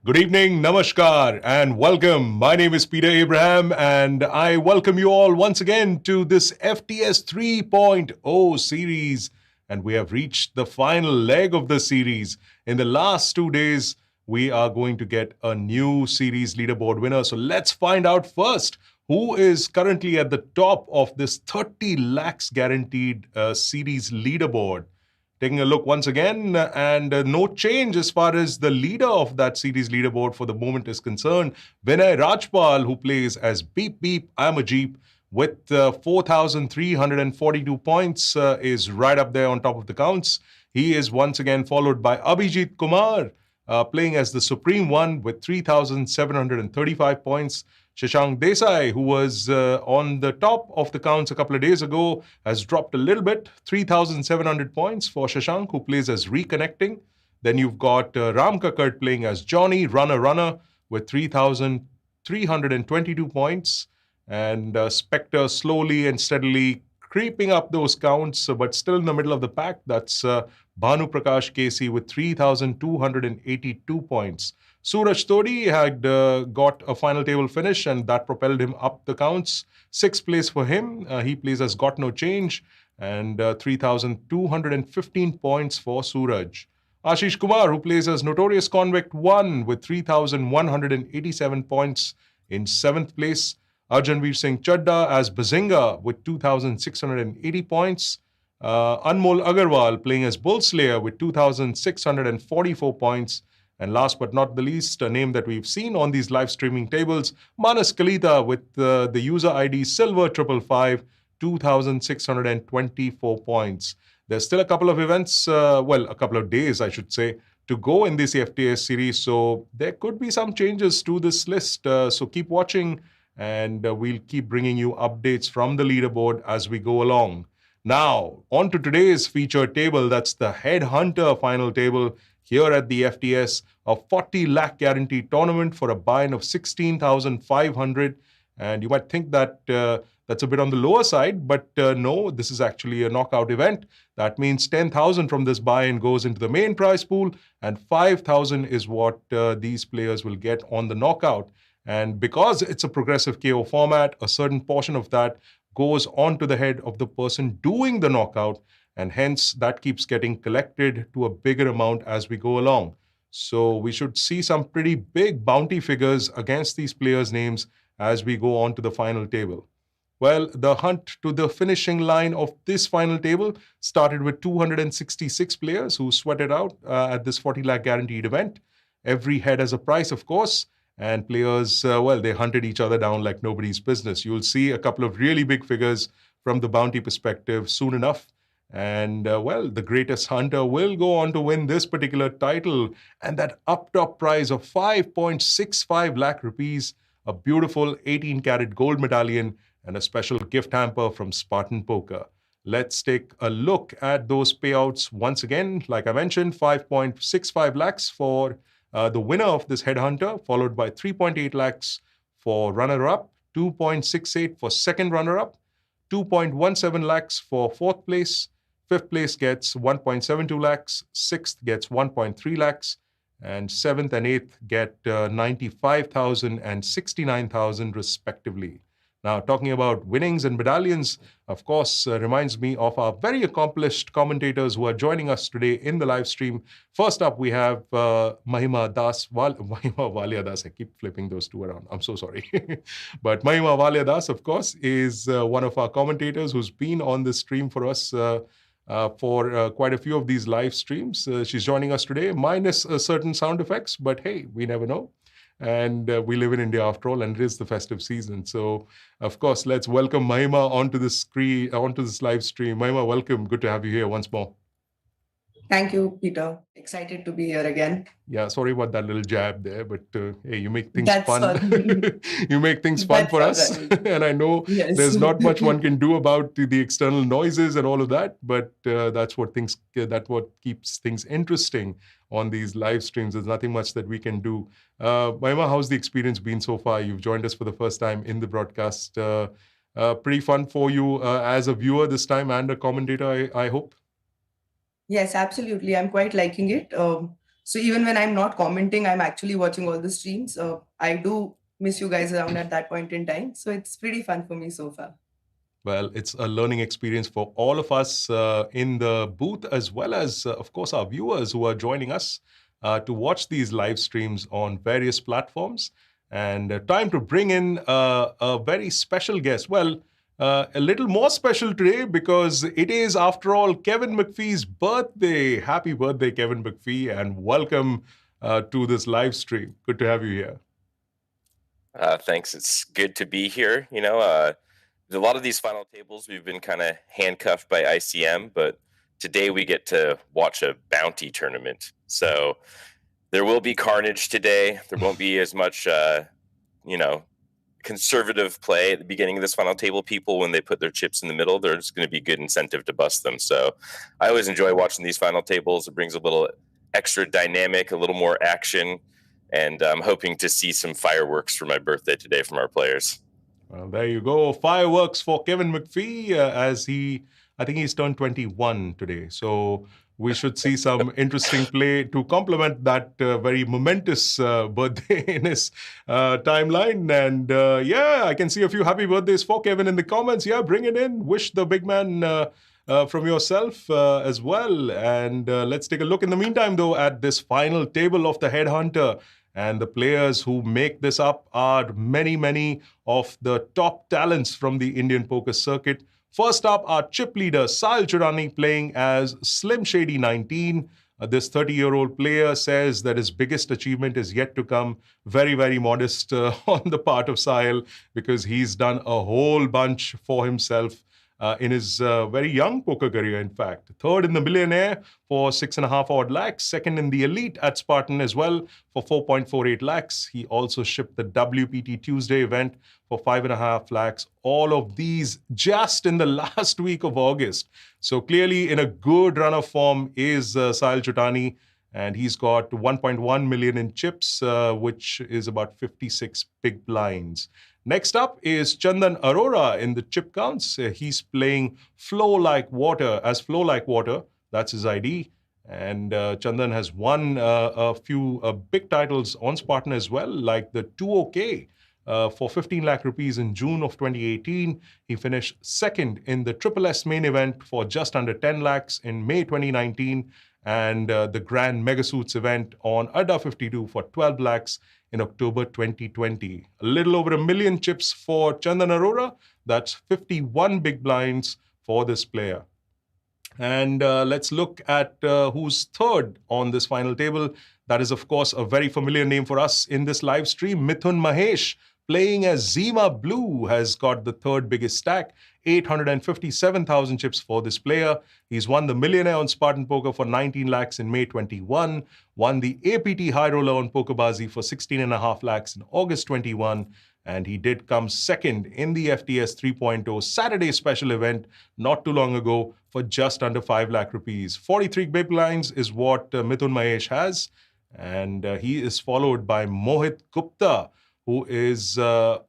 Good evening, namaskar, and welcome. My name is Peter Abraham, and I welcome you all once again to this FTS 3.0 series. And we have reached the final leg of the series. In the last 2 days, we are going to get a new series leaderboard winner. So let's find out first who is currently at the top of this 30 lakhs guaranteed series leaderboard. Taking a look once again, and no change as far as the leader of that series leaderboard for the moment is concerned. Vinay Rajpal, who plays as Beep Beep, I'm a Jeep, with 4,342 points, is right up there on top of the counts. He is once again followed by Abhijit Kumar, playing as the Supreme One with 3,735 points. Shashank Desai, who was on the top of the counts a couple of days ago, has dropped a little bit, 3,700 points for Shashank, who plays as Reconnecting. Then you've got Ram Kakad playing as Johnny, Runner, with 3,322 points. And Spectre slowly and steadily creeping up those counts, but still in the middle of the pack. That's Bhanu Prakash Casey with 3,282 points. Suraj Todi had got a final table finish, and that propelled him up the counts. Sixth place for him. He plays as Got No Change, and 3,215 points for Suraj. Ashish Kumar, who plays as Notorious Convict 1 with 3,187 points in seventh place. Arjanveer Singh Chadda as Bazinga with 2,680 points. Anmol Agarwal playing as Bull Slayer with 2,644 points. And last but not the least, a name that we've seen on these live streaming tables, Manas Kalita with the user ID Silver555, 2,624 points. There's still a couple of events, a couple of days, I should say, to go in this FTS series. So there could be some changes to this list. So keep watching, and we'll keep bringing you updates from the leaderboard as we go along. Now, on to today's featured table. That's the Head Hunter final table here at the FTS, a 40 lakh guaranteed tournament for a buy-in of 16,500. And you might think that that's a bit on the lower side, but no, this is actually a knockout event. That means 10,000 from this buy-in goes into the main prize pool, and 5,000 is what these players will get on the knockout. And because it's a progressive KO format, a certain portion of that goes onto the head of the person doing the knockout, and hence that keeps getting collected to a bigger amount as we go along. So we should see some pretty big bounty figures against these players' names as we go on to the final table. Well, the hunt to the finishing line of this final table started with 266 players who sweated out at this 40 lakh guaranteed event. Every head has a price, of course, and players, they hunted each other down like nobody's business. You'll see a couple of really big figures from the bounty perspective soon enough. And the greatest hunter will go on to win this particular title. And that up top prize of 5.65 lakh rupees, a beautiful 18 karat gold medallion, and a special gift hamper from Spartan Poker. Let's take a look at those payouts once again. Like I mentioned, 5.65 lakhs for the winner of this headhunter, followed by 3.8 lakhs for runner-up, 2.68 for second runner-up, 2.17 lakhs for fourth place. Fifth place gets 1.72 lakhs, sixth gets 1.3 lakhs, and seventh and eighth get 95,000 and 69,000 respectively. Now, talking about winnings and medallions, of course, reminds me of our very accomplished commentators who are joining us today in the live stream. First up, we have Mahima Walia Das. I keep flipping those two around. I'm so sorry. But Mahima Walia Das, of course, is one of our commentators who's been on this stream for us for quite a few of these live streams. She's joining us today, minus certain sound effects, but hey, we never know. And we live in India after all, and it is the festive season. So, of course, let's welcome Mahima onto this live stream. Mahima, welcome. Good to have you here once more. Thank you, Peter. Excited to be here again. Yeah, sorry about that little jab there, but hey, you make things That's fun. You make things fun for us. Right. And I know there's not much one can do about the external noises and all of that, but that's what keeps things interesting on these live streams. There's nothing much that we can do. Mahima, how's the experience been so far? You've joined us for the first time in the broadcast. Pretty fun for you as a viewer this time and a commentator, I hope. Yes, absolutely. I'm quite liking it. So even when I'm not commenting, I'm actually watching all the streams. I do miss you guys around at that point in time. So it's pretty fun for me so far. Well, it's a learning experience for all of us in the booth, as well as, of course, our viewers who are joining us to watch these live streams on various platforms. And time to bring in a very special guest. Well, a little more special today because it is, after all, Kevin McPhee's birthday. Happy birthday, Kevin McPhee, and welcome to this live stream. Good to have you here. Thanks. It's good to be here. A lot of these final tables, we've been kind of handcuffed by ICM, but today we get to watch a bounty tournament. So there will be carnage today. There won't be as much, conservative play at the beginning of this final table. People, when they put their chips in the middle, there's going to be good incentive to bust them. So I always enjoy watching these final tables. It brings a little extra dynamic, a little more action, and I'm hoping to see some fireworks for my birthday today from our players. Well, there you go. Fireworks for Kevin McPhee I think he's turned 21 today. So we should see some interesting play to complement that very momentous birthday in his timeline. And I can see a few happy birthdays for Kevin in the comments. Yeah, bring it in. Wish the big man from yourself as well. And let's take a look in the meantime, though, at this final table of the Head Hunter. And the players who make this up are many, many of the top talents from the Indian poker circuit. First up, our chip leader, Sahil Chutani, playing as Slim Shady 19. This 30-year-old player says that his biggest achievement is yet to come. Very, very modest on the part of Sahil, because he's done a whole bunch for himself in his very young poker career, in fact. Third in the millionaire for 6.5 odd lakhs. Second in the elite at Spartan as well for 4.48 lakhs. He also shipped the WPT Tuesday event for 5.5 lakhs. All of these just in the last week of August. So clearly in a good run of form is Sahil Chutani. And he's got 1.1 million in chips, which is about 56 big blinds. Next up is Chandan Arora in the chip counts. He's playing Flow Like Water as Flow Like Water. That's his ID. And Chandan has won a few big titles on Spartan as well, like the 2OK for 15 lakh rupees in June of 2018. He finished second in the Triple S main event for just under 10 lakhs in May 2019. And the Grand Mega Suits event on Adda 52 for 12 lakhs in October 2020. A little over 1 million chips for Chandan Arora. That's 51 big blinds for this player. And let's look at who's third on this final table. That is, of course, a very familiar name for us in this live stream. Mithun Mahesh, playing as Zima Blue, has got the third biggest stack, 857,000 chips for this player. He's won the Millionaire on Spartan Poker for 19 lakhs in May 21, won the APT High Roller on Pokerbazi for 16.5 lakhs in August 21, and he did come second in the FTS 3.0 Saturday special event not too long ago for just under 5 lakh rupees. 43 big blinds is what Mithun Mahesh has, and he is followed by Mohit Gupta, who is a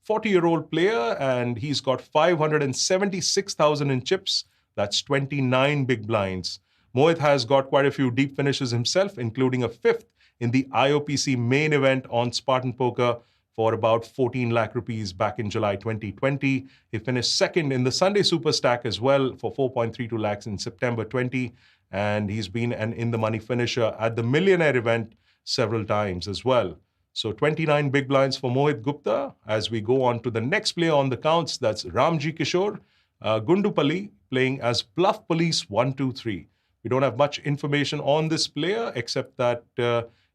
40-year-old player, and he's got 576,000 in chips. That's 29 big blinds. Mohit has got quite a few deep finishes himself, including a fifth in the IOPC main event on Spartan Poker for about 14 lakh rupees back in July 2020. He finished second in the Sunday Super Stack as well for 4.32 lakhs in September 20. And he's been an in-the-money finisher at the Millionaire event several times as well. So 29 big blinds for Mohit Gupta. As we go on to the next player on the counts, that's Ramji Kishore Gundupalli, playing as Bluff Police 123. We don't have much information on this player except that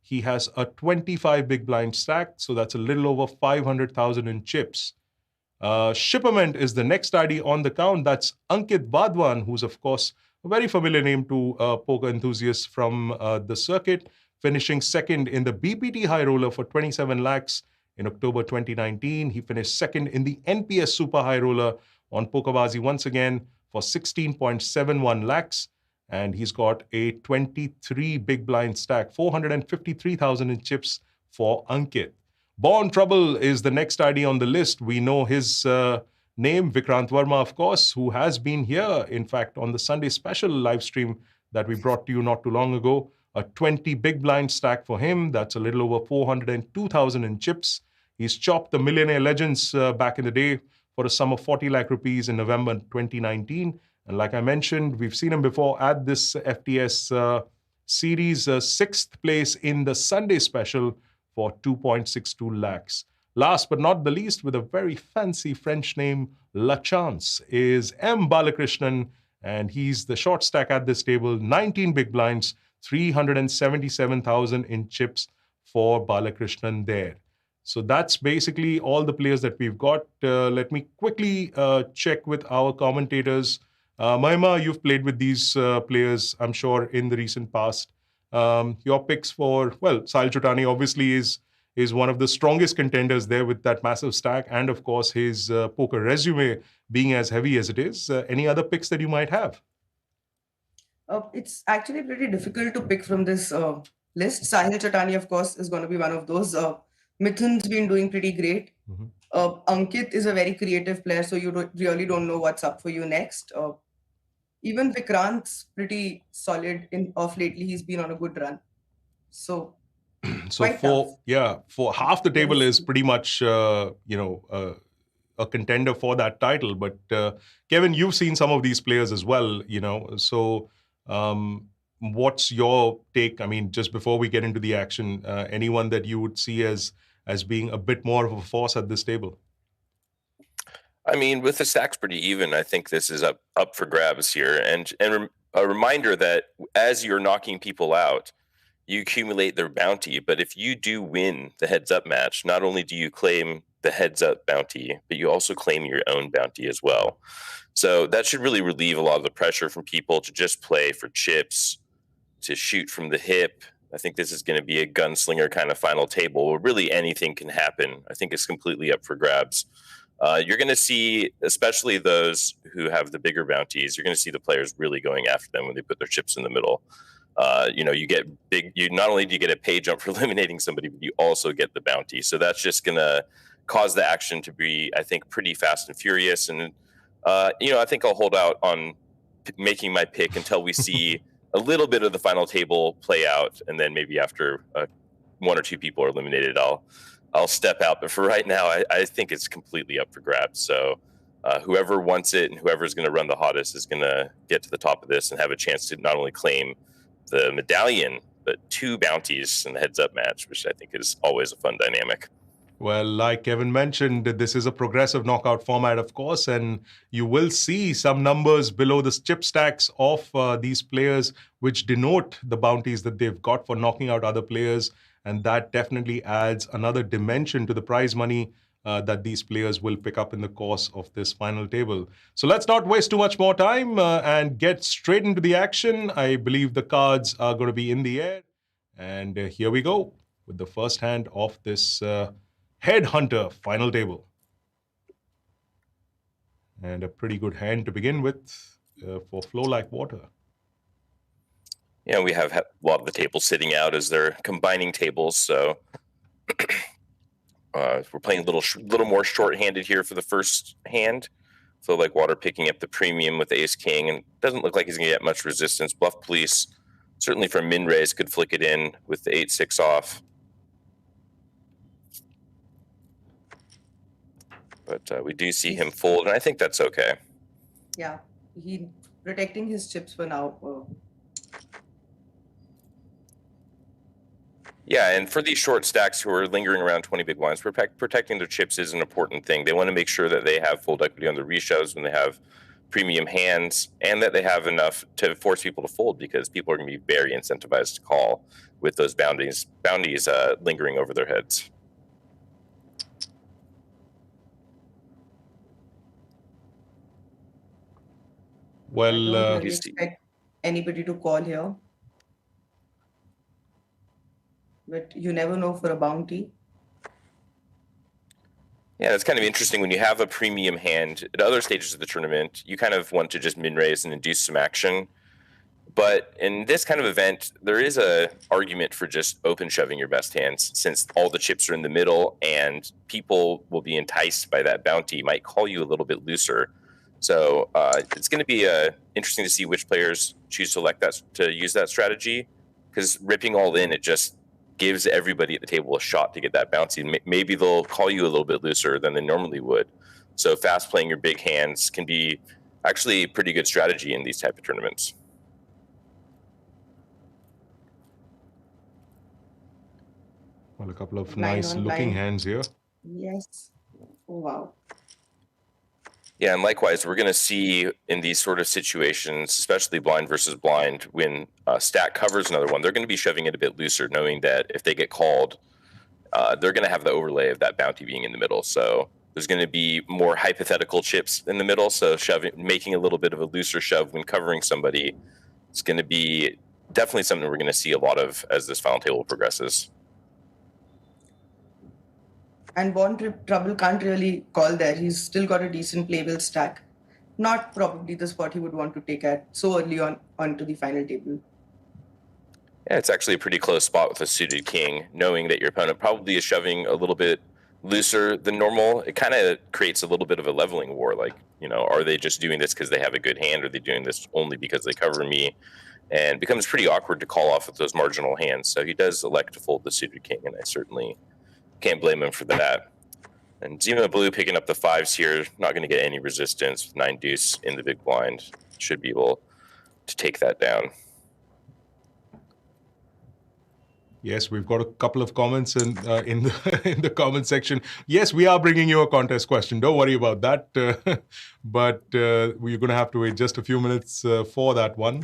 he has a 25 big blind stack, so that's a little over 500,000 in chips. Shipperment is the next ID on the count. That's Ankit Badwan, who's of course a very familiar name to poker enthusiasts from the circuit, finishing second in the BPT High Roller for 27 lakhs in October 2019. He finished second in the NPS Super High Roller on Pokerbazi once again for 16.71 lakhs. And he's got a 23 big blind stack, 453,000 in chips for Ankit. Born Trouble is the next ID on the list. We know his name, Vikrant Verma, of course, who has been here, in fact, on the Sunday special live stream that we brought to you not too long ago. a 20 big blind stack for him. That's a little over 402,000 in chips. He's chopped the Millionaire Legends back in the day for a sum of 40 lakh rupees in November 2019. And like I mentioned, we've seen him before at this FTS series, 6th place in the Sunday special for 2.62 lakhs. Last but not the least, with a very fancy French name, La Chance, is M. Balakrishnan, and he's the short stack at this table, 19 big blinds, 377,000 in chips for Balakrishnan there. So that's basically all the players that we've got. Let me quickly check with our commentators. Mahima, you've played with these players, I'm sure, in the recent past. Your picks for, well, Sahil Chutani obviously is one of the strongest contenders there with that massive stack, and of course his poker resume being as heavy as it is. Any other picks that you might have? It's actually pretty difficult to pick from this list. Sahil Chutani, of course, is going to be one of those. Mithun's been doing pretty great. Ankit is a very creative player, so you really don't know what's up for you next. Even Vikrant's pretty solid off lately. He's been on a good run. So for half the table is pretty much a contender for that title. But Kevin, you've seen some of these players as well, So what's your take? I mean, just before we get into the action, anyone that you would see as being a bit more of a force at this table? I mean, with the stacks pretty even, I think this is up for grabs here. And a reminder that as you're knocking people out, you accumulate their bounty. But if you do win the heads-up match, not only do you claim the heads-up bounty, but you also claim your own bounty as well. So that should really relieve a lot of the pressure from people to just play for chips, to shoot from the hip. I think this is going to be a gunslinger kind of final table where really anything can happen. I think it's completely up for grabs. You're going to see, especially those who have the bigger bounties, you're going to see the players really going after them when they put their chips in the middle. You get big. You not only do you get a pay jump for eliminating somebody, but you also get the bounty. So that's just going to cause the action to be, I think, pretty fast and furious. And I think I'll hold out on making my pick until we see a little bit of the final table play out, and then maybe after one or two people are eliminated, I'll step out. But for right now, I think it's completely up for grabs. So whoever wants it and whoever's going to run the hottest is going to get to the top of this and have a chance to not only claim the medallion, but 2 bounties in the heads-up match, which I think is always a fun dynamic. Well, like Kevin mentioned, this is a progressive knockout format, of course, and you will see some numbers below the chip stacks of these players, which denote the bounties that they've got for knocking out other players. And that definitely adds another dimension to the prize money that these players will pick up in the course of this final table. So let's not waste too much more time and get straight into the action. I believe the cards are going to be in the air. And here we go with the first hand of this Head Hunter final table. And a pretty good hand to begin with for Flow Like Water. Yeah, we have a lot of the tables sitting out as they're combining tables, so we're playing a little more short-handed here for the first hand. Flow Like Water picking up the premium with Ace King, and doesn't look like he's going to get much resistance. Bluff Police, certainly from min raise, could flick it in with the 8-6 off. But we do see him fold, and I think that's okay. Yeah, he's protecting his chips for now. Yeah, and for these short stacks who are lingering around 20 big blinds, protecting their chips is an important thing. They want to make sure that they have fold equity on the reshoves when they have premium hands, and that they have enough to force people to fold, because people are going to be very incentivized to call with those bounties lingering over their heads. Well, I don't really expect anybody to call here, but you never know for a bounty. Yeah, it's kind of interesting when you have a premium hand at other stages of the tournament. You kind of want to just min raise and induce some action, but in this kind of event, there is a argument for just open shoving your best hands, since all the chips are in the middle, and people will be enticed by that bounty, might call you a little bit looser. So it's going to be interesting to see which players choose to use that strategy. because ripping all in, it just gives everybody at the table a shot to get that bounty. Maybe they'll call you a little bit looser than they normally would. So fast playing your big hands can be actually a pretty good strategy in these type of tournaments. Well, a couple of Blind nice on looking blind. hands here. Yes. Oh, wow. Yeah, and likewise, we're going to see in these sort of situations, especially blind versus blind, when stack covers another one, they're going to be shoving it a bit looser, knowing that if they get called, they're going to have the overlay of that bounty being in the middle. So there's going to be more hypothetical chips in the middle. So making a little bit of a looser shove when covering somebody is going to be definitely something we're going to see a lot of as this final table progresses. And Trouble can't really call there. He's still got a decent playable stack. Not probably the spot he would want to take at so early onto the final table. Yeah, it's actually a pretty close spot with a suited king, knowing that your opponent probably is shoving a little bit looser than normal. It kind of creates a little bit of a leveling war. Like, are they just doing this because they have a good hand? Or are they doing this only because they cover me? And it becomes pretty awkward to call off with those marginal hands. So he does elect to fold the suited king, and I certainly can't blame him for that. And Zima Blue picking up the fives here, not going to get any resistance with 9 deuce in the big blind. Should be able to take that down. Yes, we've got a couple of comments in the comment section. Yes, we are bringing you a contest question. Don't worry about that. But we're going to have to wait just a few minutes for that one.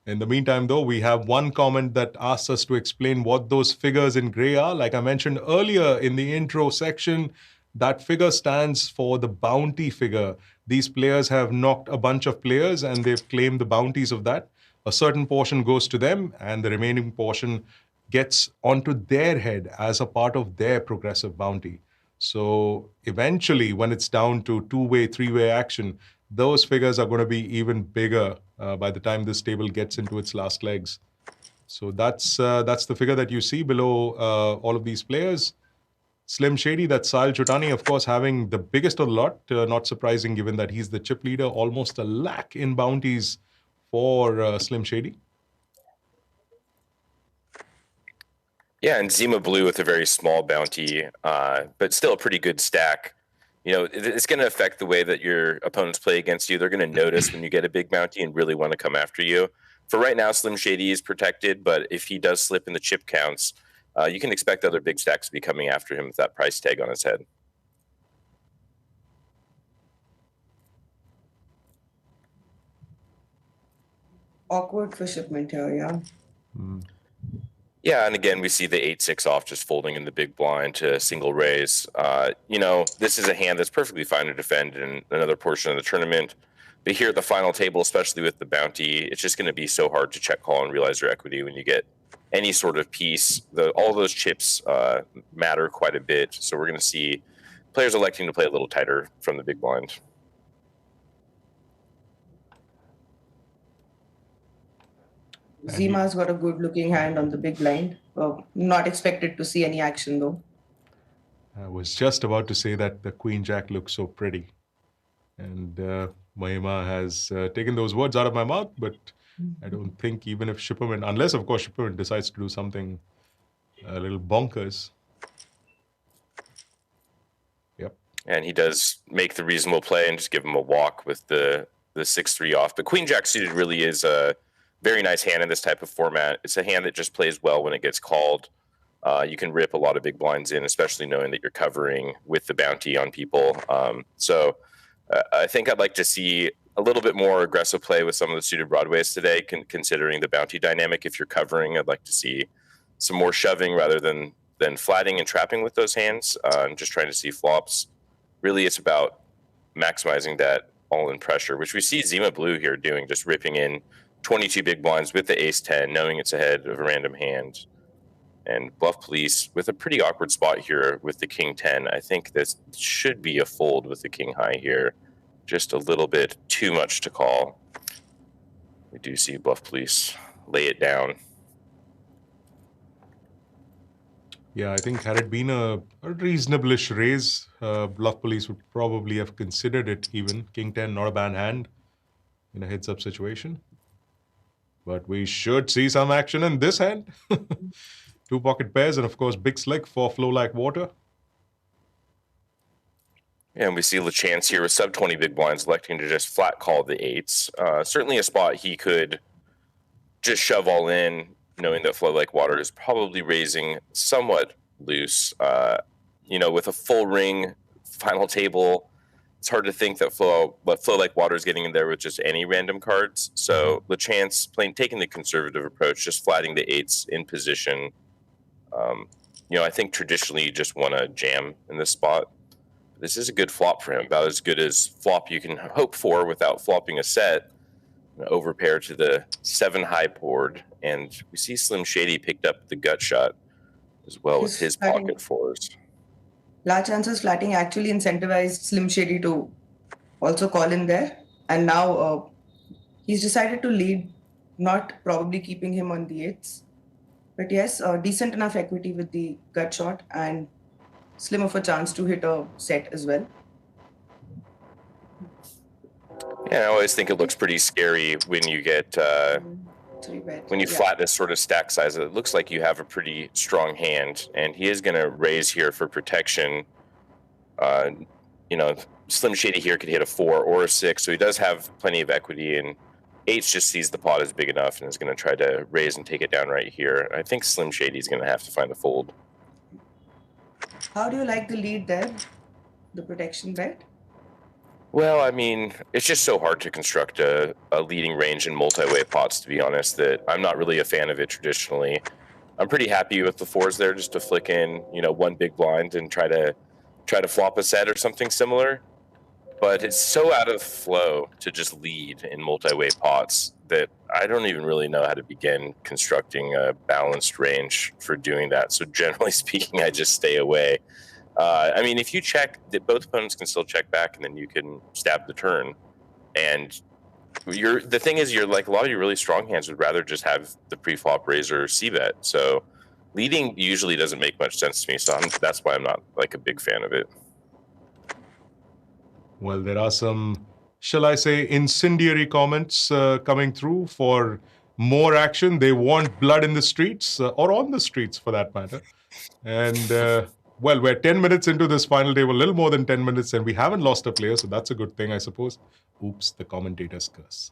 In the meantime, though, we have one comment that asks us to explain what those figures in gray are. Like I mentioned earlier in the intro section, that figure stands for the bounty figure. These players have knocked a bunch of players and they've claimed the bounties of that. A certain portion goes to them and the remaining portion gets onto their head as a part of their progressive bounty. So eventually, when it's down to two-way, three-way action, those figures are going to be even bigger by the time this table gets into its last legs. So that's the figure that you see below all of these players. Slim Shady, that's Sahil Chutani, of course, having the biggest of the lot. Not surprising, given that he's the chip leader. Almost 1 lakh in bounties for Slim Shady. Yeah, and Zima Blue with a very small bounty, but still a pretty good stack. It's going to affect the way that your opponents play against you. They're going to notice when you get a big bounty and really want to come after you. For right now, Slim Shady is protected, but if he does slip in the chip counts, you can expect other big stacks to be coming after him with that price tag on his head. Awkward for shipment here, yeah. Yeah, and again, we see the 8-6 off just folding in the big blind to single raise. This is a hand that's perfectly fine to defend in another portion of the tournament. But here at the final table, especially with the bounty, it's just going to be so hard to check call and realize your equity when you get any sort of piece. All those chips matter quite a bit. So we're going to see players electing to play a little tighter from the big blind. Zima's got a good-looking hand on the big blind. Not expected to see any action, though. I was just about to say that the Queen Jack looks so pretty. And Mahima has taken those words out of my mouth, but I don't think even if Shipperman, unless, of course, Shipperman decides to do something a little bonkers. Yep. And he does make the reasonable play and just give him a walk with the 6-3 off. But Queen Jack suited really is a very nice hand in this type of format. It's a hand that just plays well when it gets called. You can rip a lot of big blinds in, especially knowing that you're covering with the bounty on people. So I think I'd like to see a little bit more aggressive play with some of the suited broadways today, considering the bounty dynamic. If you're covering, I'd like to see some more shoving rather than flatting and trapping with those hands. I'm just trying to see flops. Really, it's about maximizing that all-in pressure, which we see Zima Blue here doing, just ripping in 22 big blinds with the ace-10, knowing it's ahead of a random hand. And Bluff Police with a pretty awkward spot here with the king-10. I think this should be a fold with the king-high here. Just a little bit too much to call. We do see Bluff Police lay it down. Yeah, I think had it been a reasonable-ish raise, Bluff Police would probably have considered it even. King 10, not a bad hand in a heads-up situation. But we should see some action in this hand. Two pocket pairs and, of course, big slick for flow like water. And we see LeChance here with sub-20 big blinds electing to just flat call the eights. Certainly a spot he could just shove all in, knowing that flow like water is probably raising somewhat loose. With a full ring final table, it's hard to think that flow like water is getting in there with just any random cards. So LeChance taking the conservative approach, just flatting the eights in position. I think traditionally you just want to jam in this spot. This is a good flop for him, about as good as flop you can hope for without flopping a set. Overpair to the 7 high board, and we see Slim Shady picked up the gut shot as well with his pocket fours. Large chances flatting actually incentivized Slim Shady to also call in there, and now he's decided to lead, not probably keeping him on the eights. But yes, decent enough equity with the gut shot and slim of a chance to hit a set as well. Yeah, I always think it looks pretty scary when you get flat this sort of stack size. It looks like you have a pretty strong hand, and he is going to raise here for protection. Slim Shady here could hit a 4 or a 6, so he does have plenty of equity, and eights just sees the pot as big enough and is going to try to raise and take it down right here. I think Slim Shady is going to have to find a fold. How do you like the lead there, the protection bet? Well, I mean, it's just so hard to construct a leading range in multi-way pots, to be honest, that I'm not really a fan of it traditionally. I'm pretty happy with the 4s there, just to flick in, one big blind and try to flop a set or something similar. But it's so out of flow to just lead in multi-way pots that I don't even really know how to begin constructing a balanced range for doing that. So generally speaking, I just stay away. If you check, that both opponents can still check back, and then you can stab the turn. And the thing is, you're like, a lot of your really strong hands would rather just have the pre-flop raise or c-bet. So leading usually doesn't make much sense to me. So that's why I'm not like a big fan of it. Well, there are some, shall I say, incendiary comments coming through for more action. They want blood in the streets, or on the streets for that matter. And, we're 10 minutes into this final table, a little more than 10 minutes, and we haven't lost a player, so that's a good thing, I suppose. Oops, the commentator's curse.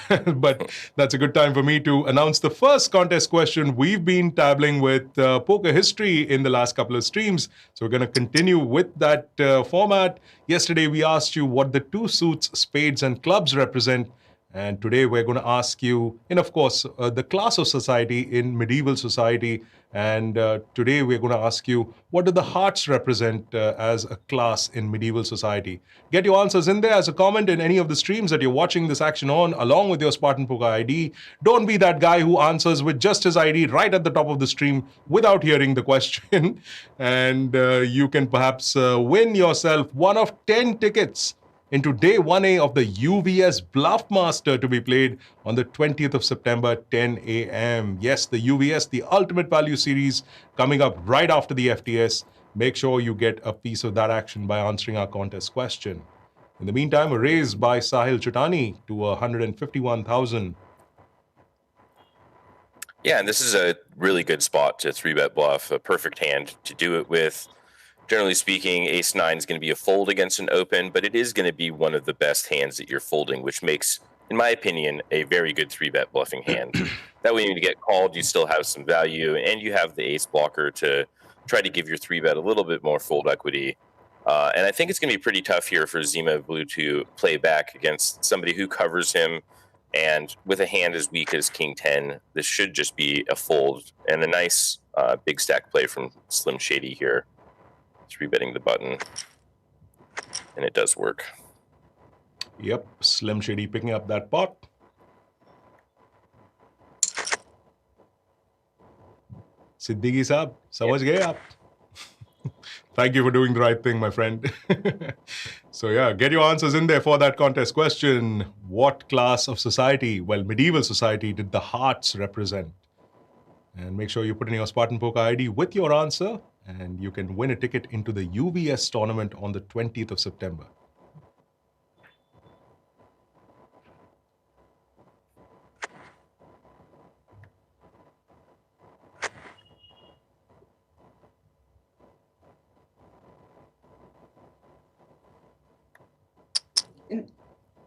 But that's a good time for me to announce the first contest question. We've been dabbling with poker history in the last couple of streams, so we're going to continue with that format. Yesterday, we asked you what the 2 suits, spades and clubs represent. And today we're going to ask you, and of course, the class of society in medieval society. And today we're going to ask you, what do the hearts represent as a class in medieval society? Get your answers in there as a comment in any of the streams that you're watching this action on, along with your Spartan Poker ID. Don't be that guy who answers with just his ID right at the top of the stream without hearing the question. And you can perhaps win yourself one of 10 tickets into Day 1A of the UVS Bluffmaster to be played on the 20th of September, 10 a.m. Yes, the UVS, the Ultimate Value Series, coming up right after the FTS. Make sure you get a piece of that action by answering our contest question. In the meantime, a raise by Sahil Chutani to 151,000. Yeah, and this is a really good spot to 3-bet bluff, a perfect hand to do it with. Generally speaking, ace-9 is going to be a fold against an open, but it is going to be one of the best hands that you're folding, which makes, in my opinion, a very good 3-bet bluffing hand. That way, when you get called, you still have some value, and you have the ace blocker to try to give your 3-bet a little bit more fold equity. And I think it's going to be pretty tough here for Zima Blue to play back against somebody who covers him. And with a hand as weak as King 10, this should just be a fold and a nice big stack play from Slim Shady here. 3-betting the button, and it does work. Yep, Slim Shady picking up that pot. Siddiqui Saab, samajh gaye aap. Thank you for doing the right thing, my friend. So yeah, get your answers in there for that contest question. What class of society, well, medieval society, did the hearts represent? And make sure you put in your Spartan Poker ID with your answer, and you can win a ticket into the UVS tournament on the 20th of September.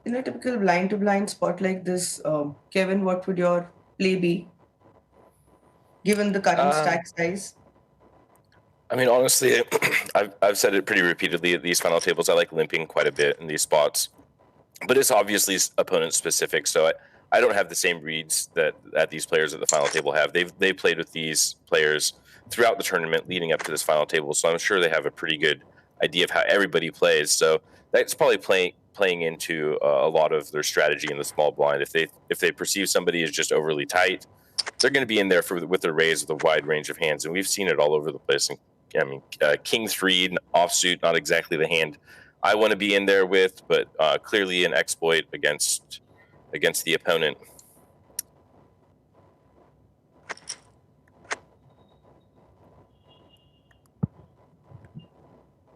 in a typical blind-to-blind spot like this, Kevin, what would your play be, given the current stack size? I mean, honestly, I've said it pretty repeatedly at these final tables. I like limping quite a bit in these spots, but it's obviously opponent specific. So I don't have the same reads that these players at the final table have. They've played with these players throughout the tournament leading up to this final table, so I'm sure they have a pretty good idea of how everybody plays. So that's probably playing into a lot of their strategy in the small blind. If they perceive somebody as just overly tight, they're going to be in there with their raise with a wide range of hands, and we've seen it all over the place. And I mean, King 3 offsuit, not exactly the hand I want to be in there with, but clearly an exploit against the opponent.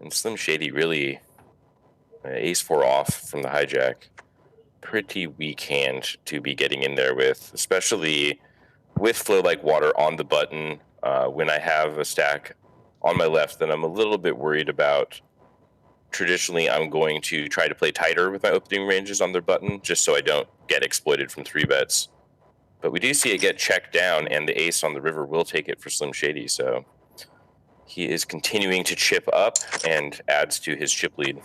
And Slim Shady really ace-4 off from the hijack. Pretty weak hand to be getting in there with, especially with Flow Like Water on the button. When I have a stack on my left, then I'm a little bit worried about. Traditionally, I'm going to try to play tighter with my opening ranges on their button, just so I don't get exploited from 3-bets. But we do see it get checked down, and the ace on the river will take it for Slim Shady, so he is continuing to chip up and adds to his chip lead.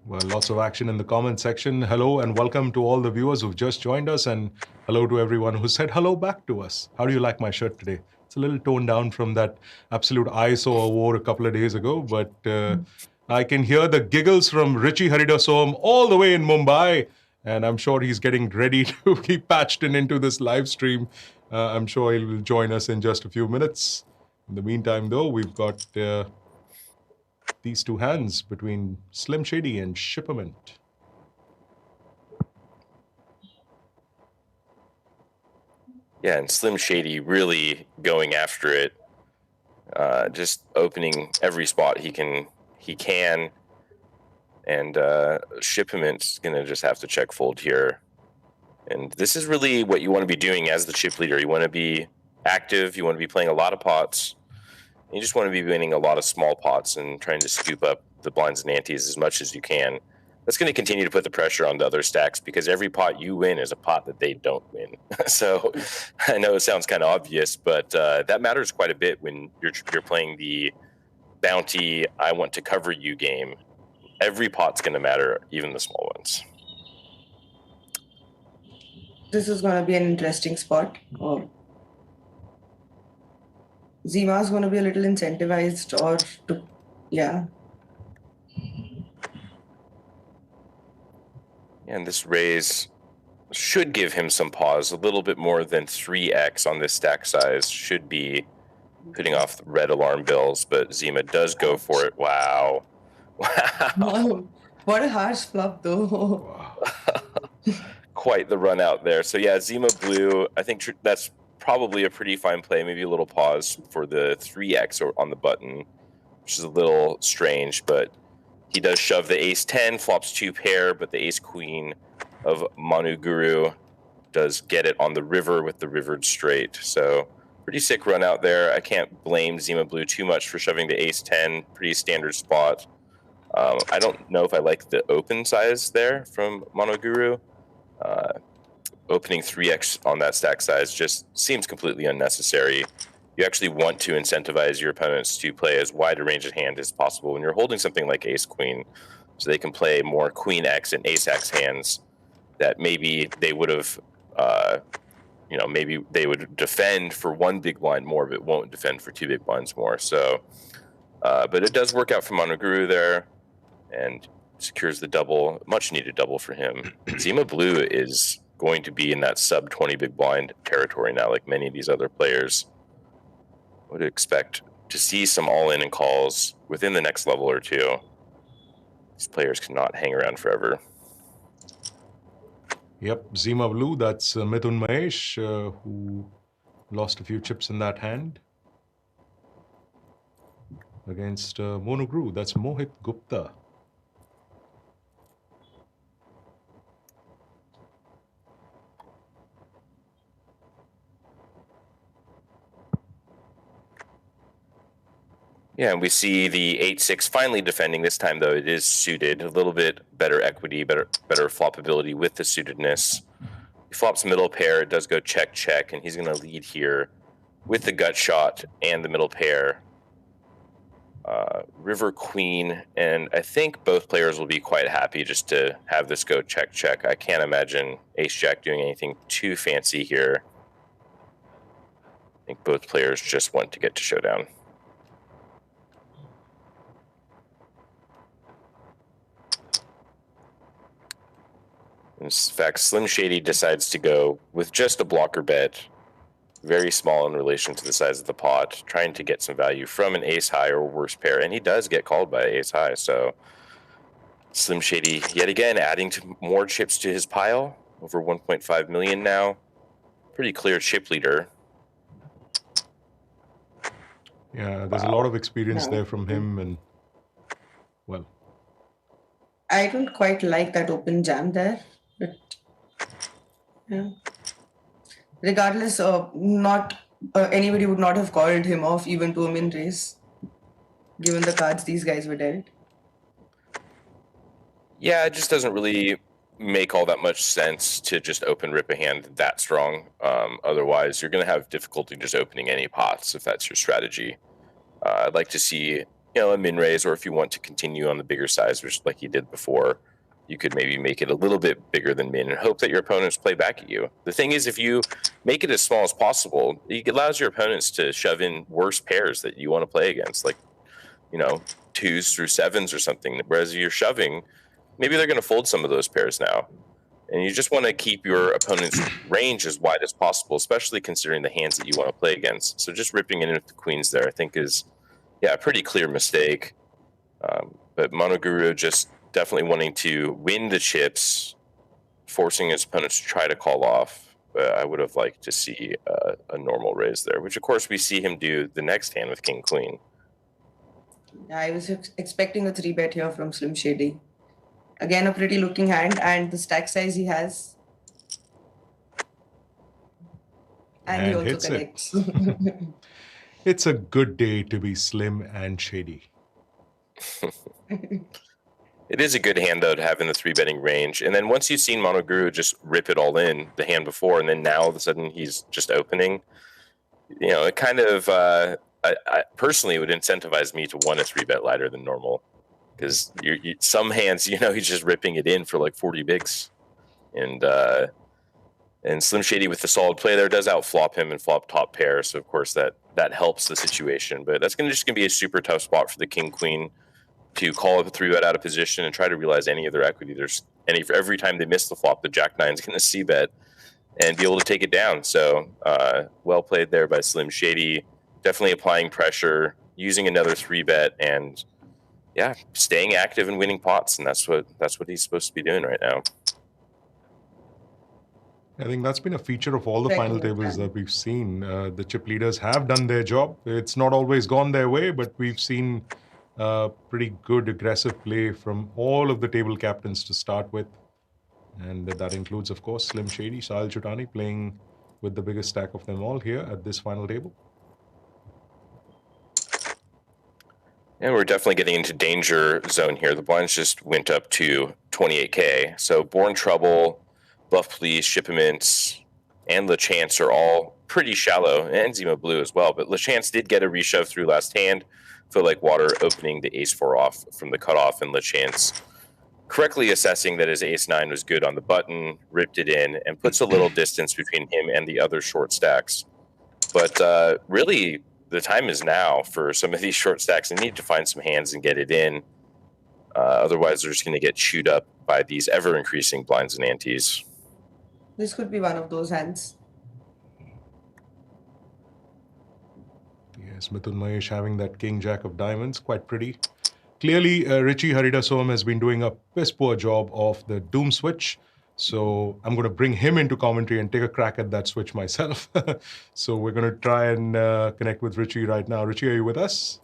Well, lots of action in the comment section. Hello and welcome to all the viewers who've just joined us, and hello to everyone who said hello back to us. How do you like my shirt today? It's a little toned down from that absolute ISO I wore a couple of days ago, but I can hear the giggles from Richie Haridasom all the way in Mumbai, and I'm sure he's getting ready to be patched into this live stream. I'm sure he will join us in just a few minutes. In the meantime, though, we've got these two hands between Slim Shady and Shippermint. Yeah, and Slim Shady really going after it, just opening every spot he can, and Shippermint's gonna just have to check fold here. And this is really what you want to be doing as the chip leader. You want to be active. You want to be playing a lot of pots. You just want to be winning a lot of small pots and trying to scoop up the blinds and antes as much as you can. That's going to continue to put the pressure on the other stacks because every pot you win is a pot that they don't win. So I know it sounds kind of obvious, but that matters quite a bit when you're playing the bounty, I want to cover you game. Every pot's going to matter, even the small ones. This is going to be an interesting spot. Zima's going to be a little incentivized yeah. And this raise should give him some pause. A little bit more than 3x on this stack size should be putting off the red alarm bells, but Zima does go for it. Wow. Wow. What a harsh flop, though. Quite the run out there. So yeah, Zima blue, I think that's probably a pretty fine play. Maybe a little pause for the 3x on the button, which is a little strange, but he does shove the ace-10, flops 2 pair, but the ace-queen of Manu Guru does get it on the river with the rivered straight. So pretty sick run out there. I can't blame Zima blue too much for shoving the ace-10, pretty standard spot. I don't know if I like the open size there from Manu Guru. Opening 3x on that stack size just seems completely unnecessary. You actually want to incentivize your opponents to play as wide a range of hand as possible when you're holding something like ace-queen, so they can play more queen X and ace X hands that maybe they would have, maybe they would defend for 1 big blind more, but won't defend for 2 big blinds more. So, but it does work out for Manu Guru there, and secures the double, much needed double for him. Zima blue is going to be in that sub 20 big blind territory now, like many of these other players. I would expect to see some all-in and calls within the next level or two. These players cannot hang around forever. Yep, Zima blue, that's Mithun Mahesh, who lost a few chips in that hand. Against Manu Guru, that's Mohit Gupta. Yeah, and we see the 8-6 finally defending. This time, though, it is suited. A little bit better equity, better floppability with the suitedness. He flops middle pair. It does go check, check, and he's going to lead here with the gut shot and the middle pair. River Queen, and I think both players will be quite happy just to have this go check, check. I can't imagine Ace-Jack doing anything too fancy here. I think both players just want to get to showdown. In fact, Slim Shady decides to go with just a blocker bet, very small in relation to the size of the pot, trying to get some value from an ace high or worse pair, and he does get called by ace high. So Slim Shady, yet again, adding more chips to his pile, over 1.5 million now. Pretty clear chip leader. Yeah, there's a lot of experience there from him, and well, I don't quite like that open jam there, but yeah. Regardless, not anybody would not have called him off even to a min raise, given the cards these guys were dealt. Yeah, it just doesn't really make all that much sense to just open rip a hand that strong. Otherwise, you're going to have difficulty just opening any pots if that's your strategy. I'd like to see, a min raise, or if you want to continue on the bigger size, which like you did before, you could maybe make it a little bit bigger than min and hope that your opponents play back at you. The thing is, if you make it as small as possible, it allows your opponents to shove in worse pairs that you want to play against, like, 2s through 7s or something. Whereas you're shoving, maybe they're going to fold some of those pairs now. And you just want to keep your opponent's range as wide as possible, especially considering the hands that you want to play against. So just ripping in with the queens there, I think is, a pretty clear mistake. But Monoguru just definitely wanting to win the chips, forcing his opponents to try to call off. But I would have liked to see a normal raise there, which of course we see him do the next hand with King Queen. I was expecting a 3-bet here from Slim Shady. Again, a pretty looking hand, and the stack size he has. And he also hits connects. It's a good day to be Slim and Shady. It is a good hand, though, to have in the 3-betting range. And then once you've seen Monoguru just rip it all in the hand before, and then now all of a sudden he's just opening, it kind of, I personally would incentivize me to want a 3-bet lighter than normal. Because some hands, he's just ripping it in for like 40 bigs. And Slim Shady with the solid play there does outflop him and flop top pair. So, of course, that helps the situation. But that's just going to be a super tough spot for the King-Queen to call up a 3-bet out of position and try to realize any of their equity. Every time they miss the flop, the Jack-9 is going to C-bet and be able to take it down. So, well played there by Slim Shady. Definitely applying pressure, using another 3-bet, and staying active and winning pots, and that's what he's supposed to be doing right now. I think that's been a feature of all the final tables that we've seen. The chip leaders have done their job. It's not always gone their way, but we've seen pretty good aggressive play from all of the table captains to start with. And that includes, of course, Slim Shady, Sahil Chutani playing with the biggest stack of them all here at this final table. And we're definitely getting into danger zone here. The blinds just went up to 28K. So Born Trouble, Bluff Please, Shipments, and LeChance are all pretty shallow, and Zima Blue as well. But LeChance did get a reshove through last hand. Feel like water opening the ace-4 off from the cutoff, and LeChance correctly assessing that his ace-9 was good on the button, ripped it in, and puts a little distance between him and the other short stacks. But really, the time is now for some of these short stacks. They need to find some hands and get it in. Otherwise, they're just going to get chewed up by these ever-increasing blinds and antes. This could be one of those hands. Yes, Mithun Mahesh having that King Jack of Diamonds, quite pretty. Clearly, Richie Haridasoam has been doing a piss poor job of the Doom switch. So I'm going to bring him into commentary and take a crack at that switch myself. So we're going to try and connect with Richie right now. Richie, are you with us?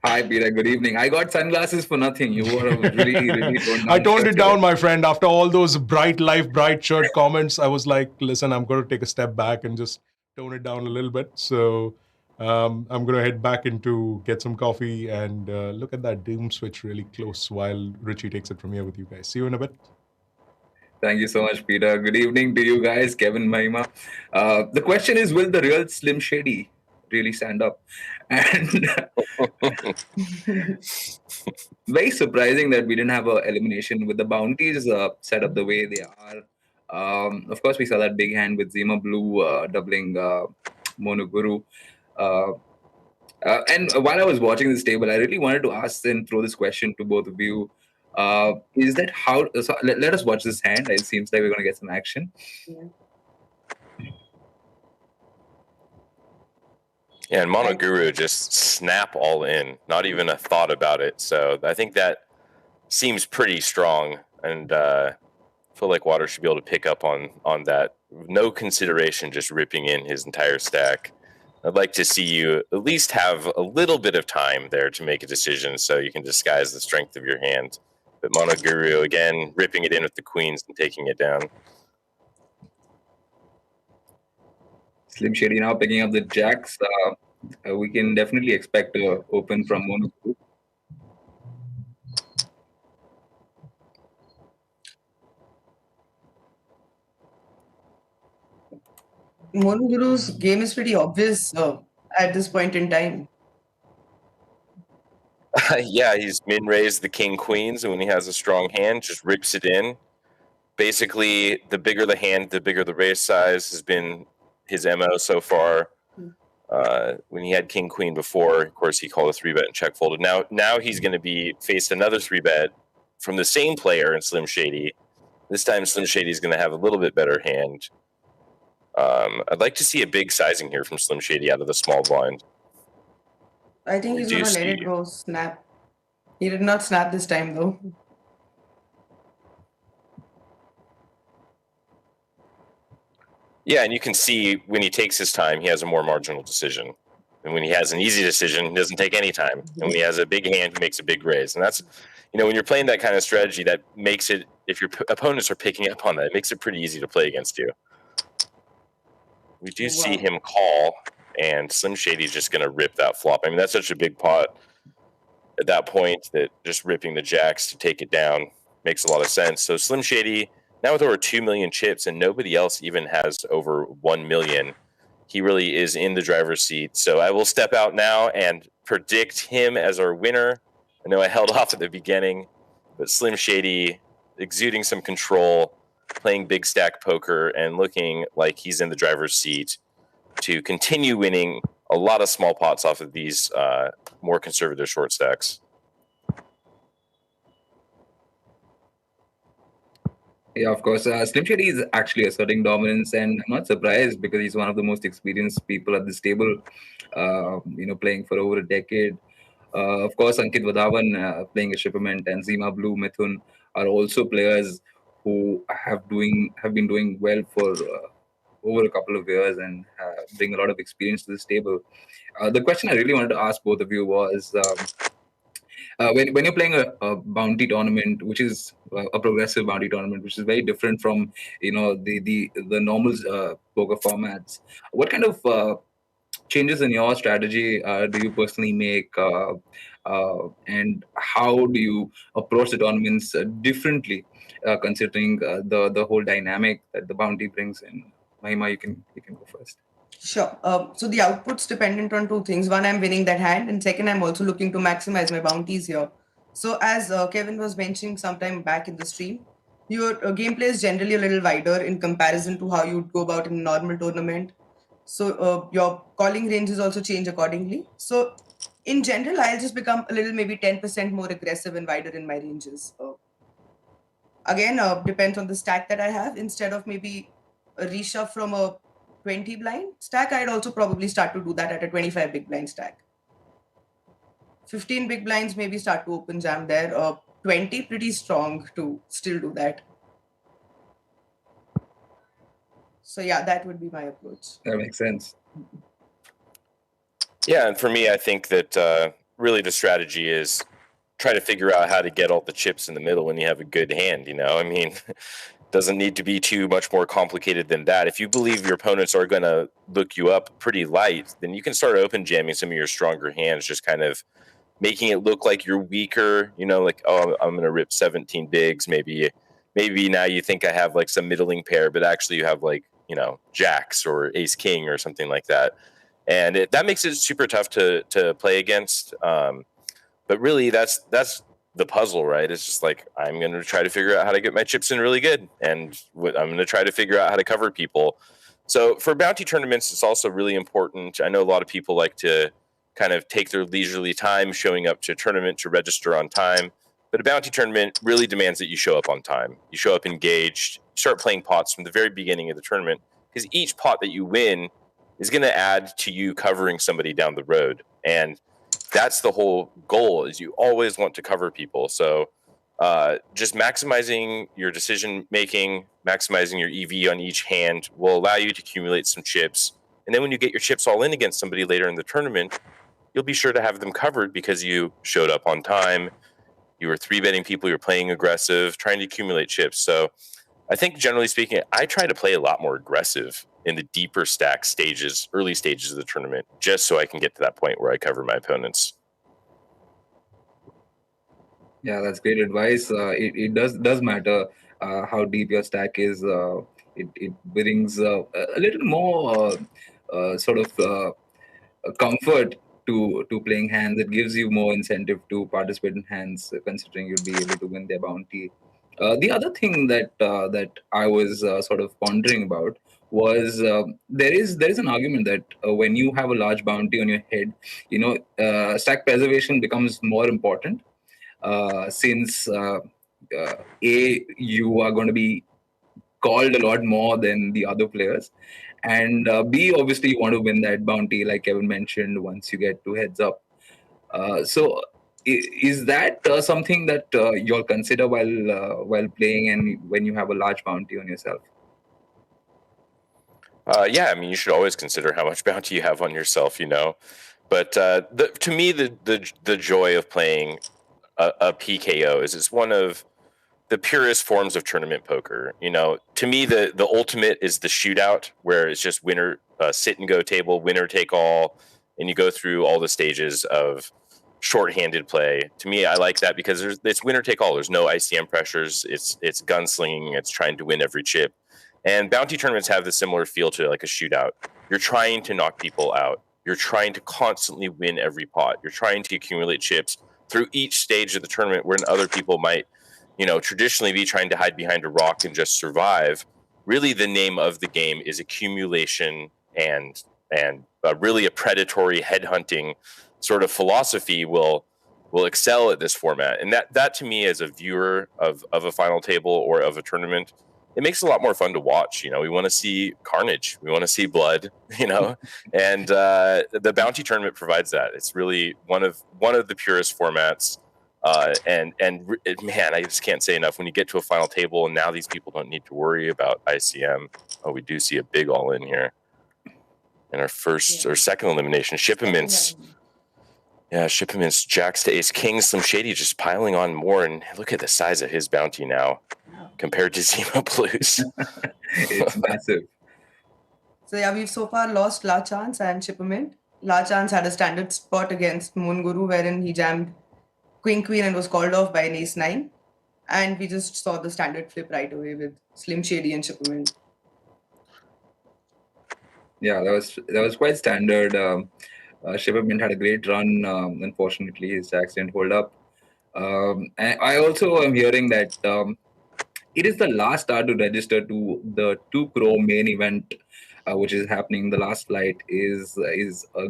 Hi, Peter. Good evening. I got sunglasses for nothing. You were really toned I toned it down, my friend. After all those bright life, bright shirt comments, I was like, listen, I'm going to take a step back and just tone it down a little bit. So I'm going to head back into get some coffee and look at that doom switch really close while Richie takes it from here with you guys. See you in a bit. Thank you so much, Peter. Good evening to you guys, Kevin, Mahima. The question is, will the real Slim Shady really stand up? And very surprising that we didn't have an elimination with the bounties set up the way they are. Of course, we saw that big hand with Zima Blue doubling Monoguru. And while I was watching this table, I really wanted to ask and throw this question to both of you. Is that how? So let us watch this hand. It seems like we're going to get some action. Yeah, and Monoguru just snap all in, not even a thought about it. So I think that seems pretty strong, and I feel like Water should be able to pick up on that. No consideration, just ripping in his entire stack. I'd like to see you at least have a little bit of time there to make a decision so you can disguise the strength of your hand. But Monoguru, again, ripping it in with the queens and taking it down. Slim Shady now picking up the jacks. We can definitely expect to open from Monoguru. Monoguru's game is pretty obvious at this point in time. Yeah, he's min-raised the king queens, and when he has a strong hand, just rips it in. Basically, the bigger the hand, the bigger the raise size has been his MO so far. When he had king queen before, of course, he called a 3-bet and check folded. Now he's going to be faced another 3-bet from the same player in Slim Shady. This time, Slim Shady is going to have a little bit better hand. I'd like to see a big sizing here from Slim Shady out of the small blind. I think he's going to let it go snap. He did not snap this time, though. Yeah, and you can see when he takes his time, he has a more marginal decision. And when he has an easy decision, he doesn't take any time. And when he has a big hand, he makes a big raise. And that's, when you're playing that kind of strategy, that makes it, if your opponents are picking up on that, it makes it pretty easy to play against you. We do see him call, and Slim Shady's just going to rip that flop. I mean, that's such a big pot at that point that just ripping the jacks to take it down makes a lot of sense. So Slim Shady, now with over 2 million chips, and nobody else even has over 1 million, he really is in the driver's seat. So I will step out now and predict him as our winner. I know I held off at the beginning, but Slim Shady exuding some control, playing big stack poker, and looking like he's in the driver's seat to continue winning a lot of small pots off of these more conservative short stacks. Yeah, of course. Slim Shady is actually asserting dominance, and I'm not surprised because he's one of the most experienced people at this table, playing for over a decade. Of course, Ankit Vadhavan playing a Shipperment, and Zima Blue, Mithun are also players who have been doing well for over a couple of years and bring a lot of experience to this table. The question I really wanted to ask both of you was, when you're playing a bounty tournament, which is a progressive bounty tournament, which is very different from the normal poker formats, what kind of changes in your strategy do you personally make, and how do you approach the tournaments differently, considering the whole dynamic that the bounty brings in? Mahima, you can go first. Sure. So the output's dependent on two things. One, I'm winning that hand, and second, I'm also looking to maximize my bounties here. So as Kevin was mentioning sometime back in the stream, your gameplay is generally a little wider in comparison to how you'd go about in a normal tournament. So your calling ranges also change accordingly. So in general, I'll just become a little, maybe 10% more aggressive and wider in my ranges. Again, depends on the stack that I have. Instead of maybe a reshove from a 20 blind stack, I'd also probably start to do that at a 25 big blind stack. 15 big blinds, maybe start to open jam there. 20, pretty strong to still do that. So yeah, that would be my approach. That makes sense. Yeah, and for me, I think that really the strategy is try to figure out how to get all the chips in the middle when you have a good hand. I mean, Doesn't need to be too much more complicated than that. If you believe your opponents are going to look you up pretty light, then you can start open jamming some of your stronger hands, just kind of making it look like you're weaker, like, oh, I'm going to rip 17 bigs. Maybe now you think I have like some middling pair, but actually you have like, jacks or ace king or something like that. And that makes it super tough to play against. But really that's the puzzle, right? It's just like, I'm going to try to figure out how to get my chips in really good. And I'm going to try to figure out how to cover people. So for bounty tournaments, it's also really important. I know a lot of people like to kind of take their leisurely time showing up to a tournament to register on time. But a bounty tournament really demands that you show up on time. You show up engaged, you start playing pots from the very beginning of the tournament, because each pot that you win is going to add to you covering somebody down the road. And that's the whole goal, is you always want to cover people. So just maximizing your decision making, maximizing your EV on each hand will allow you to accumulate some chips. And then when you get your chips all in against somebody later in the tournament, you'll be sure to have them covered because you showed up on time, you were 3-betting people, you're playing aggressive, trying to accumulate chips. So I think generally speaking, I try to play a lot more aggressive in the deeper stack stages, early stages of the tournament, just so I can get to that point where I cover my opponents. Yeah, that's great advice. It does matter how deep your stack is. It brings a little more sort of comfort to playing hands. It gives you more incentive to participate in hands, considering you'll be able to win their bounty. The other thing that I was sort of pondering about was there is an argument that when you have a large bounty on your head, stack preservation becomes more important, since you are going to be called a lot more than the other players, and B, obviously you want to win that bounty, like Kevin mentioned, once you get 2 heads up. So is that something that you'll consider while playing, and when you have a large bounty on yourself? Yeah, I mean, you should always consider how much bounty you have on yourself, But to me, the joy of playing a PKO is it's one of the purest forms of tournament poker. To me, the ultimate is the shootout, where it's just winner sit and go table, winner take all, and you go through all the stages of shorthanded play. To me, I like that because it's winner take all. There's no ICM pressures. It's gunslinging. It's trying to win every chip. And bounty tournaments have the similar feel to like a shootout. You're trying to knock people out. You're trying to constantly win every pot. You're trying to accumulate chips through each stage of the tournament, when other people might, traditionally be trying to hide behind a rock and just survive. Really, the name of the game is accumulation, and really a predatory headhunting sort of philosophy will excel at this format. And that to me, as a viewer of a final table or of a tournament, it makes it a lot more fun to watch. We want to see carnage. We want to see blood, and the bounty tournament provides that. It's really one of the purest formats. And man, I just can't say enough. When you get to a final table, and now these people don't need to worry about ICM. Oh, we do see a big all in here in our first or second elimination. Shipments. Yeah, Shipments, jacks to ace king. Slim Shady just piling on more, and look at the size of his bounty now compared to Zemo Blues. It's massive. So yeah, we've so far lost La Chance and Shipment. La Chance had a standard spot against Moon Guru, wherein he jammed Queen Queen and was called off by an ace 9. And we just saw the standard flip right away with Slim Shady and Shipment. Yeah, that was quite standard. Shipment had a great run. Unfortunately, his jacks didn't hold up. And I also am hearing that it is the last star to register to the 2 crore main event, which is happening. The last flight is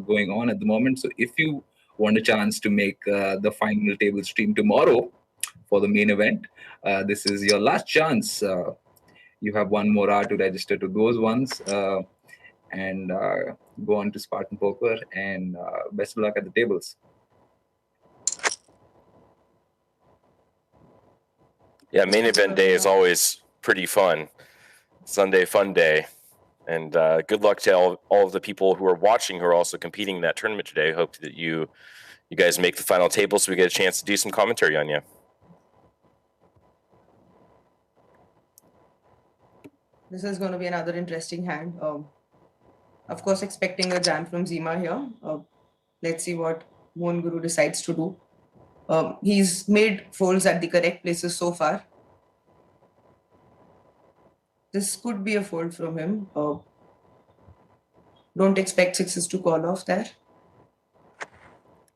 going on at the moment. So if you want a chance to make the final table stream tomorrow for the main event, this is your last chance. You have 1 more hour to register to those ones, and go on to Spartan Poker, and best of luck at the tables. Yeah, main event day is always pretty fun. Sunday fun day. And good luck to all of the people who are watching, who are also competing in that tournament today. Hope that you guys make the final table so we get a chance to do some commentary on you. This is going to be another interesting hand. Of course, expecting a jam from Zima here. Let's see what Moon Guru decides to do. He's made folds at the correct places so far. This could be a fold from him. Don't expect sixes to call off there.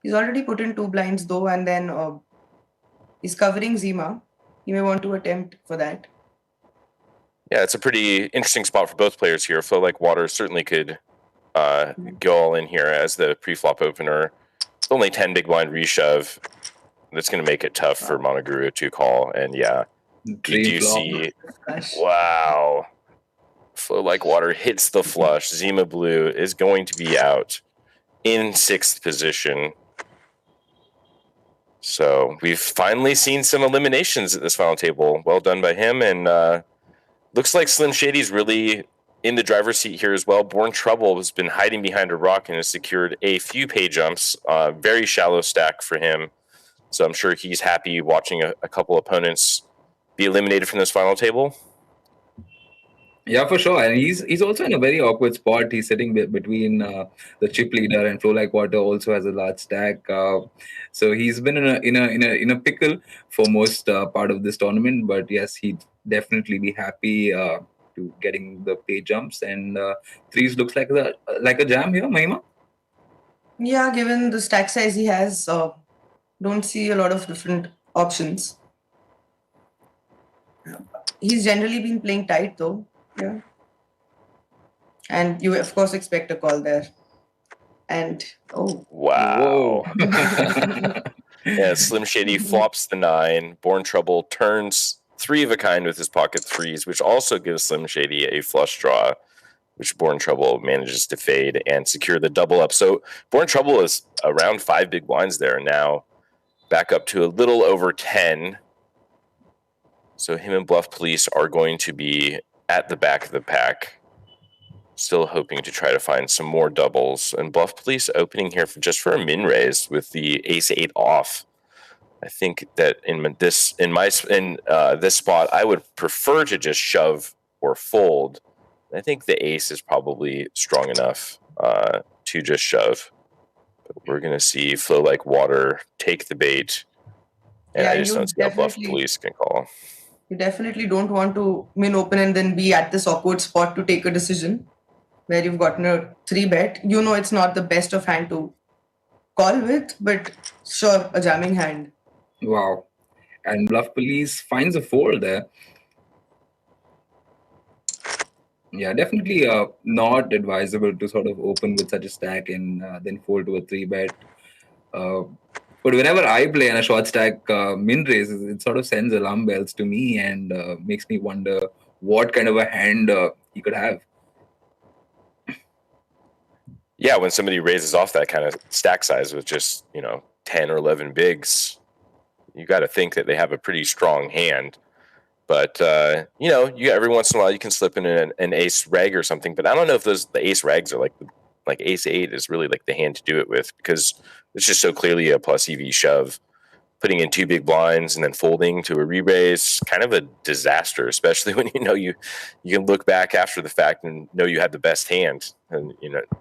He's already put in 2 blinds though, and then he's covering Zima. He may want to attempt for that. Yeah, it's a pretty interesting spot for both players here. Flow Like Water certainly could go all in here as the pre-flop opener. It's only 10 big blind reshove. That's going to make it tough for Monoguru to call. And yeah, you do see, wow, Flow Like Water hits the flush. Zima Blue is going to be out in 6th position. So we've finally seen some eliminations at this final table. Well done by him. And looks like Slim Shady's really in the driver's seat here as well. Born Trouble has been hiding behind a rock and has secured a few pay jumps. Very shallow stack for him. So I'm sure he's happy watching a couple opponents be eliminated from this final table. Yeah, for sure. And he's also in a very awkward spot. He's sitting between the chip leader, and Flow Like Water also has a large stack. So he's been in a pickle for most part of this tournament. But yes, he'd definitely be happy to getting the pay jumps, and threes looks like a jam here, Mahima. Yeah, given the stack size he has, don't see a lot of different options. He's generally been playing tight though. Yeah. And you, of course, expect a call there. And, oh. Wow. Yeah, Slim Shady flops the 9. Born Trouble turns 3 of a kind with his pocket threes, which also gives Slim Shady a flush draw, which Born Trouble manages to fade and secure the double up. So Born Trouble is around 5 big blinds there now, back up to a little over 10. So him and Bluff Police are going to be at the back of the pack, still hoping to try to find some more doubles. And Bluff Police opening here for a min raise with the ace-8 off. I think that in this spot, I would prefer to just shove or fold. I think the ace is probably strong enough to just shove. But we're going to see Flow Like Water take the bait. And I just don't see how Bluff Police can call. You definitely don't want to min open and then be at this awkward spot to take a decision where you've gotten a 3-bet. You know it's not the best of hand to call with, but sure, a jamming hand. Wow. And Bluff Police finds a fold there. Yeah, definitely not advisable to sort of open with such a stack and then fold to a 3-bet. But whenever I play in a short stack min raises, it sort of sends alarm bells to me and makes me wonder what kind of a hand he could have. Yeah, when somebody raises off that kind of stack size with just, 10 or 11 bigs, you got to think that they have a pretty strong hand. But, every once in a while you can slip in an ace reg or something. But I don't know if the ace regs are like ace-8 is really like the hand to do it with, because it's just so clearly a plus EV shove. Putting in 2 big blinds and then folding to a re-raise, kind of a disaster, especially when you can look back after the fact and know you had the best hand. And,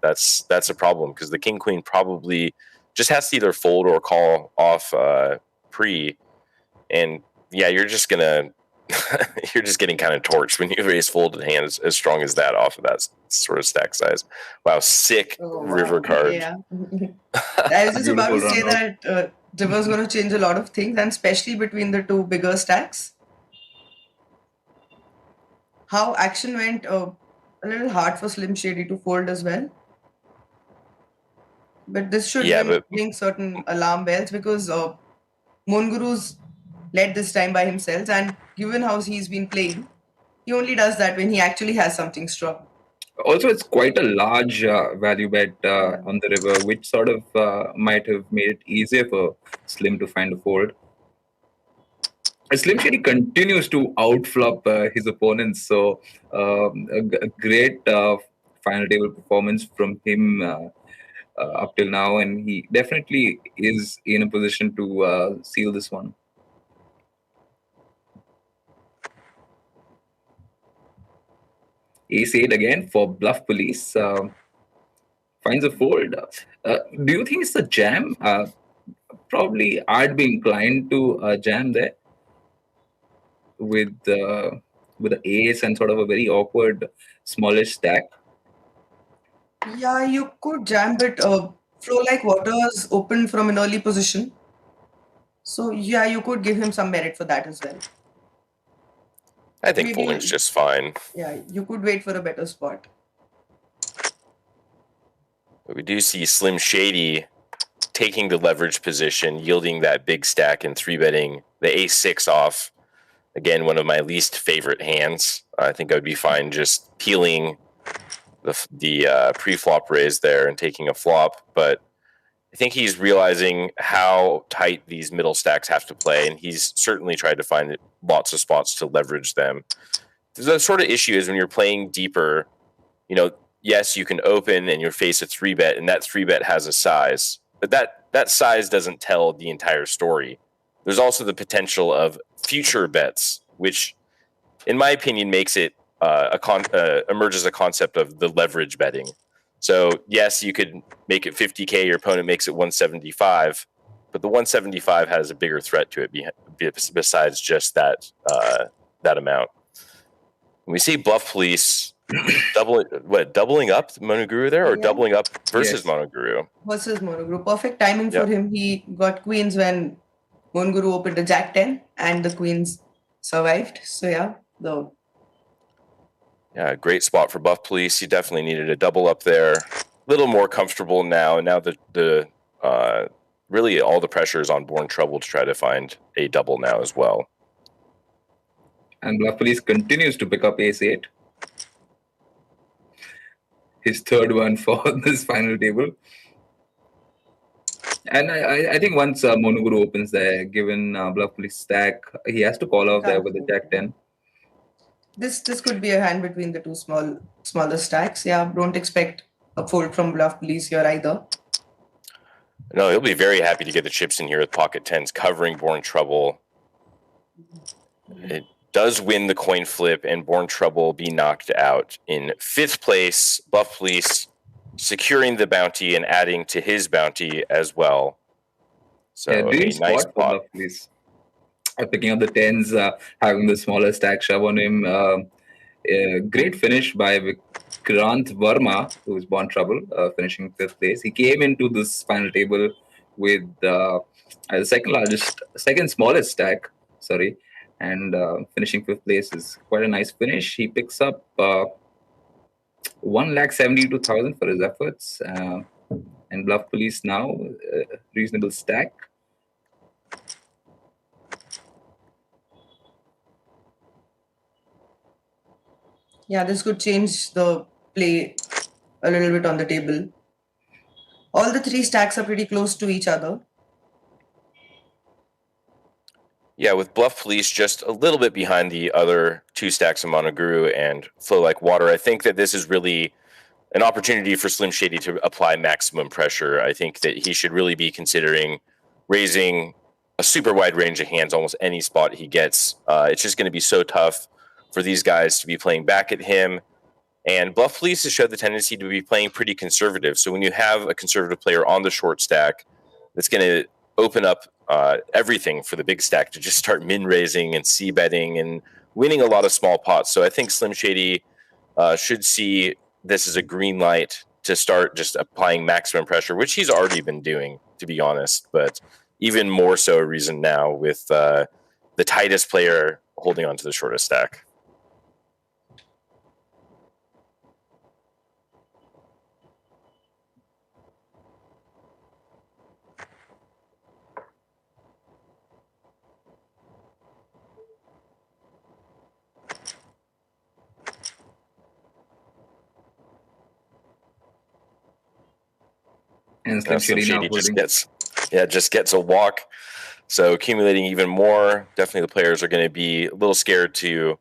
that's a problem, because the king-queen probably just has to either fold or call off pre. And, yeah, you're just getting kind of torched when you raise folded hands as strong as that off of that sort of stack size. Wow, sick river card. Yeah. I was just about to say that river's going to change a lot of things, and especially between the 2 bigger stacks. How action went a little hard for Slim Shady to fold as well. But this should ring certain alarm bells, because Monguru's led this time by himself, and given how he's been playing, he only does that when he actually has something strong. Also, it's quite a large value bet on the river, which sort of might have made it easier for Slim to find a fold. Slim Shady continues to outflop his opponents, so a great final table performance from him up till now, and he definitely is in a position to seal this one. Ace-8 again for Bluff Police. Finds a fold. Do you think it's a jam? Probably I'd be inclined to jam there with the ace and sort of a very awkward smallish stack. Yeah, you could jam, but Flow Like Waters open from an early position. So yeah, you could give him some merit for that as well. I think Maybe- folding's just fine. Yeah, you could wait for a better spot. But we do see Slim Shady taking the leverage position, yielding that big stack and 3-betting the ace-6 off. Again, one of my least favorite hands. I think I would be fine just peeling the pre-flop raise there and taking a flop. But I think he's realizing how tight these middle stacks have to play, and he's certainly tried to find lots of spots to leverage them. The sort of issue is when you're playing deeper, yes, you can open and you face a 3-bet, and that 3-bet has a size. But that size doesn't tell the entire story. There's also the potential of future bets, which, in my opinion, makes it emerges a concept of the leverage betting. So yes, you could make it 50K. Your opponent makes it 175, but the 175 has a bigger threat to it besides just that amount. When we see Bluff Police doubling up Monoguru there, or Yeah. doubling up versus Yes. Monoguru? Versus Monoguru. Perfect timing Yeah. for him. He got queens when Monoguru opened a Jack 10 and the queens survived. So yeah, Yeah, great spot for Buff Police. He definitely needed a double up there. A little more comfortable now. Now the really all the pressure is on Born Trouble to try to find a double now as well. And Bluff Police continues to pick up ace-8. His third one for this final table. And I think once Monoguru opens there, given Bluff Police stack, he has to call out there with the Jack 10. this could be a hand between the two smaller stacks. Yeah, don't expect a fold from Bluff Police here either. No, he'll be very happy to get the chips in here with pocket tens covering Born Trouble. It does win the coin flip, and Born Trouble be knocked out. In 5th place, Bluff Police securing the bounty and adding to his bounty as well. So Yeah, dream a nice spot for spot. Bluff Police. Picking up the tens, having the smaller stack shove on him. Great finish by Vikrant Verma, who is Born Trouble, finishing 5th place. He came into this final table with the second smallest stack, and finishing 5th place is quite a nice finish. He picks up 1,72,000 for his efforts, and Bluff Police now reasonable stack. Yeah, this could change the play a little bit on the table. All the 3 stacks are pretty close to each other. Yeah, with Bluff Police just a little bit behind the other 2 stacks of Monoguru and Flow Like Water, I think that this is really an opportunity for Slim Shady to apply maximum pressure. I think that he should really be considering raising a super wide range of hands, almost any spot he gets. It's just going to be so tough for these guys to be playing back at him. And Bluff Police has showed the tendency to be playing pretty conservative. So when you have a conservative player on the short stack, that's going to open up everything for the big stack to just start min-raising and c-betting and winning a lot of small pots. So I think Slim Shady should see this as a green light to start just applying maximum pressure, which he's already been doing, to be honest. But even more so a reason now with the tightest player holding on to the shortest stack. And Slim Slim Shady now Shady holding. just gets a walk. So accumulating even more. Definitely the players are going to be a little scared to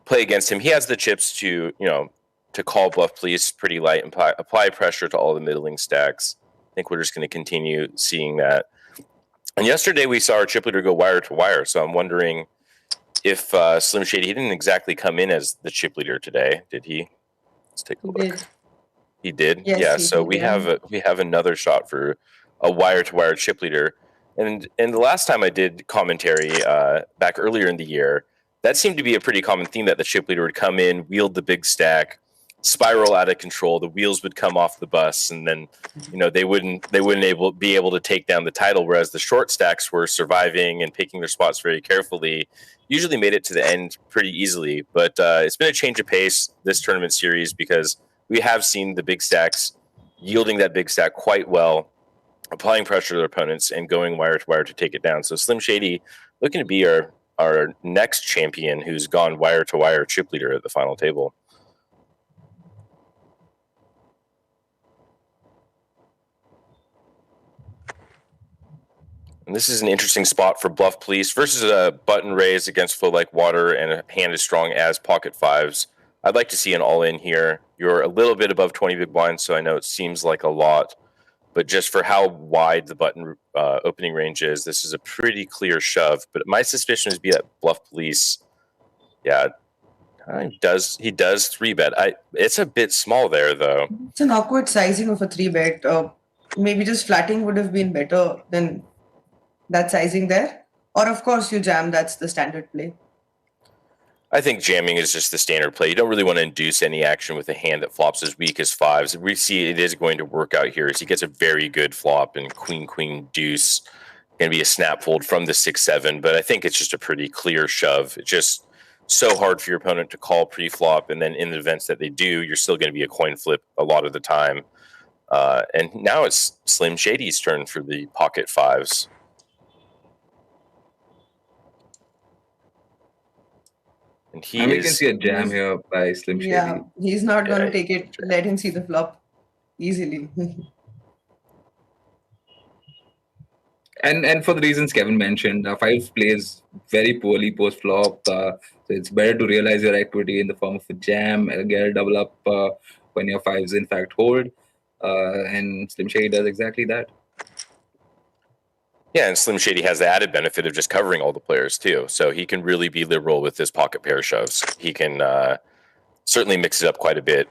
play against him. He has the chips to call Bluff Police pretty light and apply pressure to all the middling stacks. I think we're just going to continue seeing that. And yesterday we saw our chip leader go wire to wire. So I'm wondering if Slim Shady, he didn't exactly come in as the chip leader today, did he? Let's take a look. He did. Yes, Yeah. he So did, we yeah. have another shot for a wire-to-wire chip leader. And the last time I did commentary back earlier in the year, that seemed to be a pretty common theme, that the chip leader would come in, wield the big stack, spiral out of control. The wheels would come off the bus, and then they wouldn't be able to take down the title. Whereas the short stacks were surviving and picking their spots very carefully, usually made it to the end pretty easily. But it's been a change of pace this tournament series, because we have seen the big stacks yielding that big stack quite well, applying pressure to their opponents and going wire to wire to take it down. So Slim Shady looking to be our next champion who's gone wire to wire chip leader at the final table. And this is an interesting spot for Bluff Police versus a button raise against Flow Like Water and a hand as strong as pocket fives. I'd like to see an all-in here. You're a little bit above 20 big blinds, so I know it seems like a lot, but just for how wide the button opening range is, this is a pretty clear shove. But my suspicion would be that Bluff Police, he does 3-bet. It's a bit small there, though. It's an awkward sizing of a 3-bet. Maybe just flatting would have been better than that sizing there. Or of course you jam, that's the standard play. I think jamming is just the standard play. You don't really want to induce any action with a hand that flops as weak as fives. We see it is going to work out here as he gets a very good flop, and queen, deuce, going to be a snap fold from the 6-7. But I think it's just a pretty clear shove. It's just so hard for your opponent to call pre-flop, and then in the events that they do, you're still going to be a coin flip a lot of the time. And now it's Slim Shady's turn for the pocket fives. And we can see a jam here by Slim Shady. Yeah, he's not going to take it. Let him see the flop easily. And for the reasons Kevin mentioned, fives plays very poorly post flop. So it's better to realize your equity in the form of a jam, get a double up when your fives in fact hold. And Slim Shady does exactly that. Yeah, and Slim Shady has the added benefit of just covering all the players too. So he can really be liberal with his pocket pair shoves. He can certainly mix it up quite a bit.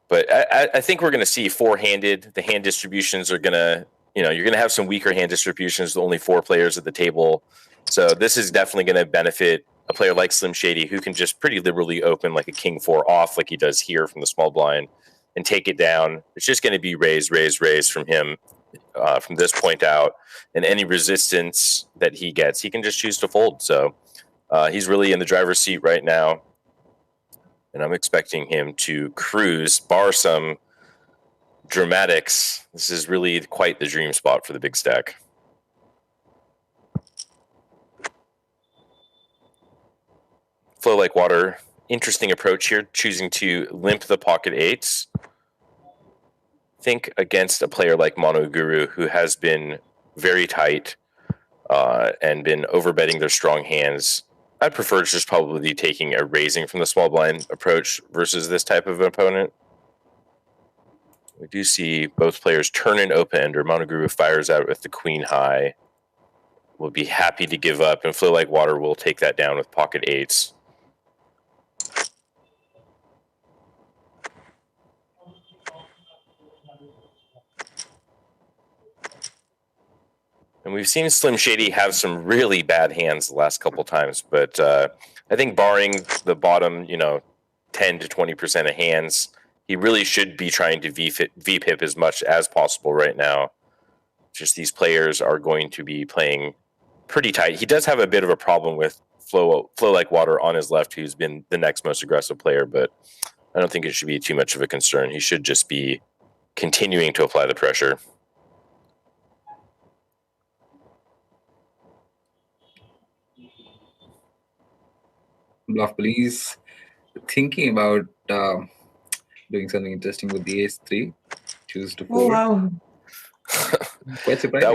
But I think we're going to see four-handed. The hand distributions are going to, you're going to have some weaker hand distributions with only 4 players at the table. So this is definitely going to benefit a player like Slim Shady, who can just pretty liberally open like a king 4 off like he does here from the small blind and take it down. It's just going to be raise from him. From this point out, and any resistance that he gets, he can just choose to fold. So he's really in the driver's seat right now, and I'm expecting him to cruise, bar some dramatics. This is really quite the dream spot for the big stack. Flow Like Water, interesting approach here, choosing to limp the pocket eights. Think against a player like Mono Guru, who has been very tight and been overbetting their strong hands. I'd prefer just probably taking a raising from the small blind approach versus this type of opponent. We do see both players turn an open ender. Mono Guru fires out with the queen high. Will be happy to give up, and Flow Like Water will take that down with pocket eights. And we've seen Slim Shady have some really bad hands the last couple times, but I think barring the bottom, 10 to 20% of hands, he really should be trying to VPIP as much as possible right now. Just these players are going to be playing pretty tight. He does have a bit of a problem with Flow Like Water on his left, who's been the next most aggressive player, but I don't think it should be too much of a concern. He should just be continuing to apply the pressure. Bluff Police thinking about doing something interesting with the ace-3. Choose to fold. Oh, wow. Quite surprising.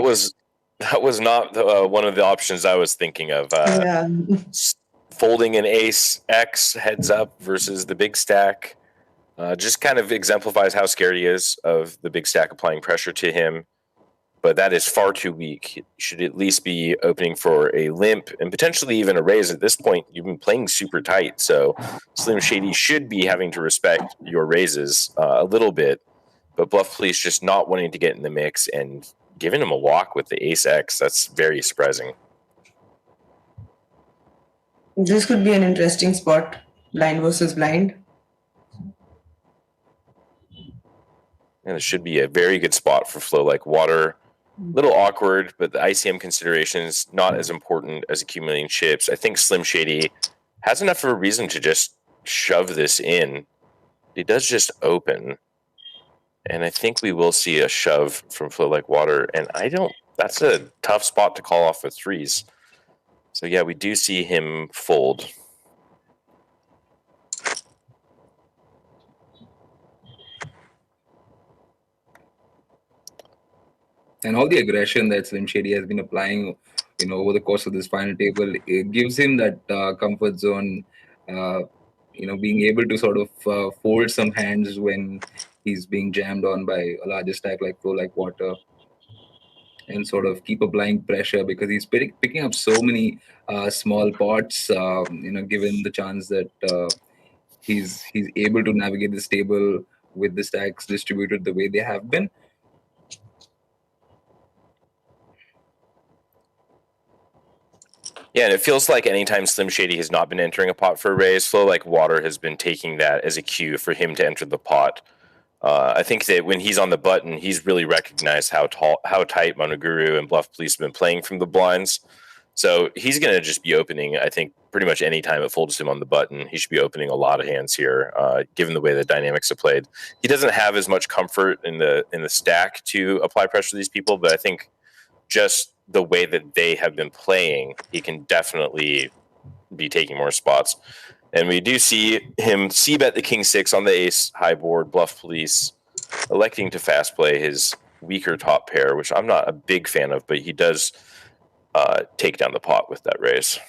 That was not one of the options I was thinking of. Folding an ace X heads up versus the big stack just kind of exemplifies how scared he is of the big stack applying pressure to him. but that is far too weak. He should at least be opening for a limp and potentially even a raise. At this point, you've been playing super tight, so Slim Shady should be having to respect your raises a little bit, but Bluff Police just not wanting to get in the mix and giving him a walk with the Ace X. That's very surprising. This could be an interesting spot, blind versus blind. And it should be a very good spot for Flow Like Water. Little awkward, but the ICM considerations not as important as accumulating chips. I think Slim Shady has enough of a reason to just shove this in. He does just open. And I think we will see a shove from Flow Like Water. And that's a tough spot to call off with threes. So yeah, we do see him fold. And all the aggression that Slim Shady has been applying, over the course of this final table, it gives him that comfort zone, being able to sort of fold some hands when he's being jammed on by a larger stack like Flow Like Water, and sort of keep applying pressure because he's picking up so many small pots, given the chance that he's able to navigate this table with the stacks distributed the way they have been. Yeah, and it feels like anytime Slim Shady has not been entering a pot for a raise, Flow Like Water has been taking that as a cue for him to enter the pot. I think that when he's on the button, he's really recognized how tight Monoguru and Bluff Police have been playing from the blinds. So he's going to just be opening, I think, pretty much any time it folds him on the button. He should be opening a lot of hands here, given the way the dynamics have played. He doesn't have as much comfort in the stack to apply pressure to these people, but I think just the way that they have been playing, he can definitely be taking more spots. And we do see him c-bet the king six on the ace high board. Bluff Police electing to fast play his weaker top pair, which I'm not a big fan of, but he does take down the pot with that raise.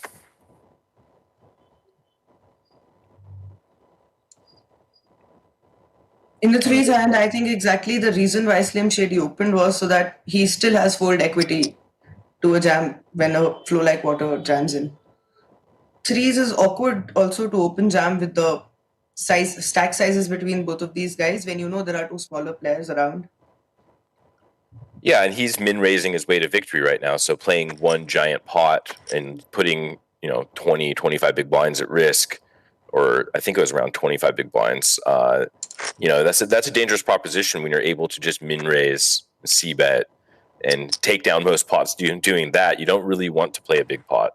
In the threes hand, I think exactly the reason why Slim Shady opened was so that he still has fold equity to a jam when a Flow Like Water jams in. Threes is awkward also to open jam with the stack sizes between both of these guys when you know there are two smaller players around. Yeah, and he's min-raising his way to victory right now. So playing one giant pot and putting 20, 25 big blinds at risk, or I think it was around 25 big blinds. That's a dangerous proposition when you're able to just min-raise, c-bet, and take down most pots doing that. You don't really want to play a big pot.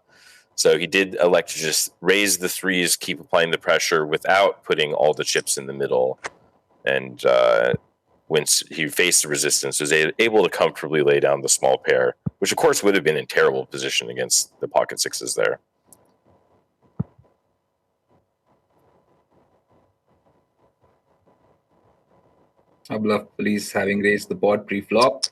So he did elect to just raise the threes, keep applying the pressure without putting all the chips in the middle. And when he faced the resistance, was able to comfortably lay down the small pair, which of course would have been in terrible position against the pocket sixes there. Bluff Police having raised the pot pre-flop.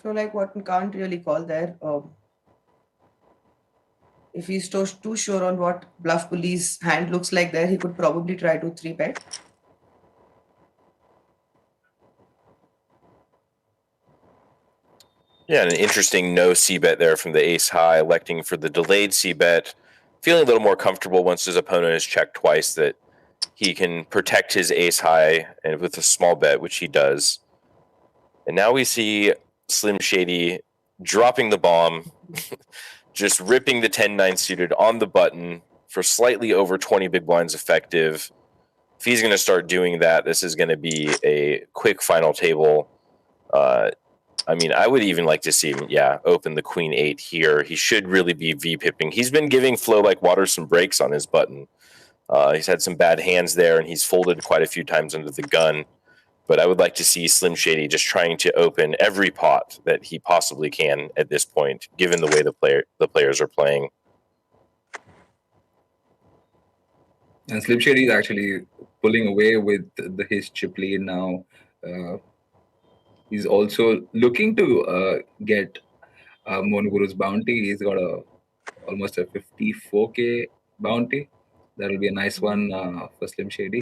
So like what can't really call there. If he's too sure on what Bluff Police hand looks like there, he could probably try to 3-bet. Yeah, an interesting no c-bet there from the ace high, electing for the delayed c-bet. Feeling a little more comfortable once his opponent has checked twice that he can protect his ace high and with a small bet, which he does. And now we see Slim Shady dropping the bomb, just ripping the 10-9 suited on the button for slightly over 20 big blinds effective. If he's going to start doing that, this is going to be a quick final table. I would even like to see him, open the queen 8 here. He should really be V-pipping. He's been giving Flow Like Water some breaks on his button. He's had some bad hands there, and he's folded quite a few times under the gun. But I would like to see Slim Shady just trying to open every pot that he possibly can at this point, given the way the players are playing. And Slim Shady is actually pulling away with his chip lead now. He's also looking to get Monoguru's bounty. He's got almost a 54K bounty. That'll be a nice one for Slim Shady.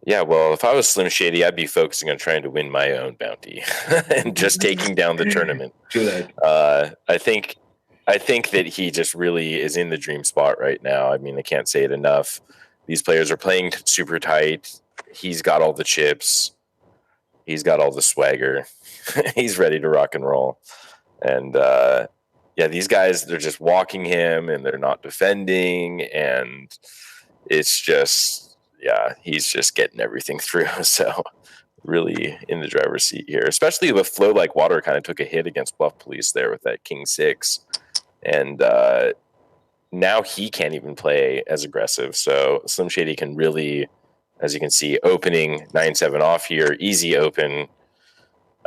Yeah, well, if I was Slim Shady, I'd be focusing on trying to win my own bounty and just taking down the tournament. True that. I think that he just really is in the dream spot right now. I mean, I can't say it enough. These players are playing super tight. He's got all the chips. He's got all the swagger. He's ready to rock and roll. And yeah, these guys, they're just walking him and they're not defending. And it's just, yeah, he's just getting everything through. So really in the driver's seat here, especially with Flow Like Water kind of took a hit against Bluff Police there with that King 6. And now he can't even play as aggressive. So Slim Shady can really, as you can see, opening 9-7 off here, easy open.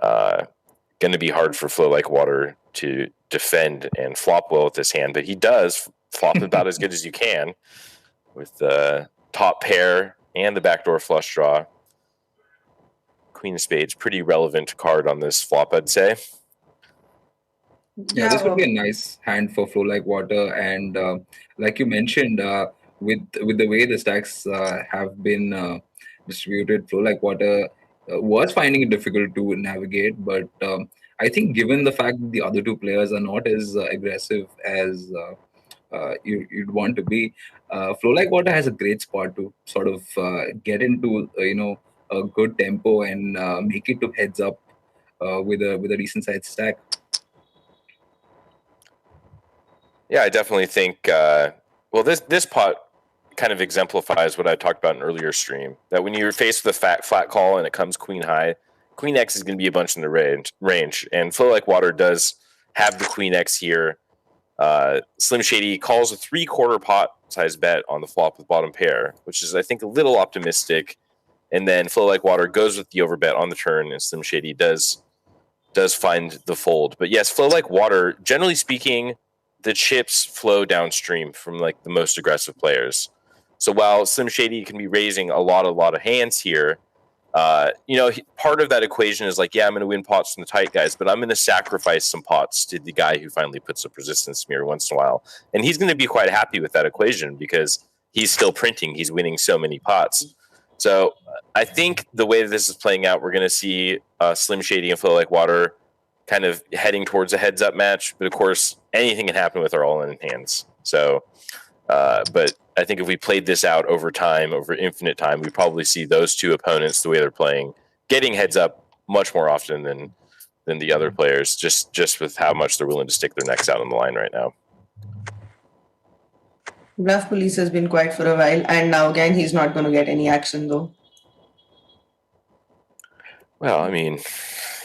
Going to be hard for Flow Like Water to defend and flop well with this hand, but he does flop about as good as you can with the top pair and the backdoor flush draw. Queen of Spades, pretty relevant card on this flop, I'd say. Yeah, this would be a nice hand for Flow Like Water, and like you mentioned, with the way the stacks have been distributed, Flow Like Water was finding it difficult to navigate. But I think, given the fact that the other two players are not as aggressive as you'd want to be, Flow Like Water has a great spot to sort of get into a good tempo and make it to heads up with a decent sized stack. Yeah, I definitely think, well, this pot kind of exemplifies what I talked about in an earlier stream, that when you're faced with a flat call and it comes queen high, queen X is going to be a bunch in the range. And Flow Like Water does have the queen X here. Slim Shady calls a 3/4 pot size bet on the flop with bottom pair, which is, I think, a little optimistic. And then Flow Like Water goes with the overbet on the turn, and Slim Shady does find the fold. But yes, Flow Like Water, generally speaking, the chips flow downstream from like the most aggressive players. So while Slim Shady can be raising a lot of hands here, part of that equation is like, yeah, I'm going to win pots from the tight guys, but I'm going to sacrifice some pots to the guy who finally puts up resistance to me every once in a while. And he's going to be quite happy with that equation because he's still printing. He's winning so many pots. So I think the way that this is playing out, we're going to see Slim Shady and Flow Like Water kind of heading towards a heads-up match. But, of course, anything can happen with our all-in hands. So, but I think if we played this out over time, over infinite time, we probably see those two opponents, the way they're playing, getting heads-up much more often than the other players, just with how much they're willing to stick their necks out on the line right now. Bluff Police has been quiet for a while, and now again he's not going to get any action though. Well, I mean,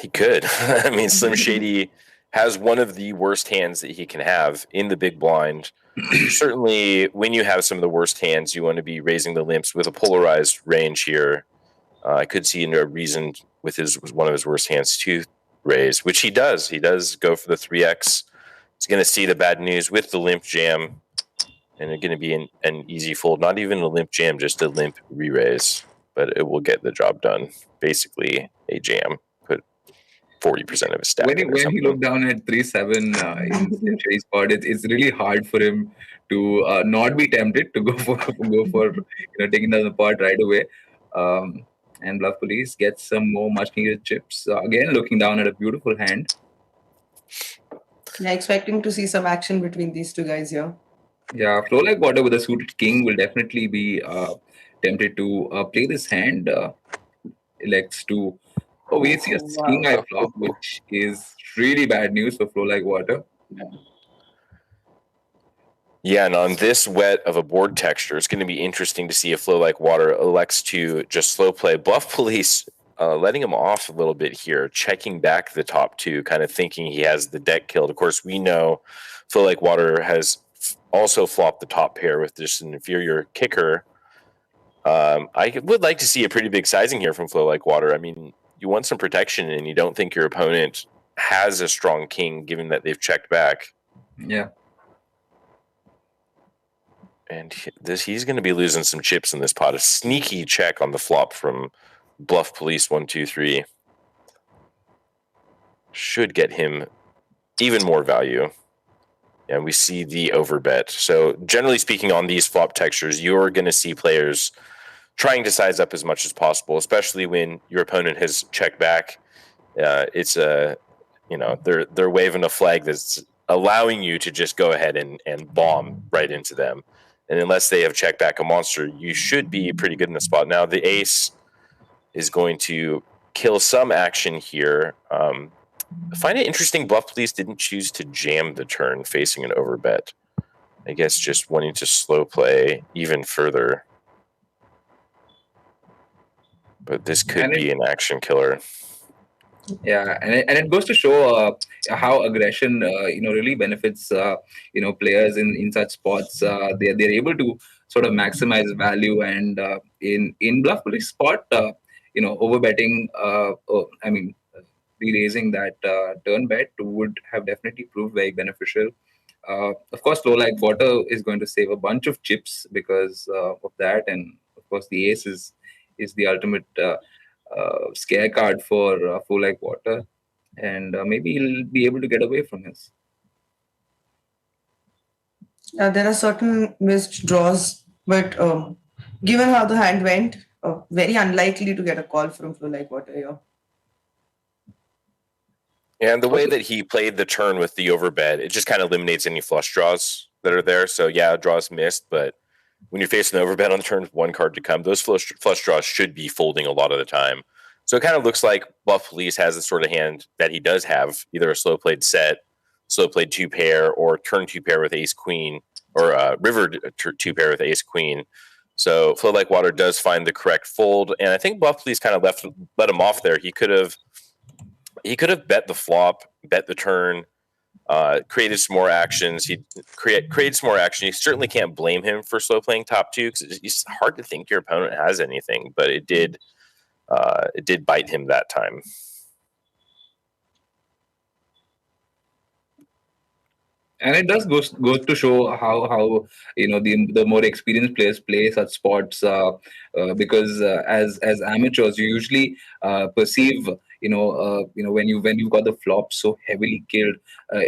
he could. I mean, Slim Shady has one of the worst hands that he can have in the big blind. Certainly, when you have some of the worst hands, you want to be raising the limps with a polarized range here. I could see a reason with one of his worst hands to raise, which he does. He does go for the 3x. He's going to see the bad news with the limp jam. And it's going to be an easy fold, not even a limp jam, just a limp re-raise. But it will get the job done. Basically, a jam. Put 40% of his stack. When he looked down at 3-7 in the chase spot, it's really hard for him to not be tempted to go for taking down the pot right away. And Bluff Police gets some more much needed chips. Again, looking down at a beautiful hand. Yeah, expecting to see some action between these two guys here. Yeah, Flow Like Water with a suited king will definitely be tempted to play this hand. Elects to we see a king high flop, which is really bad news for Flow Like Water. Yeah, and on this wet of a board texture, it's going to be interesting to see if Flow Like Water elects to just slow play. Bluff Police letting him off a little bit here, checking back the top two, kind of thinking he has the deck killed. Of course, we know Flow Like Water has also flopped the top pair with just an inferior kicker. I would like to see a pretty big sizing here from Flow Like Water. I mean, you want some protection, and you don't think your opponent has a strong king, given that they've checked back. Yeah. And he's going to be losing some chips in this pot. A sneaky check on the flop from Bluff Police 1-2-3 should get him even more value. And we see the overbet. So generally speaking, on these flop textures, you're going to see players trying to size up as much as possible, especially when your opponent has checked back. It's they're waving a flag that's allowing you to just go ahead and bomb right into them. And unless they have checked back a monster, you should be pretty good in the spot. Now the ace is going to kill some action here. I find it interesting Bluff Police didn't choose to jam the turn facing an overbet. I guess just wanting to slow play even further. But this could be an action killer. Yeah, and it goes to show how aggression really benefits players in such spots. They're able to sort of maximize value, and in Bluff Police spot, overbetting. Re-raising that turn bet would have definitely proved very beneficial. Of course, Flow Like Water is going to save a bunch of chips because of that, and of course, the ace is the ultimate scare card for Flow Like Water, and maybe he'll be able to get away from this. There are certain missed draws, but given how the hand went, very unlikely to get a call from Flow Like Water here. And the way that he played the turn with the overbet, it just kind of eliminates any flush draws that are there. So yeah, draws missed, but when you're facing an overbet on the turn with one card to come, those flush draws should be folding a lot of the time. So it kind of looks like Bluff Police has the sort of hand that he does have, either a slow played set, slow played 2-pair, or turn 2-pair with ace queen, or river 2-pair with ace queen. So Flow Like Water does find the correct fold, and I think Bluff Police kind of let him off there. He could have bet the flop, bet the turn, created some more actions. He created some more action. You certainly can't blame him for slow playing top two because it's hard to think your opponent has anything, but it did bite him that time. And it does go to show how the more experienced players play such spots because as amateurs you usually perceive when you've got the flop so heavily killed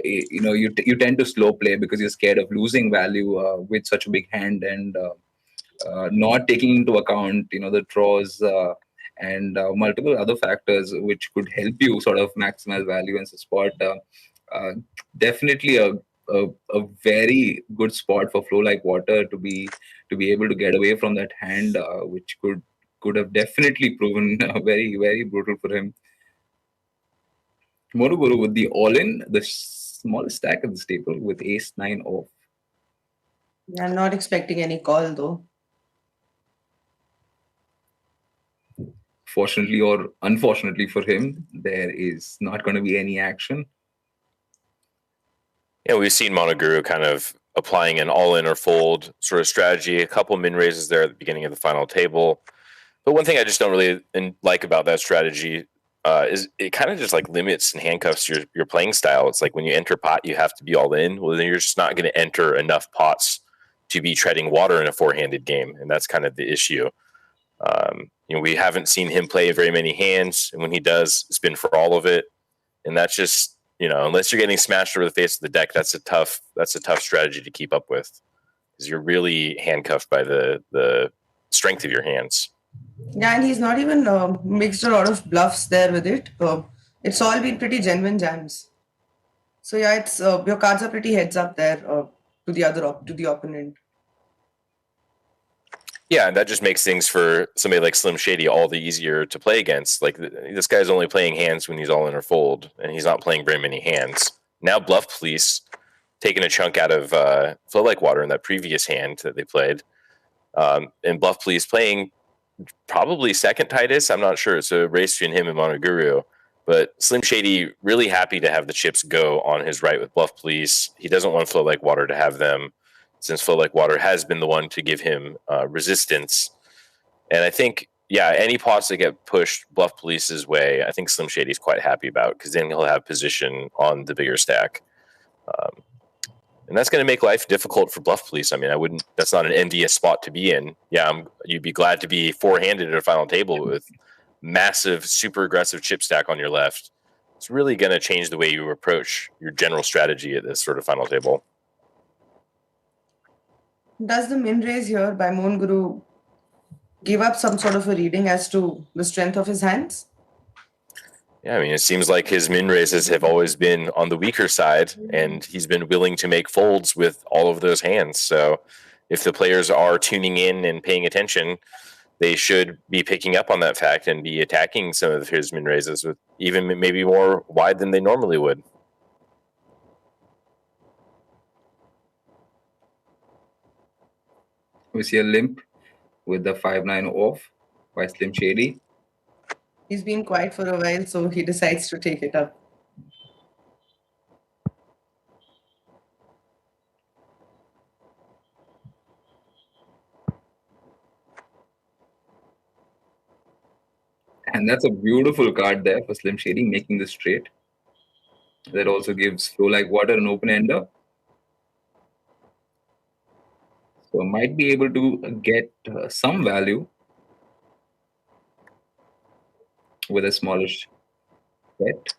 you tend to slow play because you're scared of losing value with such a big hand and not taking into account the draws and multiple other factors which could help you sort of maximize value in the spot. Definitely a very good spot for Flow Like Water to be able to get away from that hand, which could have definitely proven very, very brutal for him. Monoguru with the all-in, the smallest stack of the table with ace-9 off. I'm not expecting any call though. Fortunately or unfortunately for him, there is not going to be any action. Yeah, we've seen Monoguru kind of applying an all-in or fold sort of strategy. A couple min raises there at the beginning of the final table. But one thing I just don't really like about that strategy is it kind of just like limits and handcuffs your playing style. It's like when you enter pot, you have to be all in. Well, then you're just not going to enter enough pots to be treading water in a four-handed game, and that's kind of the issue. We haven't seen him play very many hands, and when he does, it's been for all of it, and that's just unless you're getting smashed over the face of the deck, that's a tough strategy to keep up with because you're really handcuffed by the strength of your hands. Yeah, and he's not even mixed a lot of bluffs there with it. It's all been pretty genuine jams. So yeah, it's your cards are pretty heads up there to the opponent. Yeah, and that just makes things for somebody like Slim Shady all the easier to play against. Like this guy's only playing hands when he's all in or fold, and he's not playing very many hands. Now Bluff Police taking a chunk out of Flow Like Water in that previous hand that they played, and Bluff Police playing probably second tightest. I'm not sure. It's a race between him and Monoguru, but Slim Shady really happy to have the chips go on his right with Bluff Police. He doesn't want Flow Like Water to have them, since Flow Like Water has been the one to give him resistance. And I think, any pots that get pushed Bluff Police's way, I think Slim Shady's quite happy about because then he'll have position on the bigger stack. And that's going to make life difficult for Bluff Police. I mean, that's not an envious spot to be in. Yeah, you'd be glad to be four-handed at a final table with massive, super aggressive chip stack on your left. It's really going to change the way you approach your general strategy at this sort of final table. Does the min raise here by Monoguru give up some sort of a reading as to the strength of his hands? Yeah, I mean, it seems like his min raises have always been on the weaker side, and he's been willing to make folds with all of those hands. So if the players are tuning in and paying attention, they should be picking up on that fact and be attacking some of his min raises with even maybe more wide than they normally would. We see a limp with the 5-9 off by Slim Shady. He's been quiet for a while, so he decides to take it up. And that's a beautiful card there for Slim Shady, making the straight. That also gives Flow Like Water an open ender. So might be able to get some value with a smallish bet.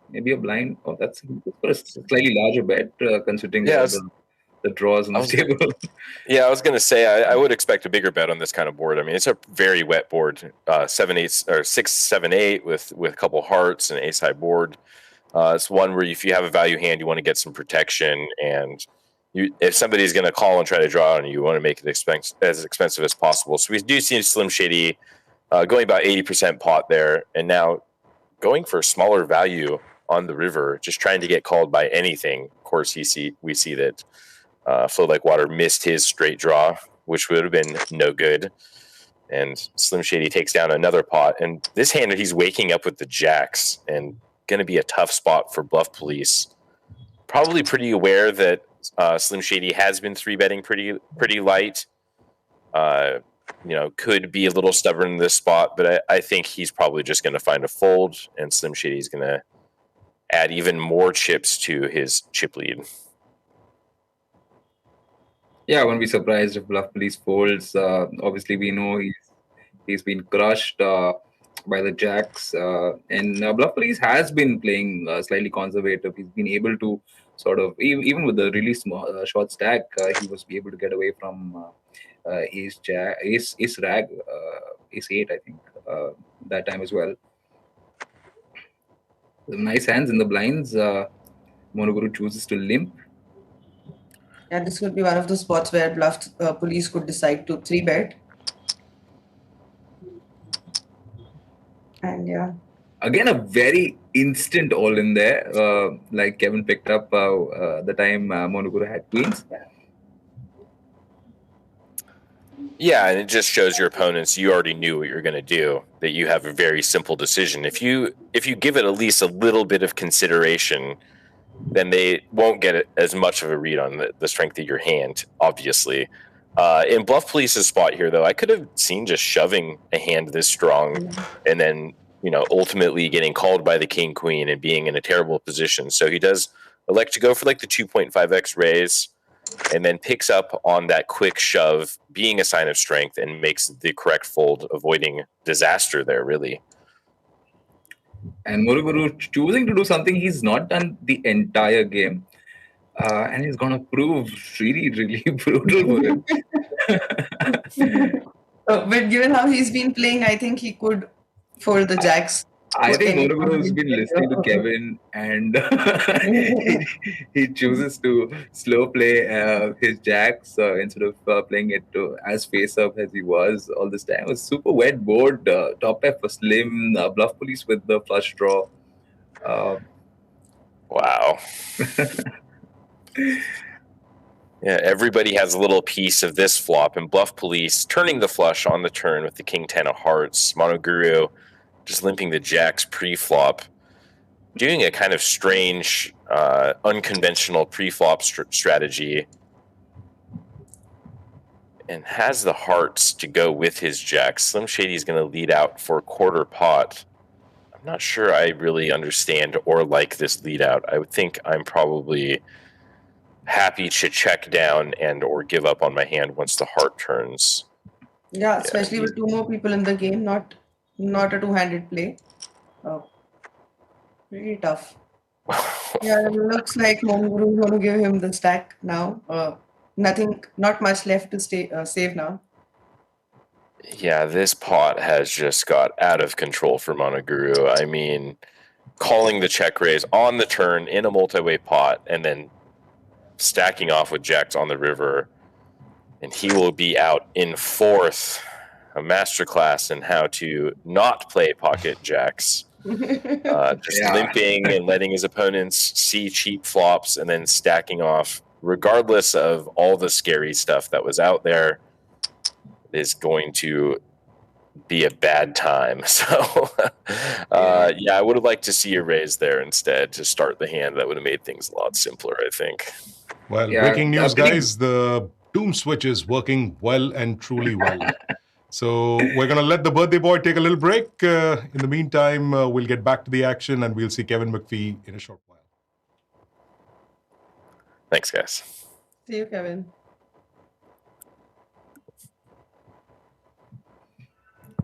Maybe a blind. Oh, that's a slightly larger bet considering the draws on the table. Yeah, I was going to say I would expect a bigger bet on this kind of board. I mean, it's a very wet board, 7/8 or 6-7-8 with a couple hearts and ace high board. It's one where if you have a value hand, you want to get some protection, and if somebody's going to call and try to draw on you, you want to make it as expensive as possible. So we do see Slim Shady going about 80% pot there, and now going for smaller value on the river, just trying to get called by anything. Of course, we see that Flow Like Water missed his straight draw, which would have been no good. And Slim Shady takes down another pot. And this hand, he's waking up with the jacks and going to be a tough spot for Bluff Police. Probably pretty aware that Slim Shady has been 3-betting pretty light. Could be a little stubborn in this spot, but I think he's probably just going to find a fold, and Slim Shady's going to add even more chips to his chip lead. Yeah, I won't be surprised if Bluff Police folds. Obviously, we know he's been crushed by the jacks, and Bluff Police has been playing slightly conservative. He's been able to sort of even with the really small short stack, he was able to get away from ace rag, ace 8, I think, that time as well. Nice hands in the blinds. Monoguru chooses to limp. Yeah, this would be one of the spots where Bluff Police could decide to 3-bet. And yeah. Again, a very instant all in there, like Kevin picked up the time Monoguru had queens. Yeah, and it just shows your opponents you already knew what you're going to do, that you have a very simple decision. If you give it at least a little bit of consideration, then they won't get as much of a read on the strength of your hand, obviously. In Bluff Police's spot here, though, I could have seen just shoving a hand this strong and then, ultimately getting called by the king queen and being in a terrible position. So he does elect to go for like the 2.5x raise and then picks up on that quick shove, being a sign of strength, and makes the correct fold, avoiding disaster there, really. And Muruguru choosing to do something he's not done the entire game. And he's going to prove really, really brutal for him. But given how he's been playing, I think he could fold the jacks. I think Muruguru has been listening to Kevin, and he chooses to slow play his jacks instead of playing it as face up as he was all this time. It was super wet board. Top pair for Slim, Bluff Police with the flush draw. Wow. Yeah, everybody has a little piece of this flop, and Bluff Police turning the flush on the turn with the King 10 of hearts. Monoguru just limping the jacks pre-flop, doing a kind of strange, unconventional pre-flop strategy, and has the hearts to go with his jacks. Slim Shady is going to lead out for quarter pot. I'm not sure I really understand or like this lead out. I would think I'm probably happy to check down and or give up on my hand once the heart turns. Yeah, especially with two more people in the game, not a two-handed play. Pretty tough. Yeah, it looks like Monoguru is going to give him the stack now. Not much left to save now. Yeah, this pot has just got out of control for Monoguru. I mean, calling the check raise on the turn in a multi-way pot and then stacking off with jacks on the river, and he will be out in fourth. A masterclass in how to not play pocket jacks. Just limping and letting his opponents see cheap flops and then stacking off, regardless of all the scary stuff that was out there, is going to be a bad time. So, yeah, I would have liked to see a raise there instead to start the hand. That would have made things a lot simpler, I think. Well, breaking news, guys. The Doom Switch is working well and truly well. So we're going to let the birthday boy take a little break. In the meantime, we'll get back to the action and we'll see Kevin McPhee in a short while. Thanks, guys. See you, Kevin.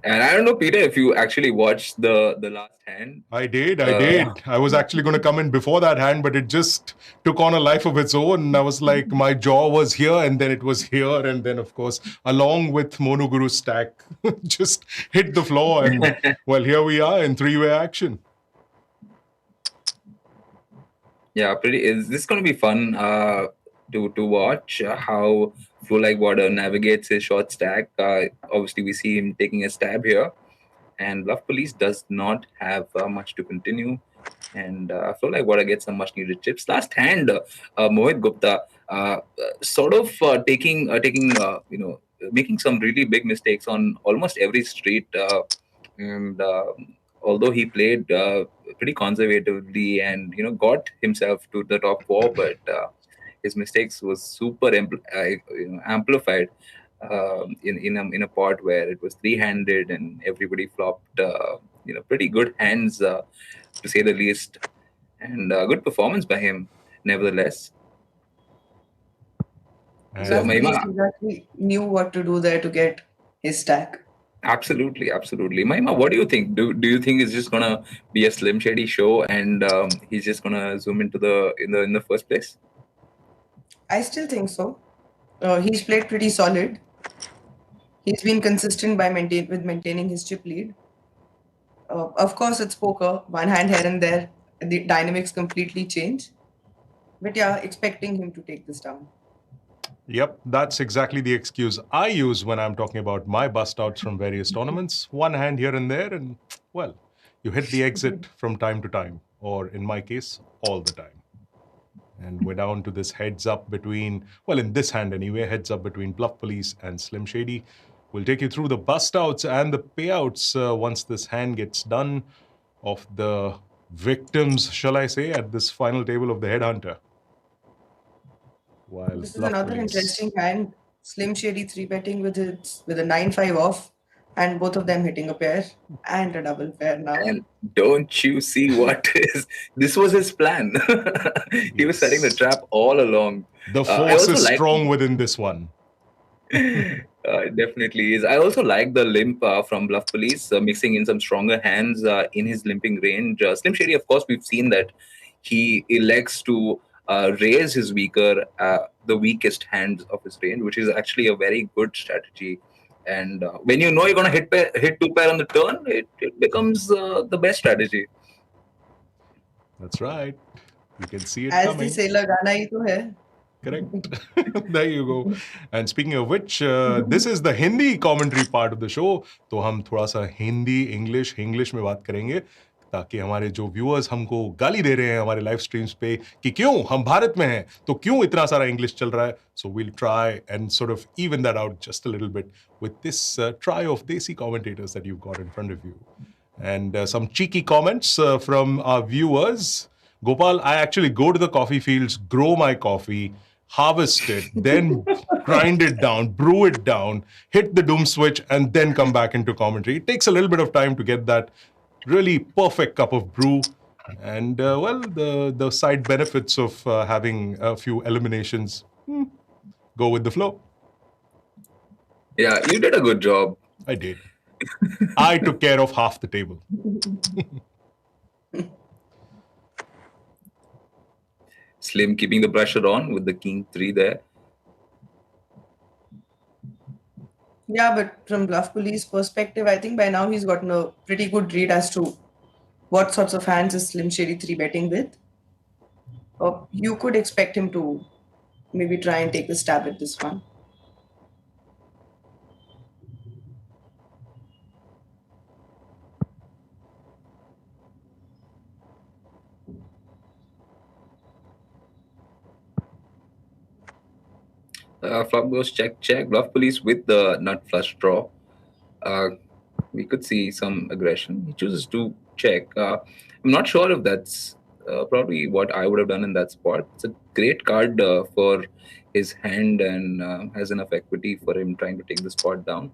And I don't know, Peter, if you actually watched the last hand. I did. I was actually going to come in before that hand, but it just took on a life of its own. I was like, my jaw was here, and then it was here, and then, of course, along with Monoguru's stack, just hit the floor. And, well, here we are in three-way action. Yeah, is this going to be fun to watch how Flow Like Water navigates his short stack. Obviously, we see him taking a stab here. And Bluff Police does not have much to continue. And Flow Like Water gets some much needed chips. Last hand, Mohit Gupta sort of making some really big mistakes on almost every street. Although he played pretty conservatively and got himself to the top four, but his mistakes was super amplified in a pot where it was three-handed and everybody flopped pretty good hands to say the least, and good performance by him nevertheless. So Mahima knew what to do there to get his stack. Absolutely. Mahima, what do you think? Do you think it's just gonna be a Slim Shady show and he's just gonna zoom into in the first place? I still think so. He's played pretty solid. He's been consistent by maintaining his chip lead. Of course, it's poker. One hand here and there. The dynamics completely change. But yeah, expecting him to take this down. Yep, that's exactly the excuse I use when I'm talking about my bust outs from various tournaments. One hand here and there, and, well, you hit the exit from time to time. Or, in my case, all the time. And we're down to this heads up between, well, in this hand anyway, heads up between Bluff Police and Slim Shady. We'll take you through the bust outs and the payouts once this hand gets done of the victims, shall I say, at this final table of the Head Hunter. While this is another interesting hand. Slim Shady 3-betting with a 9-5 off. And both of them hitting a pair and a double pair now. And don't you see what is? This was his plan. He was setting the trap all along. The force is strong within this one. It definitely is. I also like the limp from Bluff Police, mixing in some stronger hands in his limping range. Slim Shady, of course, we've seen that he elects to raise his the weakest hands of his range, which is actually a very good strategy. And when you know you're going to hit two pair on the turn, it becomes the best strategy. That's right. You can see it as coming. As they say, lagana hi to hai. Correct. There you go. And speaking of which, this is the Hindi commentary part of the show. तो हम थोड़ा सा Hindi, English में बात करेंगे ताकि हमारे जो व्यूअर्स हमको गाली दे रहे हैं हमारे लाइव स्ट्रीम्स पे कि क्यों हम भारत में हैं तो क्यों इतना सारा इंग्लिश चल रहा है. So we'll try and sort of even that out just a little bit with this try of Desi commentators that you've got in front of you. And some cheeky comments from our viewers. Gopal, I actually go to the coffee fields, grow my coffee, harvest it, then grind it down, brew it down, hit the doom switch, and then come back into commentary. It takes a little bit of time to get that really perfect cup of brew. And, well, the side benefits of having a few eliminations, go with the flow. Yeah, you did a good job. I did. I took care of half the table. Slim keeping the pressure on with the king 3 there. Yeah, but from Bluff Police perspective, I think by now he's gotten a pretty good read as to what sorts of hands is Slim Shady 3 betting with. You could expect him to maybe try and take a stab at this one. Flop goes check, check. Bluff Police with the nut flush draw. Uh, we could see some aggression. He chooses to check. I'm not sure if that's probably what I would have done in that spot. It's a great card for his hand and has enough equity for him trying to take the spot down.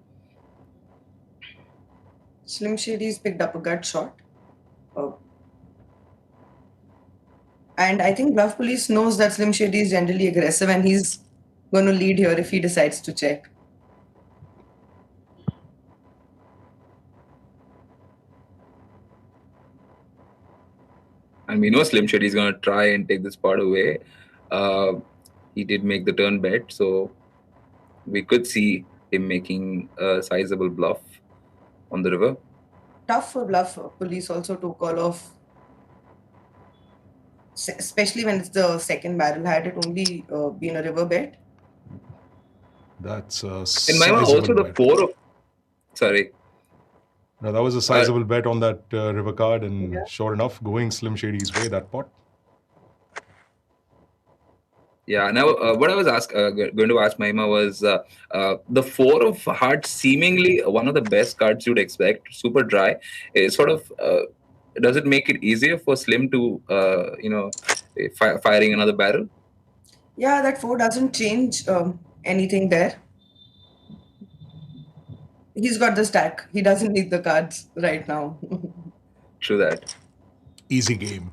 Slim Shady's picked up a gut shot. And I think Bluff Police knows that Slim Shady is generally aggressive and he's going to lead here if he decides to check. And we know Slim Shady is going to try and take this part away. He did make the turn bet, so we could see him making a sizable bluff on the river. Tough for Bluff Police also to call off, especially when it's the second barrel. Had it only been a river bet. That's a In my mind, also the bet. 4 of... Sorry. No, that was a sizable bet on that river card, and sure enough, going Slim Shady's way, that pot. Yeah, now what I was going to ask Mahima was the 4 of hearts, seemingly one of the best cards you'd expect, super dry. Is sort of, does it make it easier for Slim to, firing another barrel? Yeah, that 4 doesn't change anything there. He's got the stack. He doesn't need the cards right now. True that. Easy game.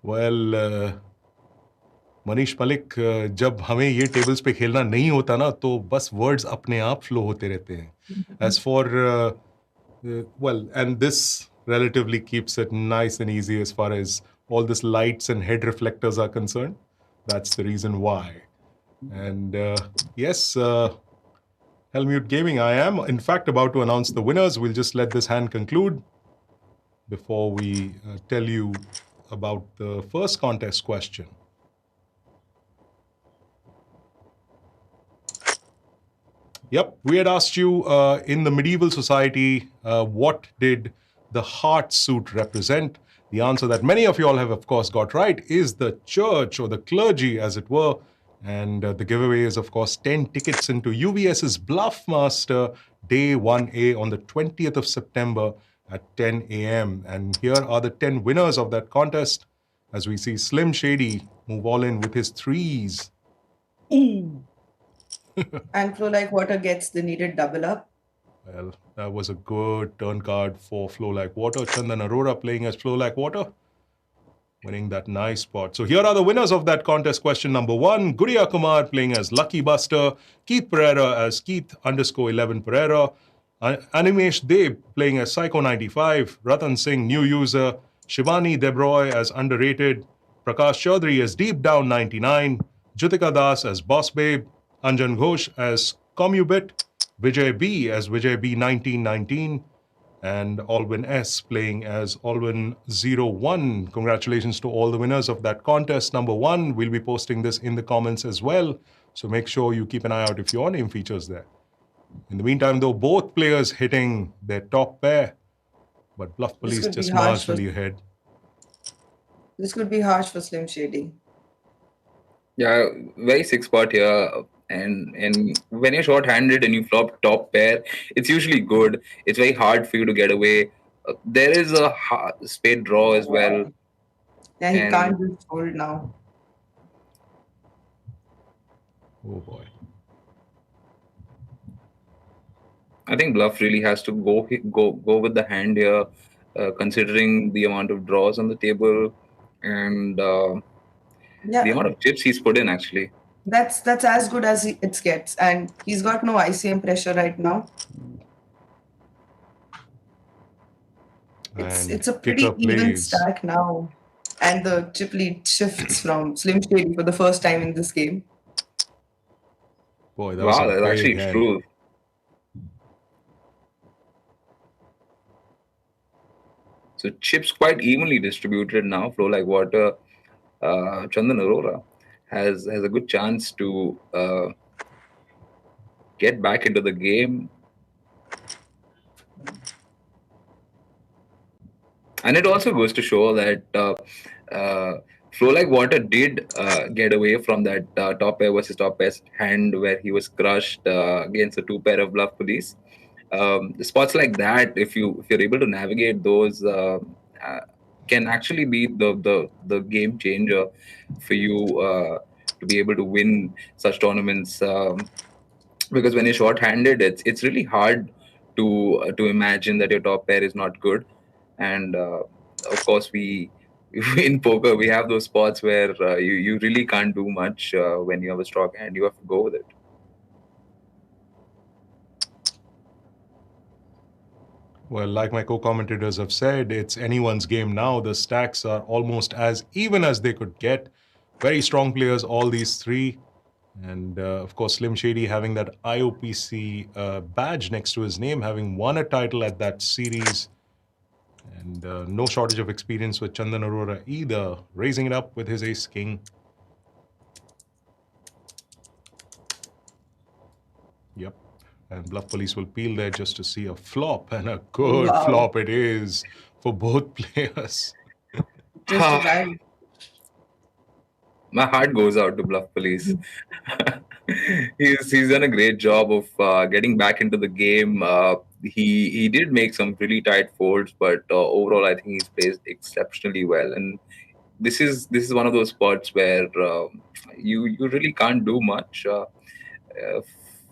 Well, Manish Malik, जब हमें ये tables पे खेलना नहीं होता ना, तो बस वर्ड्स अपने आप फ्लो होते रहते हैं. As for and this relatively keeps it nice and easy as far as all this lights and head reflectors are concerned. That's the reason why. And yes, Helmut Gaming, I am in fact about to announce the winners. We'll just let this hand conclude before we tell you about the first contest question. Yep, we had asked you in the medieval society, what did the heart suit represent? The answer that many of you all have, of course, got right is the church, or the clergy, as it were. And the giveaway is, of course, 10 tickets into UVS's Bluffmaster Day 1A on the 20th of September at 10 a.m. And here are the 10 winners of that contest, as we see Slim Shady move all in with his threes. Ooh! And Flow Like Water gets the needed double up. Well, that was a good turn card for Flow Like Water. Chandan Arora playing as Flow Like Water, winning that nice spot. So here are the winners of that contest question number 1. Guriya Kumar playing as Lucky Buster. Keith Pereira as Keith_11 Pereira. Animesh Deb playing as Psycho95. Ratan Singh, new user. Shivani Debroy as Underrated. Prakash Chaudhary as Deep Down 99. Jutika Das as Boss Babe. Anjan Ghosh as Commubit, Vijay B as Vijay B 1919, and Alwyn S playing as Alwyn01. Congratulations to all the winners of that contest number 1. We'll be posting this in the comments as well, so make sure you keep an eye out if your name features there. In the meantime, though, both players hitting their top pair, but Bluff Police just marginally ahead. This could be harsh for Slim Shady. Yeah, very sick spot here. And when you're short-handed and you flop top pair, it's usually good. It's very hard for you to get away. There is a spade draw as well. Yeah, he can't just fold now. Oh boy. I think Bluff really has to go with the hand here, considering the amount of draws on the table and the amount of chips he's put in, actually. That's as good as it gets, and he's got no ICM pressure right now. It's a pretty even stack now, and the chip lead shifts from Slim Shady for the first time in this game. Boy, that was Wow, a that's big actually hand. true. So chips quite evenly distributed now. Flow like water. Chandan Arora has a good chance to get back into the game, and it also goes to show that Flow like water did get away from that top pair versus top pair hand where he was crushed against the two pair of bluff police. Spots like that, if you're able to navigate those, uh, can actually be the game changer for you to be able to win such tournaments. Because when you're short-handed, it's really hard to imagine that your top pair is not good, and of course we. In poker, we have those spots where you really can't do much when you have a strong hand. You have to go with it. Well, like my co-commentators have said, it's anyone's game now. The stacks are almost as even as they could get. Very strong players, all these three. And of course, Slim Shady having that IOPC badge next to his name, having won a title at that series. And no shortage of experience with Chandan Arora either, raising it up with his ace-king. Yep. And Bluff Police will peel there just to see a flop, and a good Wow. flop it is for both players. Just a bad. My heart goes out to Bluff Police. He's done a great job of getting back into the game. He did make some really tight folds, but overall, I think he's played exceptionally well. And this is one of those spots where you really can't do much.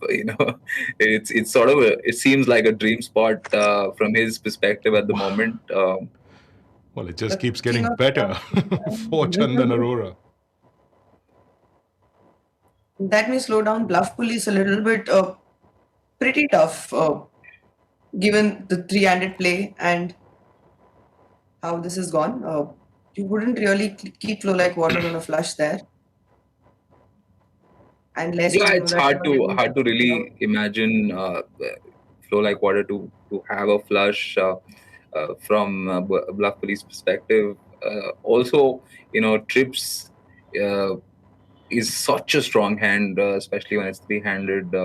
You know, it's sort of it seems like a dream spot from his perspective at the moment. Well, it just The keeps king getting of better for Chandan Arora. That may slow down Bluff Police a little bit. Pretty tough, given the three-handed play and how this has gone. You wouldn't really keep Flow like water on a flush there. Unless Yeah, you know it's that hard to really imagine Flow like water to have a flush from Bluff Police perspective. Also, you know, trips is such a strong hand, especially when it's three-handed.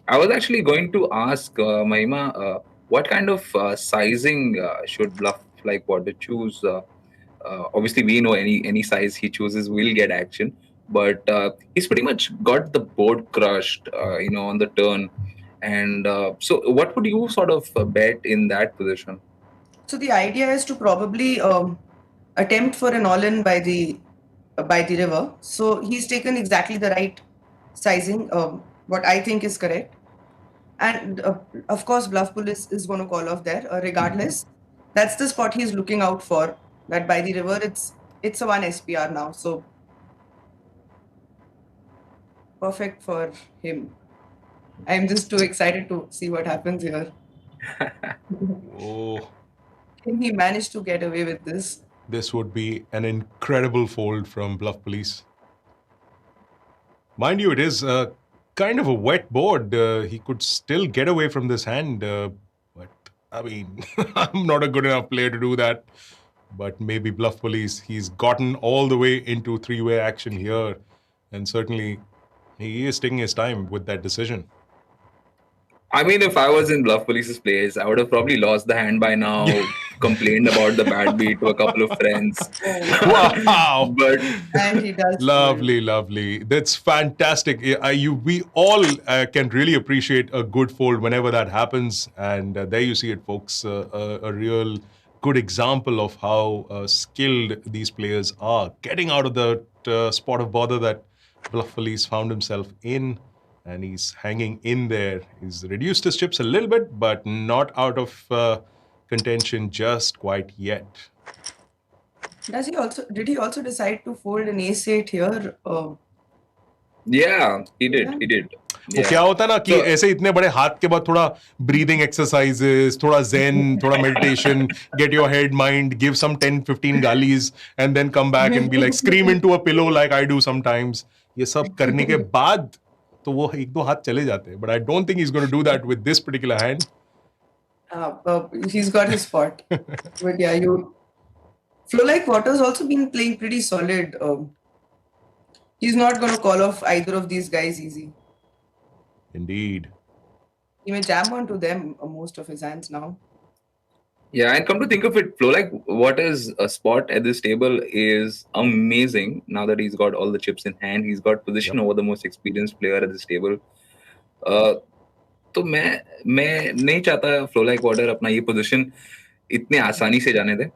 I was actually going to ask Mahima, what kind of sizing should Bluff like water choose? Obviously, we know any size he chooses will get action, but he's pretty much got the board crushed, you know, on the turn. And so, what would you sort of bet in that position? So the idea is to probably attempt for an all-in by the river. So he's taken exactly the right sizing, what I think is correct. And of course, Bluff Police is going to call off there, regardless. That's the spot he's looking out for. That by the river, it's a 1 SPR now, so perfect for him. I'm just too excited to see what happens here. Oh, Can he manage to get away with this? this would be an incredible fold from Bluff Police. Mind you, it is kind of a wet board. He could still get away from this hand, but I mean, I'm not a good enough player to do that. But maybe Bluff Police, he's gotten all the way into three-way action here, and certainly he is taking his time with that decision. I mean, if I was in Bluff Police's place, I would have probably lost the hand by now, complained about the bad beat to a couple of friends. Wow! But And he does. Lovely, lovely. That's fantastic. We all can really appreciate a good fold whenever that happens. And there you see it, folks. A real good example of how skilled these players are. Getting out of the spot of bother that Bluff Police found himself in. And he's hanging in there. He's reduced his chips a little bit, but not out of contention just quite yet. Did he also decide to fold an ace-8 here? yeah, he did. He did. वो क्या होता है ना कि ऐसे इतने बड़े हाथ के बाद थोड़ा breathing exercises, थोड़ा zen, थोड़ा meditation, get your head, mind, give some 10-15 galis and then come back and be like scream into a pillow like I do sometimes. ये सब करने के बाद तो वो एक दो हाथ चले जाते हैं. But I don't think he's going to do that with this particular hand. He's got his spot. But yeah, Flow Like Water's also been playing pretty solid. He's not going to call off either of these guys easy. Indeed. He may jam onto them most of his hands now. Yeah, and come to think of it, Flow Like Water's spot at this table is amazing. Now that he's got all the chips in hand, he's got position over the most experienced player at this table. तो मैं नहीं चाहता Flow Like Water अपना ये position इतने आसानी से जाने दे.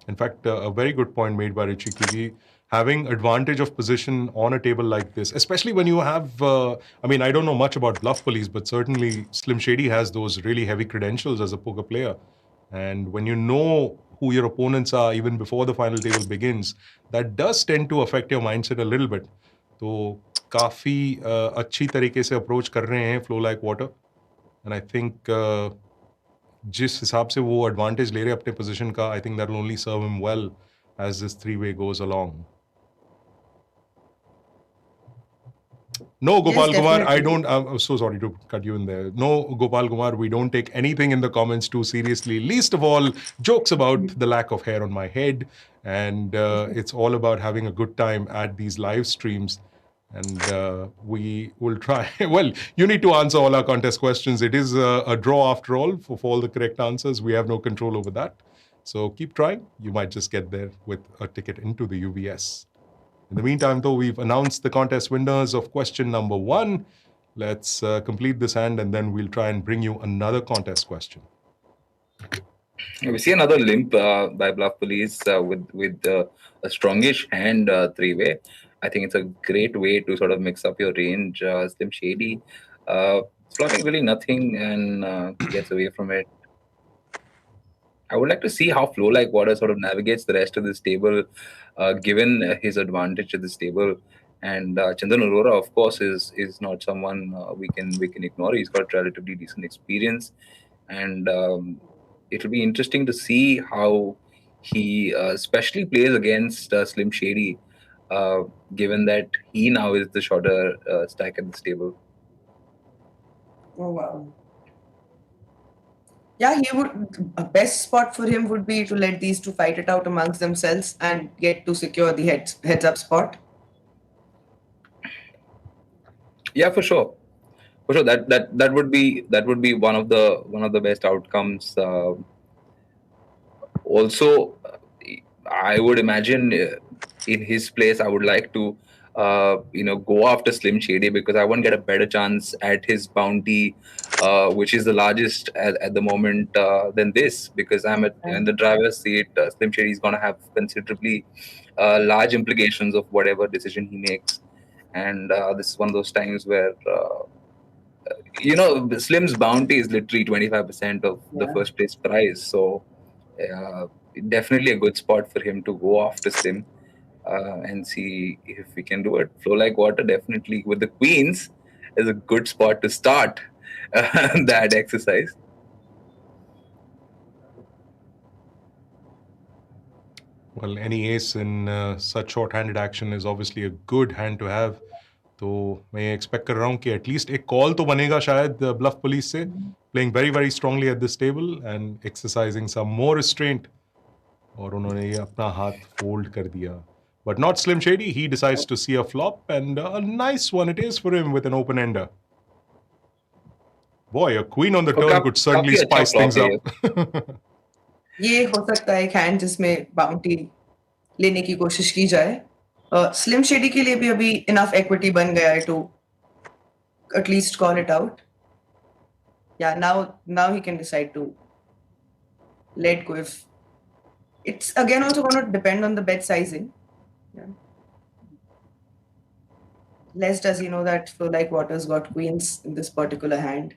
In fact, a very good point made by Richie Kigi. Having advantage of position on a table like this, especially when you have, I mean, I don't know much about bluff police, but certainly Slim Shady has those really heavy credentials as a poker player. And when you know who your opponents are even before the final table begins, that does tend to affect your mindset a little bit. So, काफी अच्छी तरीके से approach कर रहे हैं Flow Like Water. And I think जिस हिसाब से वो advantage ले रहे हैं अपने position का, I think that will only serve him well as this three-way goes along. No, Gopal Kumar, I'm so sorry to cut you in there. No, Gopal Kumar, we don't take anything in the comments too seriously. Least of all, jokes about the lack of hair on my head. And it's all about having a good time at these live streams. And we will try. Well, you need to answer all our contest questions. It is a draw after all. For all the correct answers, we have no control over that. So keep trying. You might just get there with a ticket into the UVS. In the meantime, though, we've announced the contest winners of question number 1. Let's complete this hand and then we'll try and bring you another contest question. We see another limp by Bluff Police with a strongish hand three-way. I think it's a great way to sort of mix up your range. Slim Shady, flopping really nothing and gets away from it. I would like to see how Flow Like Water sort of navigates the rest of this table, given his advantage at this table. And Chandan Arora, of course, is not someone we can ignore. He's got relatively decent experience, and it'll be interesting to see how he especially plays against Slim Shady, given that he now is the shorter stack at this table. Oh wow. Yeah, a best spot for him would be to let these two fight it out amongst themselves and get to secure the heads up spot. Yeah, for sure. For sure, that would be one of the best outcomes. Also, I would imagine in his place, I would like to go after Slim Shady because I won't get a better chance at his bounty, which is the largest at the moment than this, because I'm in the driver's seat. Slim Shady is going to have considerably large implications of whatever decision he makes. And this is one of those times where, Slim's bounty is literally 25% of the first place prize. So definitely a good spot for him to go after Slim. And see if we can do it. Flow Like Water, definitely with the queens, is a good spot to start that exercise. Well, any ace in such short-handed action is obviously a good hand to have. तो मैं expect कर रहा हूँ कि at least एक call तो बनेगा शायद ब्लफ पुलिस से, playing very very strongly at this table and exercising some more restraint, और उन्होंने ये अपना हाथ फोल्ड कर दिया. But not Slim Shady. He decides to see a flop, and a nice one it is for him with an open ender. Boy, a queen on the turn could certainly spice things up. ये हो सकता है एक hand जिसमें bounty लेने की कोशिश की जाए. Slim Shady के लिए भी अभी enough equity बन गया है to at least call it out. Yeah, now he can decide to let go. If it's again also going to depend on the bet sizing. Yeah. Less does he know that Flow Like Water's got queens in this particular hand.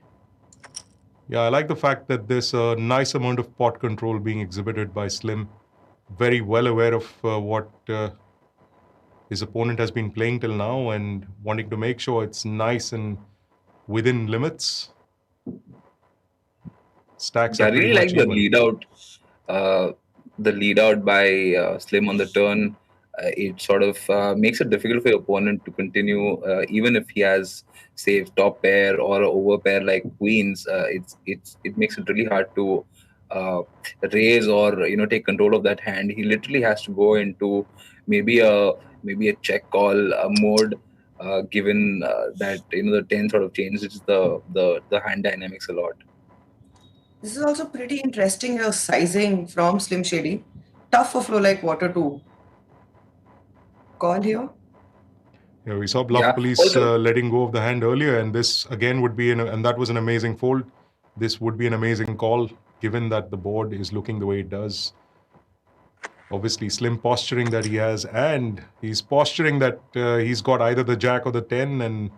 Yeah, I like the fact that there's a nice amount of pot control being exhibited by Slim. Very well aware of what his opponent has been playing till now and wanting to make sure it's nice and within limits. Stacks I really like the lead out by Slim on the turn. it sort of makes it difficult for your opponent to continue, even if he has, say, top pair or over pair like queens. It makes it really hard to uh, raise or take control of that hand. He literally has to go into maybe a check call mode, given that the 10 sort of changes the hand dynamics a lot. This is also pretty interesting, your sizing from Slim Shady. Tough for Flow Like Water to call here. Yeah, we saw Bluff Police Also, letting go of the hand earlier, and this again would be and that was an amazing fold. This would be an amazing call, given that the board is looking the way it does. Obviously, slim posturing that he has, and he's posturing that he's got either the jack or the 10, and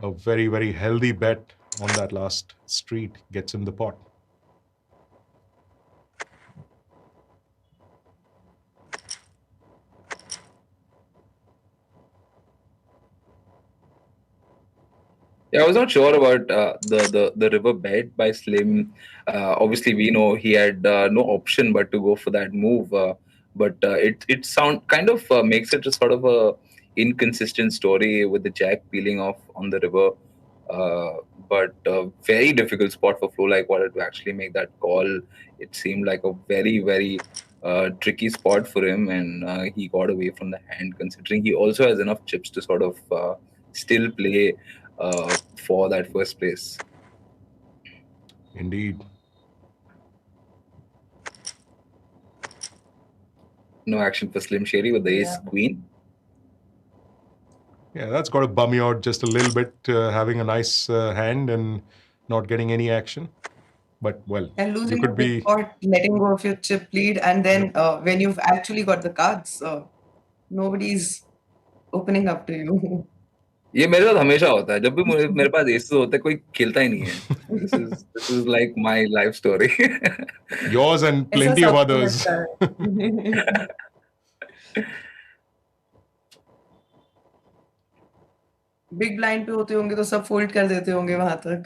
a very, very healthy bet on that last street gets him the pot. yeah, I was not sure about the river bet by Slim. Obviously, we know he had no option but to go for that move. But it sound kind of makes it a sort of a inconsistent story with the jack peeling off on the river. But very difficult spot for Flow Like Water to actually make that call. It seemed like a very, very tricky spot for him, and he got away from the hand, considering he also has enough chips to sort of still play for that first place. Indeed. No action for Slim Shady with the ace queen. Yeah, that's got to bum you out just a little bit, having a nice hand and not getting any action. But, well, and losing you could be pot, letting go of your chip lead, and then when you've actually got the cards, nobody's opening up to you. ये मेरे साथ हमेशा होता है जब भी मेरे पास assess होते हैं कोई खेलता ही नहीं है. This is like my life story. Yours and plenty of others. Big blind पे होते होंगे तो सब फोल्ड कर देते होंगे वहां तक.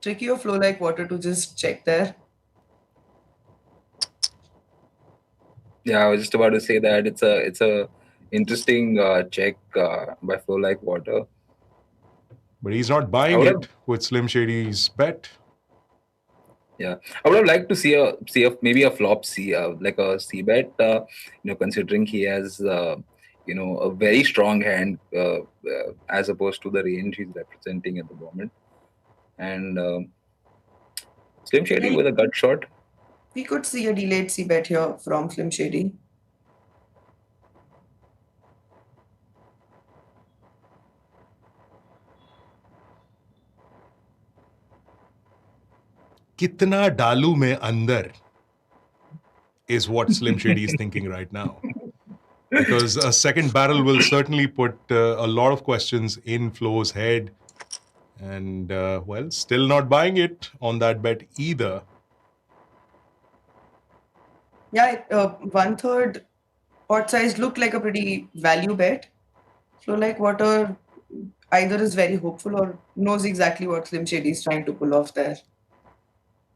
Tricky or Flow Like Water to just check there. Yeah, I was just about to say that it's a interesting check by Flow Like Water. But he's not buying it with Slim Shady's bet. Yeah, I would have liked to see a maybe a flop C, like a C bet. Considering he has a very strong hand as opposed to the range he's representing at the moment, and Slim Shady with a gut shot. We could see a delayed C bet here from Slim Shady. Kitna dalu mein andar is what Slim Shady is thinking right now. Because a second barrel will certainly put a lot of questions in Flo's head. And, well, still not buying it on that bet either. Yeah, 1/3 pot size looked like a pretty value bet. Flow Like Water either is very hopeful or knows exactly what Slim Shady is trying to pull off there.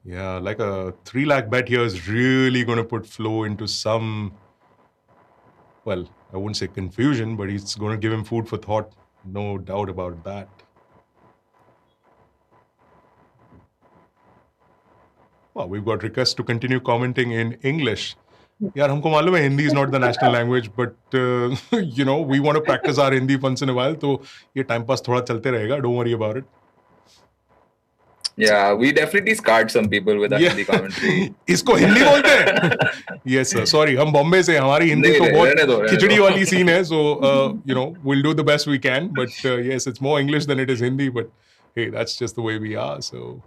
Yeah, like a 3 lakh bet here is really going to put Flo into some, well, I wouldn't say confusion, but it's going to give him food for thought. No doubt about that. Well, we've got requests to continue commenting in English. यार हमको मालूम है Hindi is not the national language, but we want to practice our Hindi once in a while. तो ये time pass थोड़ा चलते रहेगा. Don't worry about it. Yeah, we definitely scarred some people with our Hindi commentary. इसको हिंदी बोलते हैं? Yes, sir. Sorry, हम बॉम्बे से हमारी हिंदी तो बहुत खिचड़ी वाली scene है. So we'll do the best we can. But yes, it's more English than it is Hindi. But hey, that's just the way we are. So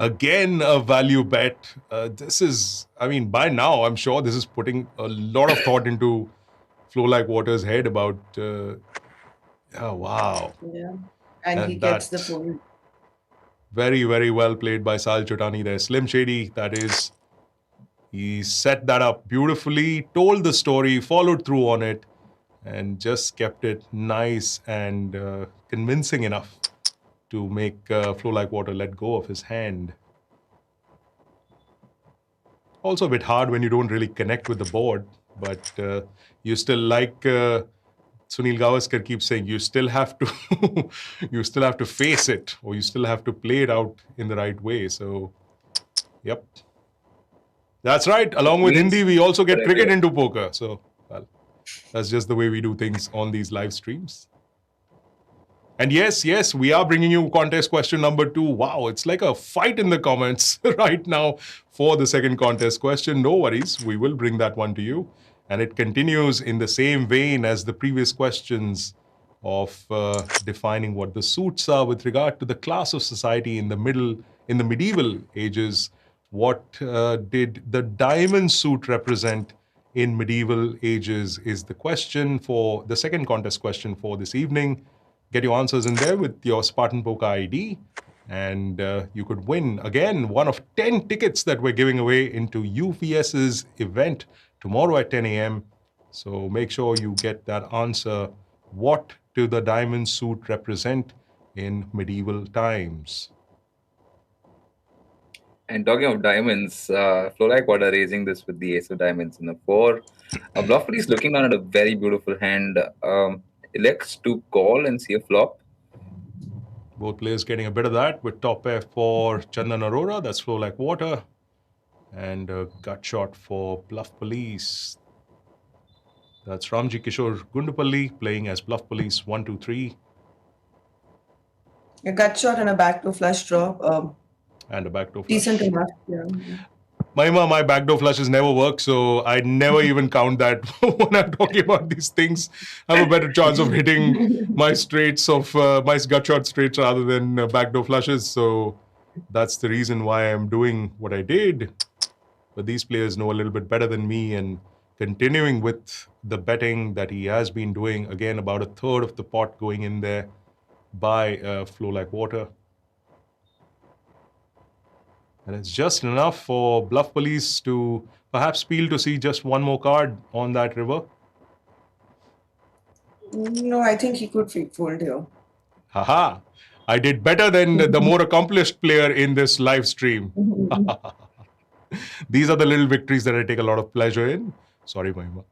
again, a value bet. This is, I mean, by now I'm sure this is putting a lot of thought into Flow Like Water's head about. Oh wow. Yeah, and he gets the point. Very, very well played by Sahil Chutani there. Slim Shady, that is. He set that up beautifully, told the story, followed through on it, and just kept it nice and convincing enough. to make Flow Like Water let go of his hand. Also a bit hard when you don't really connect with the board, but you still, like Sunil Gavaskar keeps saying, you still have to you still have to face it, or you still have to play it out in the right way. So, yep. That's right. Along with Hindi, we also get cricket into poker. So, well, that's just the way we do things on these live streams. And yes, we are bringing you contest question number 2. Wow, it's like a fight in the comments right now for the second contest question. No worries, we will bring that one to you. And it continues in the same vein as the previous questions of defining what the suits are with regard to the class of society in the medieval ages. What did the diamond suit represent in medieval ages is the question for the second contest question for this evening. Get your answers in there with your Spartan Poker ID, and you could win, again, one of 10 tickets that we're giving away into UPS's event tomorrow at 10 a.m. So make sure you get that answer. What do the diamond suit represent in medieval times? And talking of diamonds, Flow Like Water raising this with the ace of diamonds in the 4. Bluff is looking down at a very beautiful hand. Elects to call and see a flop. Both players getting a bit of that with top pair for Chandan Arora. That's Flow Like Water. And a gut shot for Bluff Police. That's Ramji Kishore Gundupalli playing as Bluff Police 1, 2, 3. A gut shot and a backdoor flush draw. And a backdoor flush. Decent enough, yeah. Mahima, my backdoor flushes never work, so I never even count that when I'm talking about these things. I have a better chance of hitting my straights of my gut shot straights rather than backdoor flushes. So that's the reason why I'm doing what I did. But these players know a little bit better than me, and continuing with the betting that he has been doing, again, about a third of the pot going in there by Flow Like Water. And it's just enough for Bluff Police to perhaps peel to see just one more card on that river. No, I think he could fold here. Haha! I did better than the more accomplished player in this live stream. These are the little victories that I take a lot of pleasure in. Sorry, Mahima.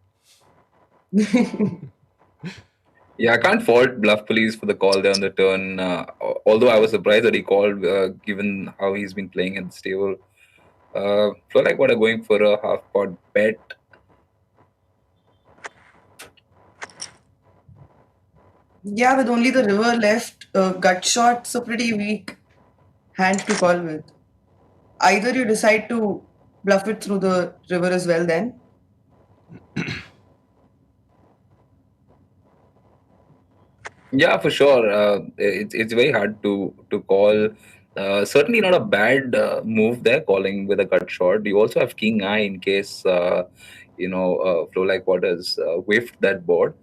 Yeah, I can't fault Bluff Police for the call there on the turn. Although I was surprised that he called, given how he's been playing at this table. Flow Like Water going for a half-pot bet. Yeah, with only the river left, gut shot's a pretty weak hand to call with. Either you decide to bluff it through the river as well then. Yeah, for sure. It's very hard to call. Certainly not a bad move there, calling with a gut shot. You also have King Eye in case Flow Like Water's whiffed that board.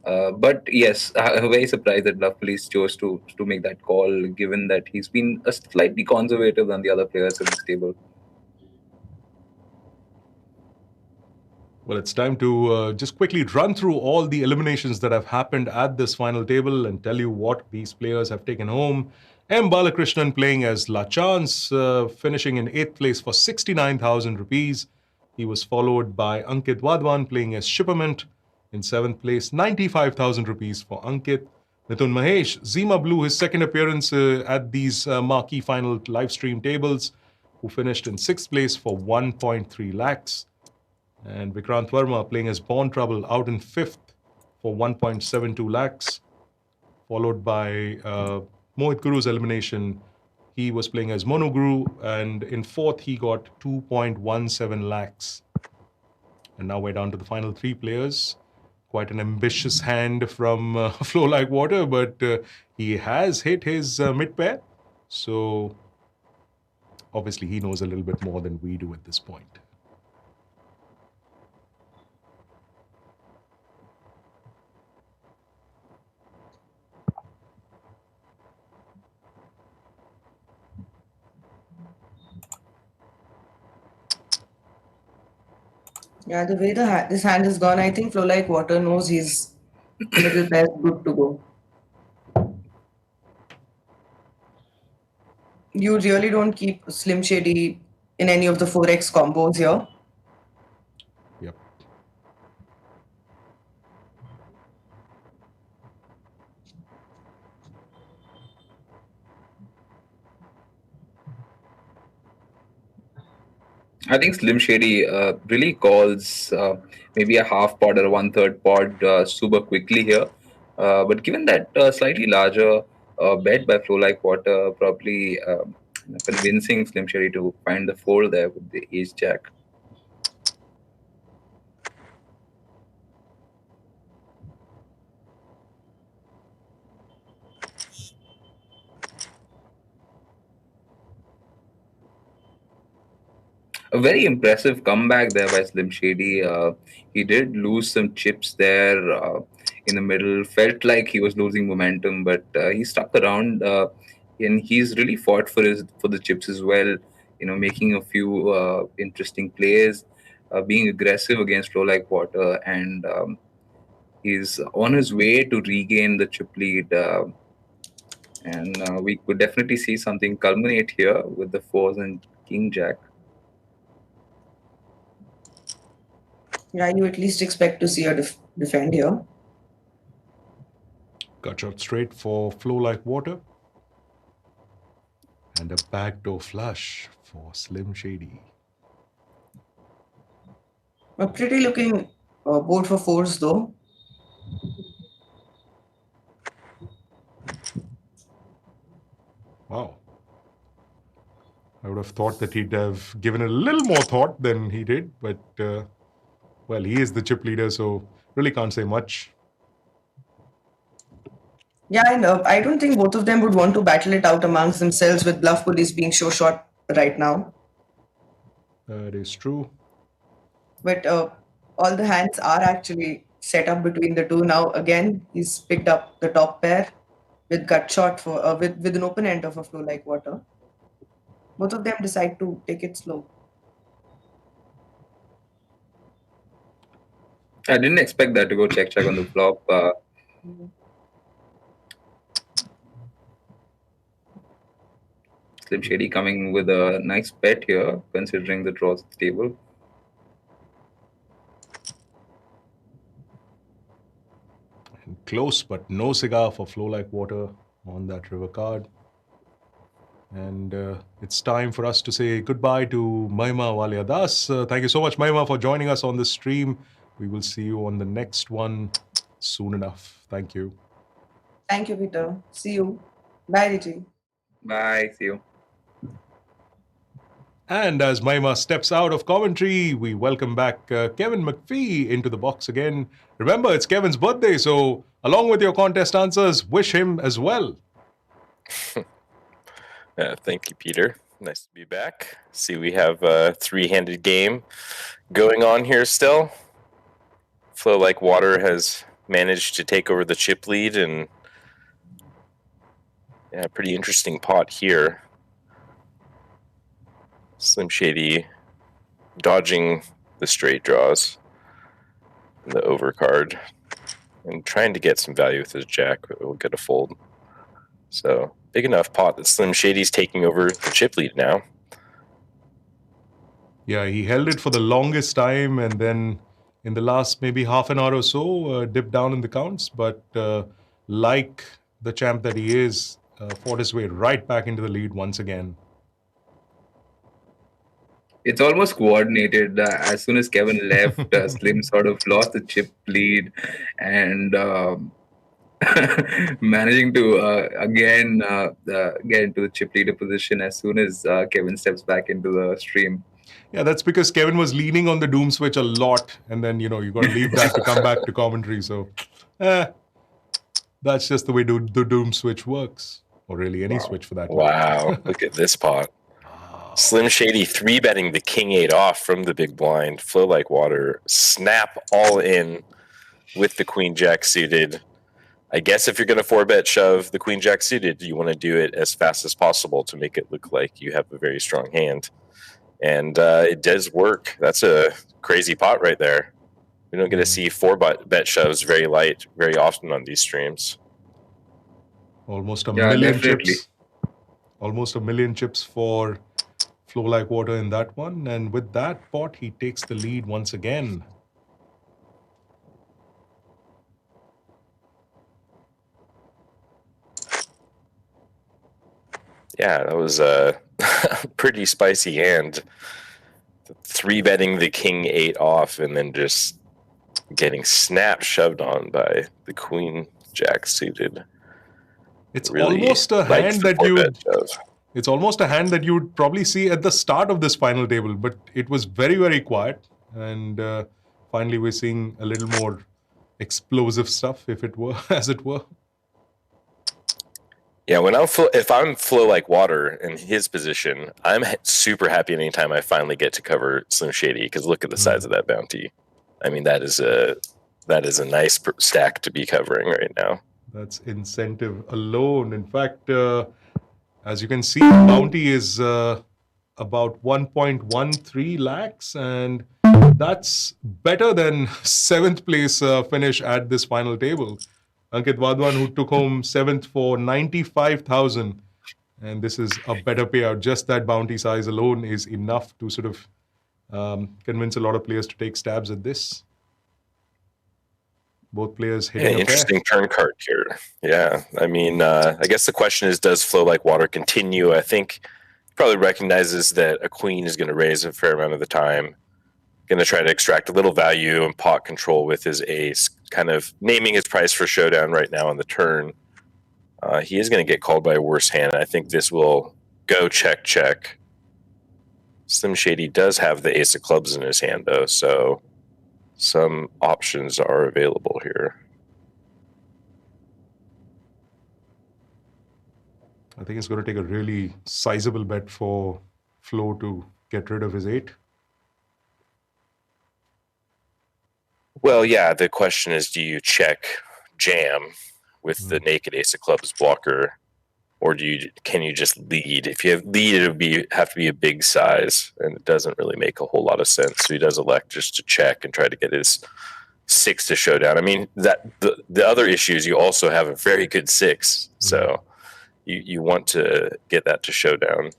But yes, I'm very surprised that Bluff Police chose to make that call, given that he's been slightly conservative than the other players at this table. Well, it's time to just quickly run through all the eliminations that have happened at this final table and tell you what these players have taken home. M. Balakrishnan playing as La Chance, finishing in 8th place for 69,000 rupees. He was followed by Ankit Wadwan playing as Shipperment. In 7th place, 95,000 rupees for Ankit. Mithun Mahesh, Zima Blue, his second appearance at these marquee final live stream tables, who finished in 6th place for 1.3 lakhs. And Vikrant Verma playing as Born Trouble out in 5th for 1.72 lakhs. Followed by Mohit Guru's elimination. He was playing as Monu Guru, and in 4th he got 2.17 lakhs. And now we're down to the final 3 players. Quite an ambitious hand from Flow Like Water, but he has hit his mid pair. So obviously he knows a little bit more than we do at this point. Yeah, the way this hand is gone, I think Flow Like Water knows he's middle pair good to go. You really don't keep Slim Shady in any of the 4x combos here. Yep. I think Slim Shady really calls maybe a half pod or a 1/3 pod super quickly here. But given that slightly larger bet by Flow Like Water, probably convincing Slim Shady to find the fold there with the ace jack. A very impressive comeback there by Slim Shady. He did lose some chips there in the middle. Felt like he was losing momentum, but he stuck around, and he's really fought for the chips as well. Making a few interesting plays, being aggressive against Flow Like Water, and he's on his way to regain the chip lead. And we could definitely see something culminate here with the fours and King Jack. Yeah, you at least expect to see a defend here. Cut shot straight for Flow Like Water. And a backdoor flush for Slim Shady. A pretty looking board for fours though. Wow. I would have thought that he'd have given a little more thought than he did, but well, he is the chip leader, so really can't say much. Yeah, and I don't think both of them would want to battle it out amongst themselves with bluff police being so short right now. That is true. But all the hands are actually set up between the two now. Again, he's picked up the top pair with gut shot for with an open end of a Flow Like Water. Both of them decide to take it slow. I didn't expect that to go check on the flop. Slim Shady coming with a nice bet here, considering the draws at the table. Close, but no cigar for Flow Like Water on that river card. And it's time for us to say goodbye to Mahima Walia Das. Thank you so much, Mahima, for joining us on this stream. We will see you on the next one soon enough. Thank you. Thank you, Peter. See you. Bye, Riji. Bye. See you. And as Mahima steps out of commentary, we welcome back Kevin McPhee into the box again. Remember, it's Kevin's birthday, so along with your contest answers, wish him as well. Thank you, Peter. Nice to be back. See, we have a three-handed game going on here still. Flow Like Water has managed to take over the chip lead, and yeah, pretty interesting pot here. Slim Shady dodging the straight draws, the overcard, and trying to get some value with his jack. We'll get a fold. So big enough pot that Slim Shady's taking over the chip lead now. Yeah, he held it for the longest time, and then in the last maybe half an hour or so, dipped down in the counts. But like the champ that he is, fought his way right back into the lead once again. It's almost coordinated. As soon as Kevin left, Slim sort of lost the chip lead, and managing to again get into the chip leader position as soon as Kevin steps back into the stream. Yeah, that's because Kevin was leaning on the doom switch a lot, and then you got to leave that to come back to commentary. So that's just the way the doom switch works, or really any switch for that. Wow, look at this pot. Slim Shady 3-betting the King 8 off from the big blind. Flow Like Water, snap all in with the Queen Jack suited. I guess if you're going to 4-bet shove the Queen Jack suited, you want to do it as fast as possible to make it look like you have a very strong hand. And it does work. That's a crazy pot right there. We don't get to see 4-bet shoves very light very often on these streams. Almost a million definitely. chips. Almost 1 million chips for Flow Like Water in that one. And with that pot, he takes the lead once again. Yeah, that was a pretty spicy hand. 3-betting the king 8 off and then just getting shoved on by the queen jack suited. It's really almost a hand that it's almost a hand that you'd probably see at the start of this final table, but it was very, very quiet. And finally, we're seeing a little more explosive stuff, if it were, as it were. Yeah, if I'm Flow Like Water in his position, I'm super happy anytime I finally get to cover Slim Shady, because look at the size of that bounty. I mean, that is a nice stack to be covering right now. That's incentive alone. In fact, as you can see, the bounty is about 1.13 lakhs, and that's better than 7th place finish at this final table. Ankit Wadwan, who took home 7th for 95,000, and this is a better payout. Just that bounty size alone is enough to sort of convince a lot of players to take stabs at this. Both players hitting a interesting turn card here. Yeah, I mean, I guess the question is, does Flow Like Water continue? I think he probably recognizes that a queen is going to raise a fair amount of the time. Going to try to extract a little value and pot control with his ace, kind of naming his price for showdown right now on the turn. He is going to get called by a worse hand. I think this will go check, check. Slim Shady does have the ace of clubs in his hand, though, so some options are available here. I think it's going to take a really sizable bet for Flo to get rid of his 8. Well, yeah, the question is, do you check jam with the naked ace of clubs blocker, or can you just lead? If you have lead, it would have to be a big size, and it doesn't really make a whole lot of sense. So he does elect just to check and try to get his 6 to showdown. I mean, that the other issue is you also have a very good 6, so you want to get that to showdown.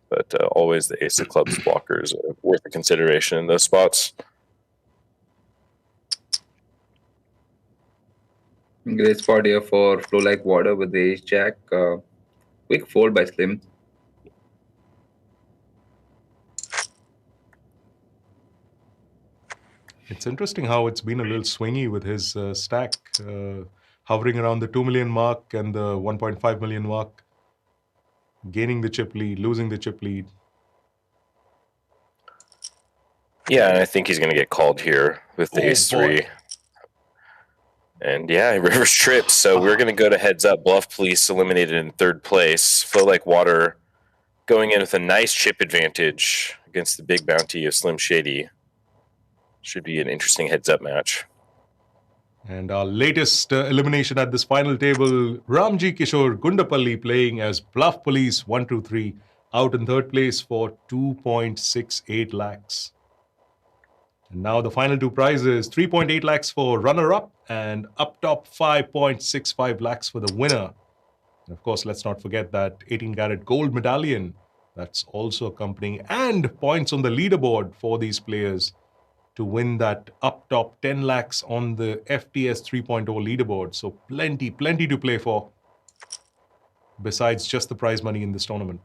But always the ace of clubs blocker is worth a consideration in those spots. Great spot here for Flow Like Water with the ace jack. Quick fold by Slim. It's interesting how it's been a little swingy with his stack, hovering around the 2 million mark and the 1.5 million mark, gaining the chip lead, losing the chip lead. Yeah, I think he's going to get called here with the ace 3. And yeah, reverse trips. So we're going to go to heads up. Bluff Police eliminated in 3rd place. Flow Like Water going in with a nice chip advantage against the big bounty of Slim Shady. Should be an interesting heads up match. And our latest elimination at this final table, Ramji Kishore Gundapalli playing as Bluff Police 123, out in 3rd place for 2.68 lakhs. And now the final 2 prizes, 3.8 lakhs for runner-up and up top 5.65 lakhs for the winner. And of course, let's not forget that 18-karat gold medallion that's also accompanying, and points on the leaderboard for these players to win that up top 10 lakhs on the FTS 3.0 leaderboard. So plenty to play for besides just the prize money in this tournament.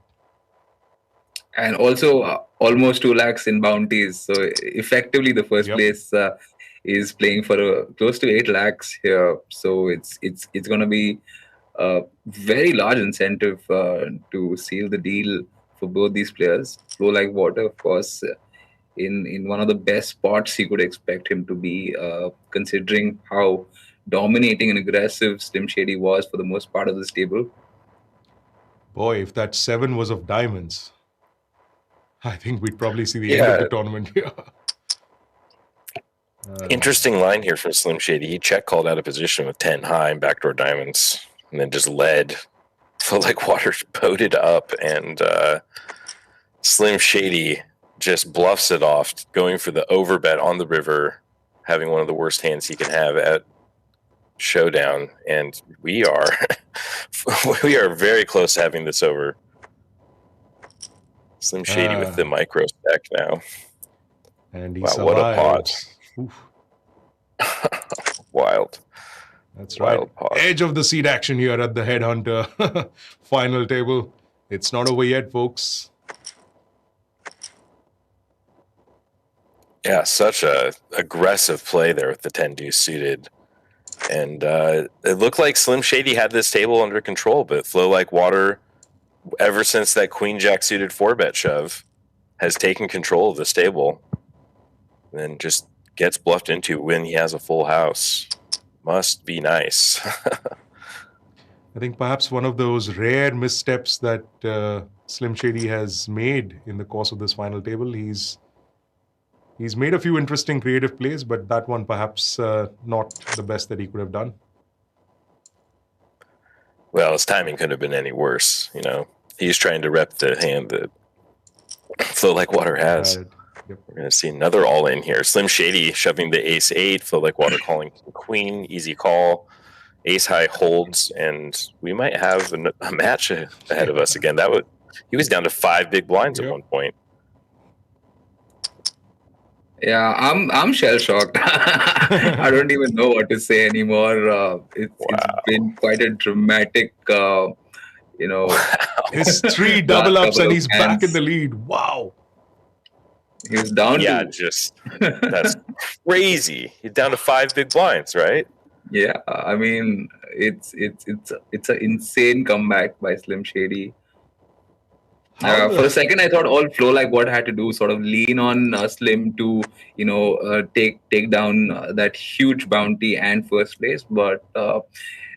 And also almost 2 lakhs in bounties. So effectively the first place is playing for close to 8 lakhs here. So it's going to be a very large incentive to seal the deal for both these players. Flow Like Water, of course, in one of the best spots he could expect him to be, considering how dominating and aggressive Slim Shady was for the most part of this table. Boy, if that 7 was of diamonds, I think we'd probably see the end of the tournament here. Interesting line here from Slim Shady. He check called out of position with 10 high and backdoor diamonds, and then just led. Flow Like Water boated up, and Slim Shady just bluffs it off, going for the overbet on the river, having one of the worst hands he can have at showdown. And we are very close to having this over. Slim Shady with the micro stack now. And he wow, survives. What a pot. Wild. That's Wild right. pot. Edge of the seat action here at the Headhunter final table. It's not over yet, folks. Yeah, such a aggressive play there with the 10 deuce suited. And it looked like Slim Shady had this table under control, but Flow Like Water, ever since that Queen Jack suited 4-bet shove, has taken control of this table and just gets bluffed into when he has a full house. Must be nice. I think perhaps one of those rare missteps that Slim Shady has made in the course of this final table. He's made a few interesting creative plays, but that one perhaps not the best that he could have done. Well, his timing couldn't have been any worse. You know, he's trying to rep the hand that Flow Like Water has. Right. Yep. We're going to see another all-in here. Slim Shady shoving the ace-8, Flow Like Water calling queen, easy call. Ace-high holds, and we might have a match ahead of us again. He was down to 5 big blinds at one point. Yeah, I'm shell-shocked. I don't even know what to say anymore. It's been quite a dramatic, His 3 double ups and he's back in the lead. Wow. He was down that's crazy. He's down to 5 big blinds, right? Yeah, I mean, it's an insane comeback by Slim Shady. For a second, I thought all Flow Like What had to do sort of lean on Slim to, take down that huge bounty and first place, but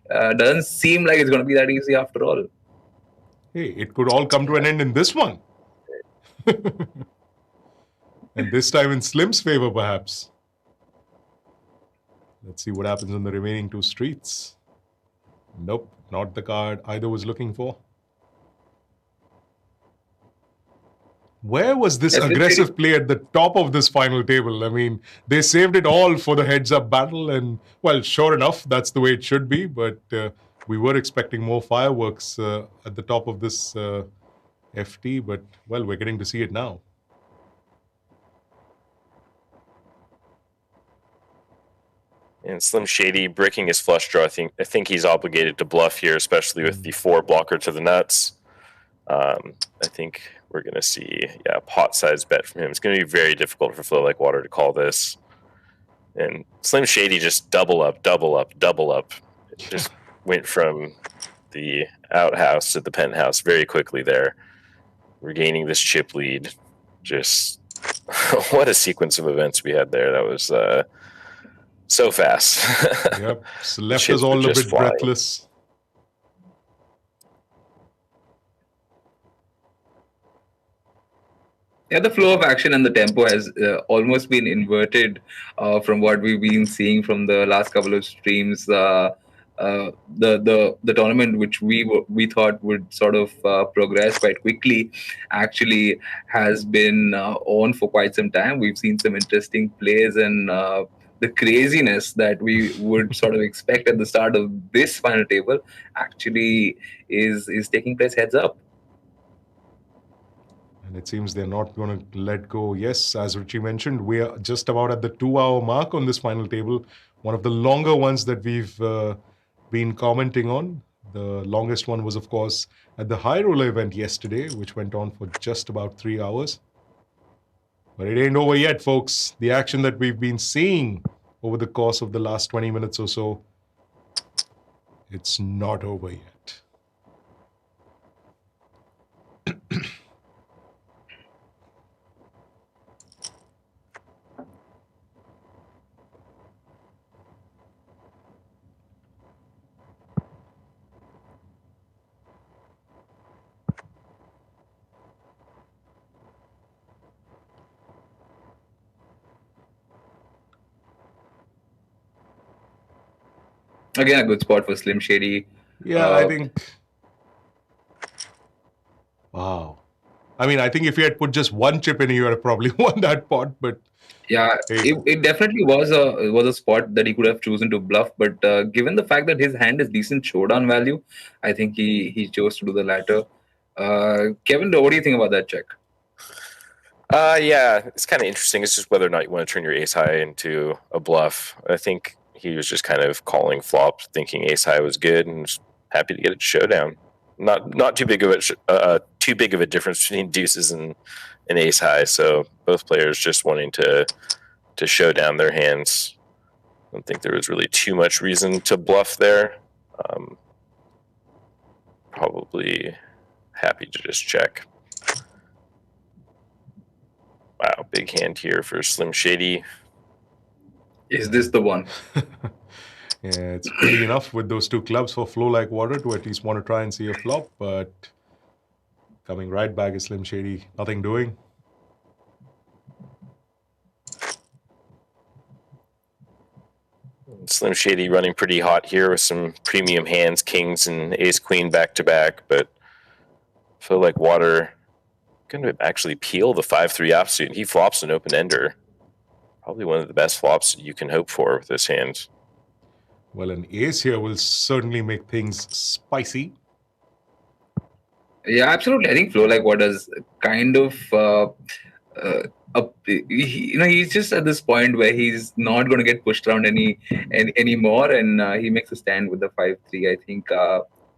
doesn't seem like it's going to be that easy after all. Hey, it could all come to an end in this one. And this time in Slim's favor, perhaps. Let's see what happens in the remaining 2 streets. Nope, not the card either was looking for. Where was this aggressive play at the top of this final table? I mean, they saved it all for the heads-up battle, and, well, sure enough, that's the way it should be, but we were expecting more fireworks at the top of this FT, but, well, we're getting to see it now. And Slim Shady breaking his flush draw. I think he's obligated to bluff here, especially with the 4 blocker to the nuts. I think we're going to see, a pot-sized bet from him. It's going to be very difficult for Flow Like Water to call this. And Slim Shady just double up. It just went from the outhouse to the penthouse very quickly there, regaining this chip lead. Just what a sequence of events we had there. That was so fast. Yep, so left us all a bit breathless. Yeah, the flow of action and the tempo has almost been inverted from what we've been seeing from the last couple of streams. The tournament which we thought would sort of progress quite quickly actually has been on for quite some time. We've seen some interesting plays, and the craziness that we would sort of expect at the start of this final table actually is taking place heads up. And it seems they're not going to let go. Yes, as Richie mentioned, we are just about at the 2-hour mark on this final table. One of the longer ones that we've been commenting on. The longest one was, of course, at the High Roller event yesterday, which went on for just about 3 hours. But it ain't over yet, folks. The action that we've been seeing over the course of the last 20 minutes or so, it's not over yet. Again, a good spot for Slim Shady. Yeah, I think... Wow. I mean, I think if you had put just one chip in, you would have probably won that pot, but... Yeah, it definitely was a spot that he could have chosen to bluff, but given the fact that his hand is decent showdown value, I think he chose to do the latter. Kevin, what do you think about that check? Yeah, it's kind of interesting. It's just whether or not you want to turn your ace high into a bluff. I think he was just kind of calling flop, thinking ace high was good, and was happy to get it to showdown. Not too big of a difference between deuces and ace high. So both players just wanting to show down their hands. I don't think there was really too much reason to bluff there. Probably happy to just check. Wow, big hand here for Slim Shady. Is this the one? Yeah, it's pretty enough with those two clubs for Flow Like Water to at least want to try and see a flop, but coming right back is Slim Shady, nothing doing. Slim Shady running pretty hot here with some premium hands, kings and ace queen back to back, but Flow Like Water going to actually peel the 5-3 offsuit. He flops an open ender. Probably one of the best flops you can hope for with this hand. Well, an ace here will certainly make things spicy. Yeah, absolutely. I think Flow Like Water is kind of he's just at this point where he's not going to get pushed around anymore, and he makes a stand with the 5-3. I think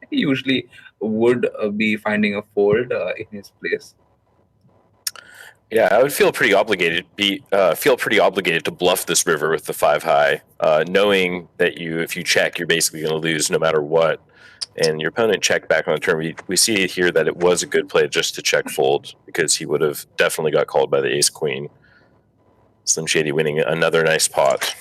he usually would be finding a fold in his place. Yeah, I would feel pretty obligated to bluff this river with the 5 high, knowing that if you check, you're basically going to lose no matter what. And your opponent checked back on the turn. We see here that it was a good play just to check fold, because he would have definitely got called by the ace queen. Slim Shady winning another nice pot.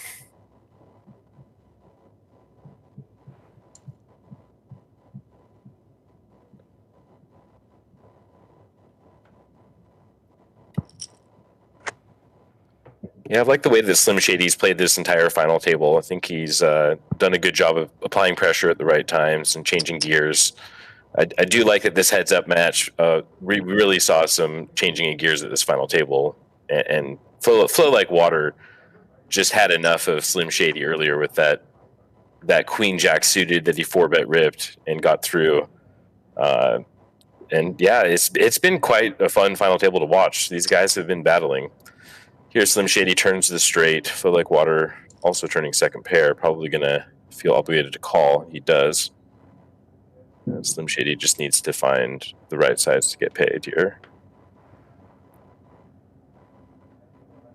Yeah, I like the way that Slim Shady's played this entire final table. I think he's done a good job of applying pressure at the right times and changing gears. I do like that this heads-up match. We really saw some changing of gears at this final table, and Flow Like Water just had enough of Slim Shady earlier with that Queen Jack suited that he 4-bet ripped and got through. And yeah, it's been quite a fun final table to watch. These guys have been battling. Here, Slim Shady turns the straight. Flow Like Water also turning second pair. Probably going to feel obligated to call. He does. Slim Shady just needs to find the right sides to get paid here.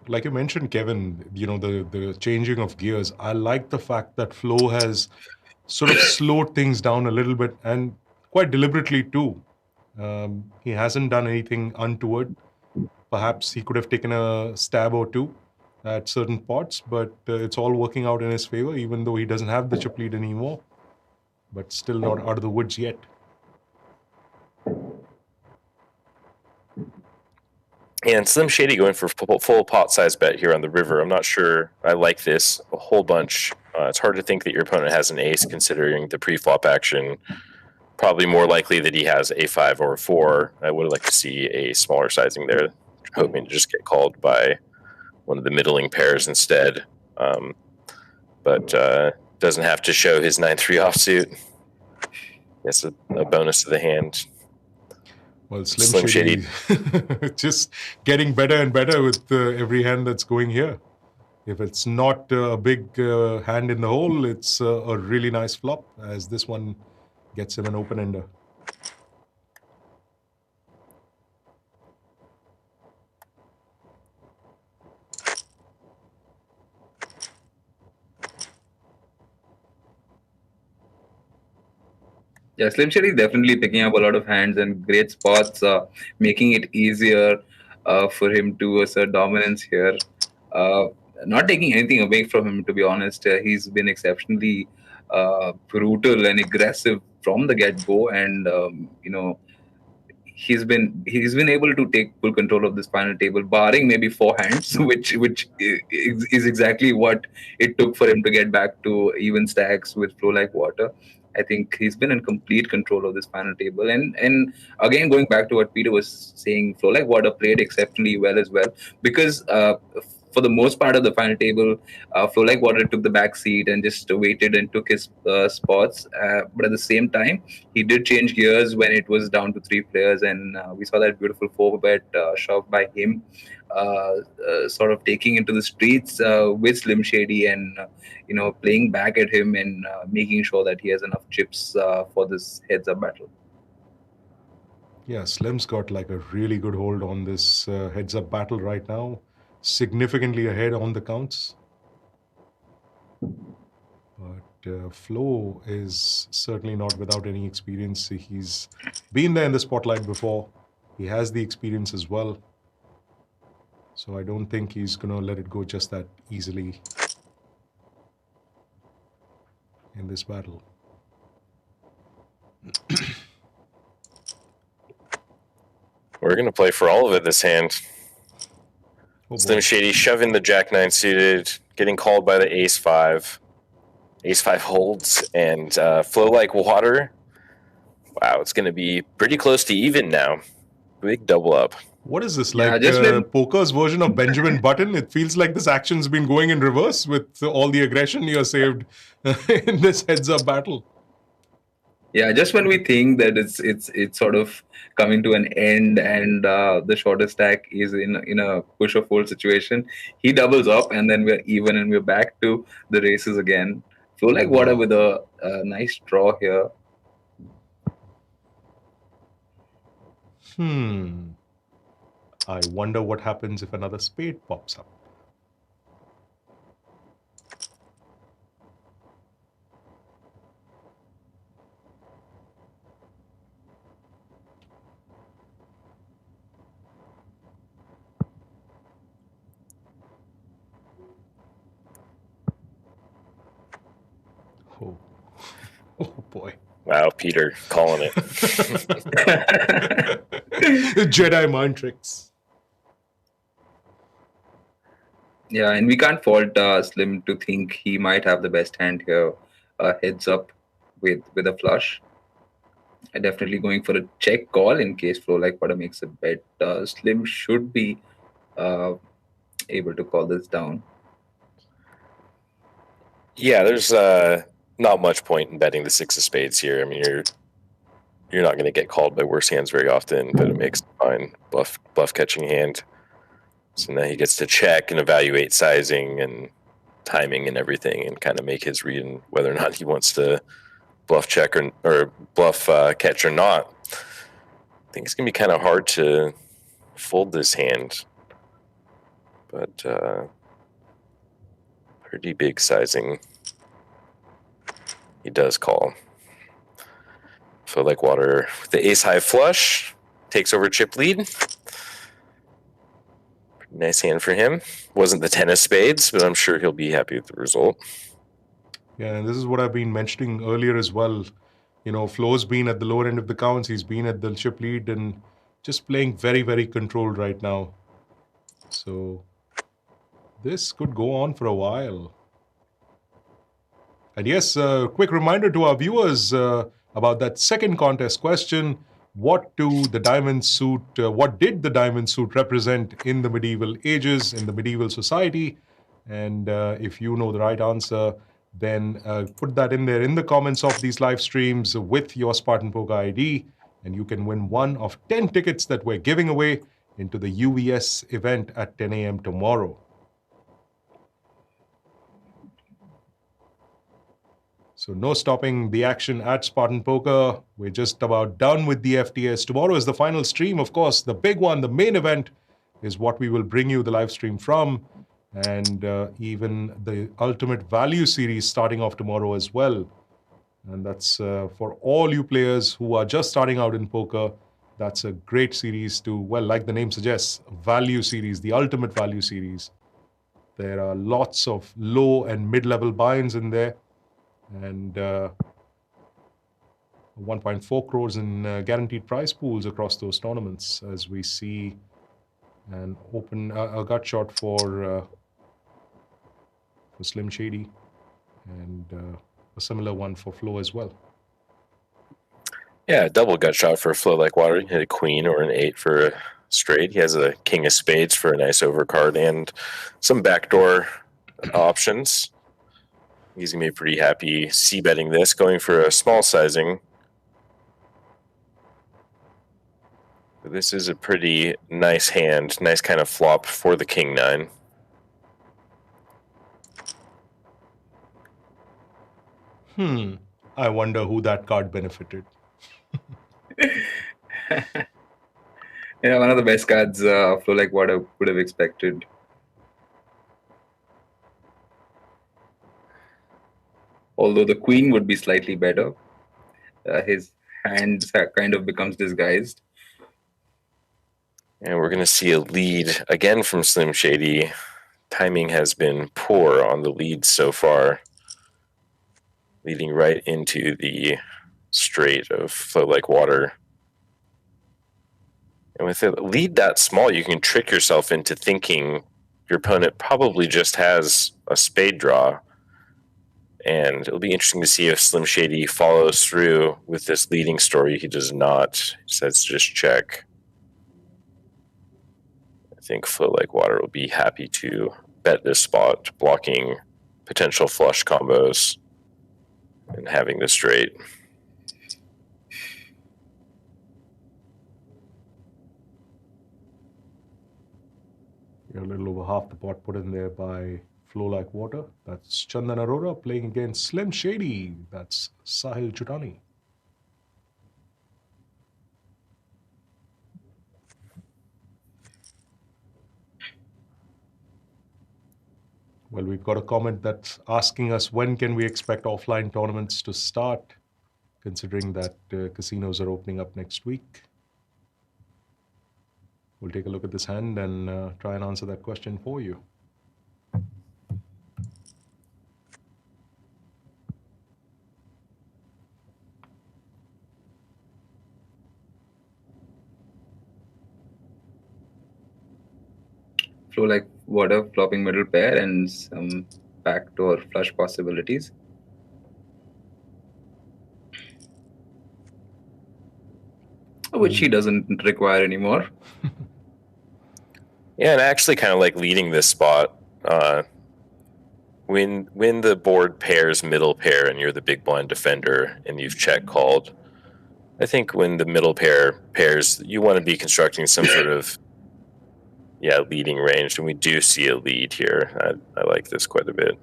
Like you mentioned, Kevin, the changing of gears. I like the fact that Flo has sort of slowed things down a little bit, and quite deliberately too. He hasn't done anything untoward. Perhaps he could have taken a stab or two at certain pots, but it's all working out in his favor, even though he doesn't have the chip lead anymore. But still not out of the woods yet. And Slim Shady going for full pot size bet here on the river. I'm not sure I like this a whole bunch. It's hard to think that your opponent has an ace considering the pre-flop action. Probably more likely that he has a5 or a 4. I would like to see a smaller sizing there, hoping to just get called by one of the middling pairs instead. But doesn't have to show his 9-3 offsuit. It's a bonus to the hand. Well, Slim Shady just getting better and better with every hand that's going here. If it's not a big hand in the hole, it's a really nice flop, as this one gets him an open ender. Yeah, Slim Shady is definitely picking up a lot of hands and great spots, making it easier for him to assert dominance here. Not taking anything away from him, to be honest. He's been exceptionally brutal and aggressive from the get-go, and he's been able to take full control of this final table, barring maybe 4 hands, which is exactly what it took for him to get back to even stacks with Flow Like Water. I think he's been in complete control of this final table. And again, going back to what Peter was saying, Flow Like Water played exceptionally well as well, because for the most part of the final table, Flow Like Water took the back seat and just waited and took his spots. But at the same time, he did change gears when it was down to 3 players, and we saw that beautiful 4-bet shove by him, sort of taking into the streets with Slim Shady and playing back at him and making sure that he has enough chips for this heads-up battle. Yeah, Slim's got like a really good hold on this heads-up battle right now. Significantly ahead on the counts. But Flo is certainly not without any experience. He's been there in the spotlight before. He has the experience as well. So I don't think he's going to let it go just that easily in this battle. We're going to play for all of it this hand. Slim Shady shoving the Jack-9 suited, getting called by the Ace-5. Ace-5 holds, and Flow Like Water. Wow, it's going to be pretty close to even now. Big double up. What is this, like poker's version of Benjamin Button? It feels like this action's been going in reverse with all the aggression you're saved in this heads-up battle. Yeah, just when we think that it's sort of coming to an end and the shorter stack is in a push or fold situation, he doubles up and then we're even and we're back to the races again. Flow Like Water with a nice draw here. I wonder what happens if another spade pops up. Oh boy. Wow, Peter calling it. Jedi mind tricks. Yeah, and we can't fault Slim to think he might have the best hand here. Heads up with a flush. Definitely going for a check call in case Flow Like Water makes a bet. Slim should be able to call this down. Yeah, there's not much point in betting the 6 of spades here. I mean, you're not going to get called by worse hands very often, but it makes a fine bluff catching hand. So now he gets to check and evaluate sizing and timing and everything, and kind of make his read on whether or not he wants to bluff check or bluff catch or not. I think it's going to be kind of hard to fold this hand, but pretty big sizing. He does call. Flow Like Water with the Ace-High flush takes over chip lead. Pretty nice hand for him. Wasn't the 10 of spades, but I'm sure he'll be happy with the result. Yeah, and this is what I've been mentioning earlier as well. You know, Flo's been at the lower end of the counts. He's been at the chip lead and just playing very, very controlled right now. So this could go on for a while. And yes, a quick reminder to our viewers about that second contest question. What did the diamond suit represent in the medieval ages, in the medieval society? And if you know the right answer, then put that in there in the comments of these live streams with your Spartan Poker ID, and you can win one of 10 tickets that we're giving away into the UVS event at 10 a.m. tomorrow. So no stopping the action at Spartan Poker. We're just about done with the FTS. Tomorrow is the final stream, of course. The big one, the main event, is what we will bring you the live stream from. And even the Ultimate Value Series starting off tomorrow as well. And that's for all you players who are just starting out in poker. That's a great series to, well, like the name suggests, Value Series, the Ultimate Value Series. There are lots of low and mid-level buy-ins in there. And 1.4 crores in guaranteed prize pools across those tournaments, as we see an open a gut shot for Slim Shady, and a similar one for Flo as well. Yeah, double gut shot for Flow Like Water. You hit a queen or an 8 for straight. He has a king of spades for a nice overcard and some backdoor options. He's going to be pretty happy c-betting this, going for a small sizing. But this is a pretty nice hand, nice kind of flop for the king nine. I wonder who that card benefited. Yeah, one of the best cards Flow Like Water would have expected. Although the queen would be slightly better. His hand kind of becomes disguised. And we're going to see a lead again from Slim Shady. Timing has been poor on the leads so far, leading right into the straight of Flow Like Water. And with a lead that small, you can trick yourself into thinking your opponent probably just has a spade draw. And it'll be interesting to see if Slim Shady follows through with this leading story. He does not. He says just check. I think Flow Like Water will be happy to bet this spot, blocking potential flush combos and having the straight. A little over half the pot put in there by Flow Like Water. That's Chandan Arora playing against Slim Shady. That's Sahil Chutani. Well, we've got a comment that's asking us when can we expect offline tournaments to start, considering that casinos are opening up next week. We'll take a look at this hand and try and answer that question for you. Flow Like Water flopping middle pair and some backdoor flush possibilities. Which he doesn't require anymore. Yeah, and I actually kind of like leading this spot. When the board pairs middle pair and you're the big blind defender and you've check called, I think when the middle pair pairs, you want to be constructing some sort of leading range, and we do see a lead here. I like this quite a bit.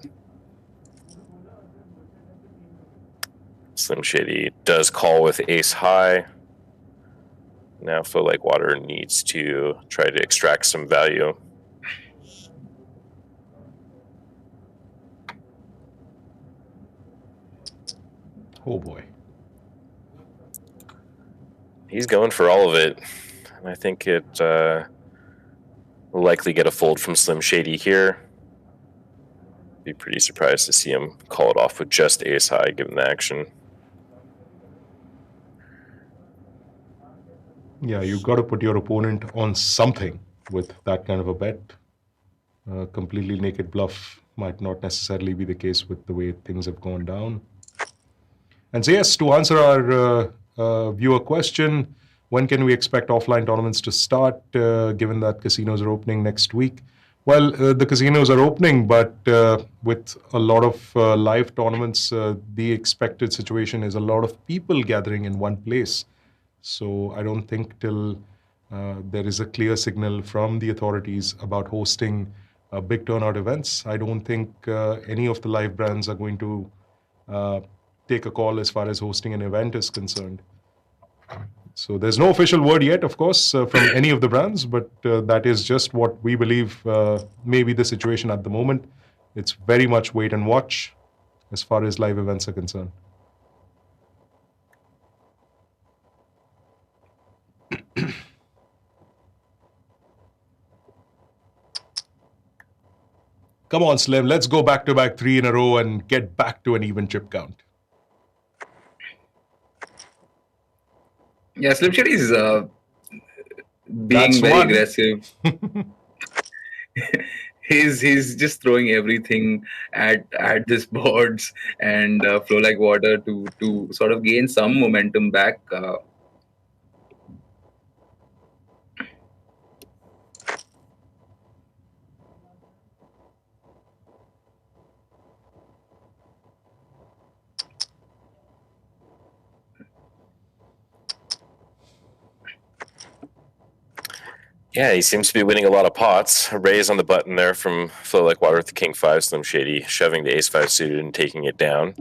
Slim Shady does call with ace high. Now Flow Like Water needs to try to extract some value. Oh boy. He's going for all of it. And I think it will likely get a fold from Slim Shady here. Be pretty surprised to see him call it off with just ace high given the action. Yeah, you've got to put your opponent on something with that kind of a bet. Completely naked bluff might not necessarily be the case with the way things have gone down. And so yes, to answer our viewer question, when can we expect offline tournaments to start, given that casinos are opening next week? Well, the casinos are opening, but with a lot of live tournaments, the expected situation is a lot of people gathering in one place. So I don't think till there is a clear signal from the authorities about hosting big turnout events, I don't think any of the live brands are going to take a call as far as hosting an event is concerned. So there's no official word yet, of course, from any of the brands, but that is just what we believe may be the situation at the moment. It's very much wait and watch as far as live events are concerned. Come on, Slim, let's go back-to-back 3 in a row and get back to an even chip count. Yeah, Slim Shady is being very aggressive. He's just throwing everything at this boards and Flow Like Water to sort of gain some momentum back. Yeah, he seems to be winning a lot of pots. A raise on the button there from Flow Like Water with the King 5, Slim Shady, shoving the Ace 5 suited and taking it down.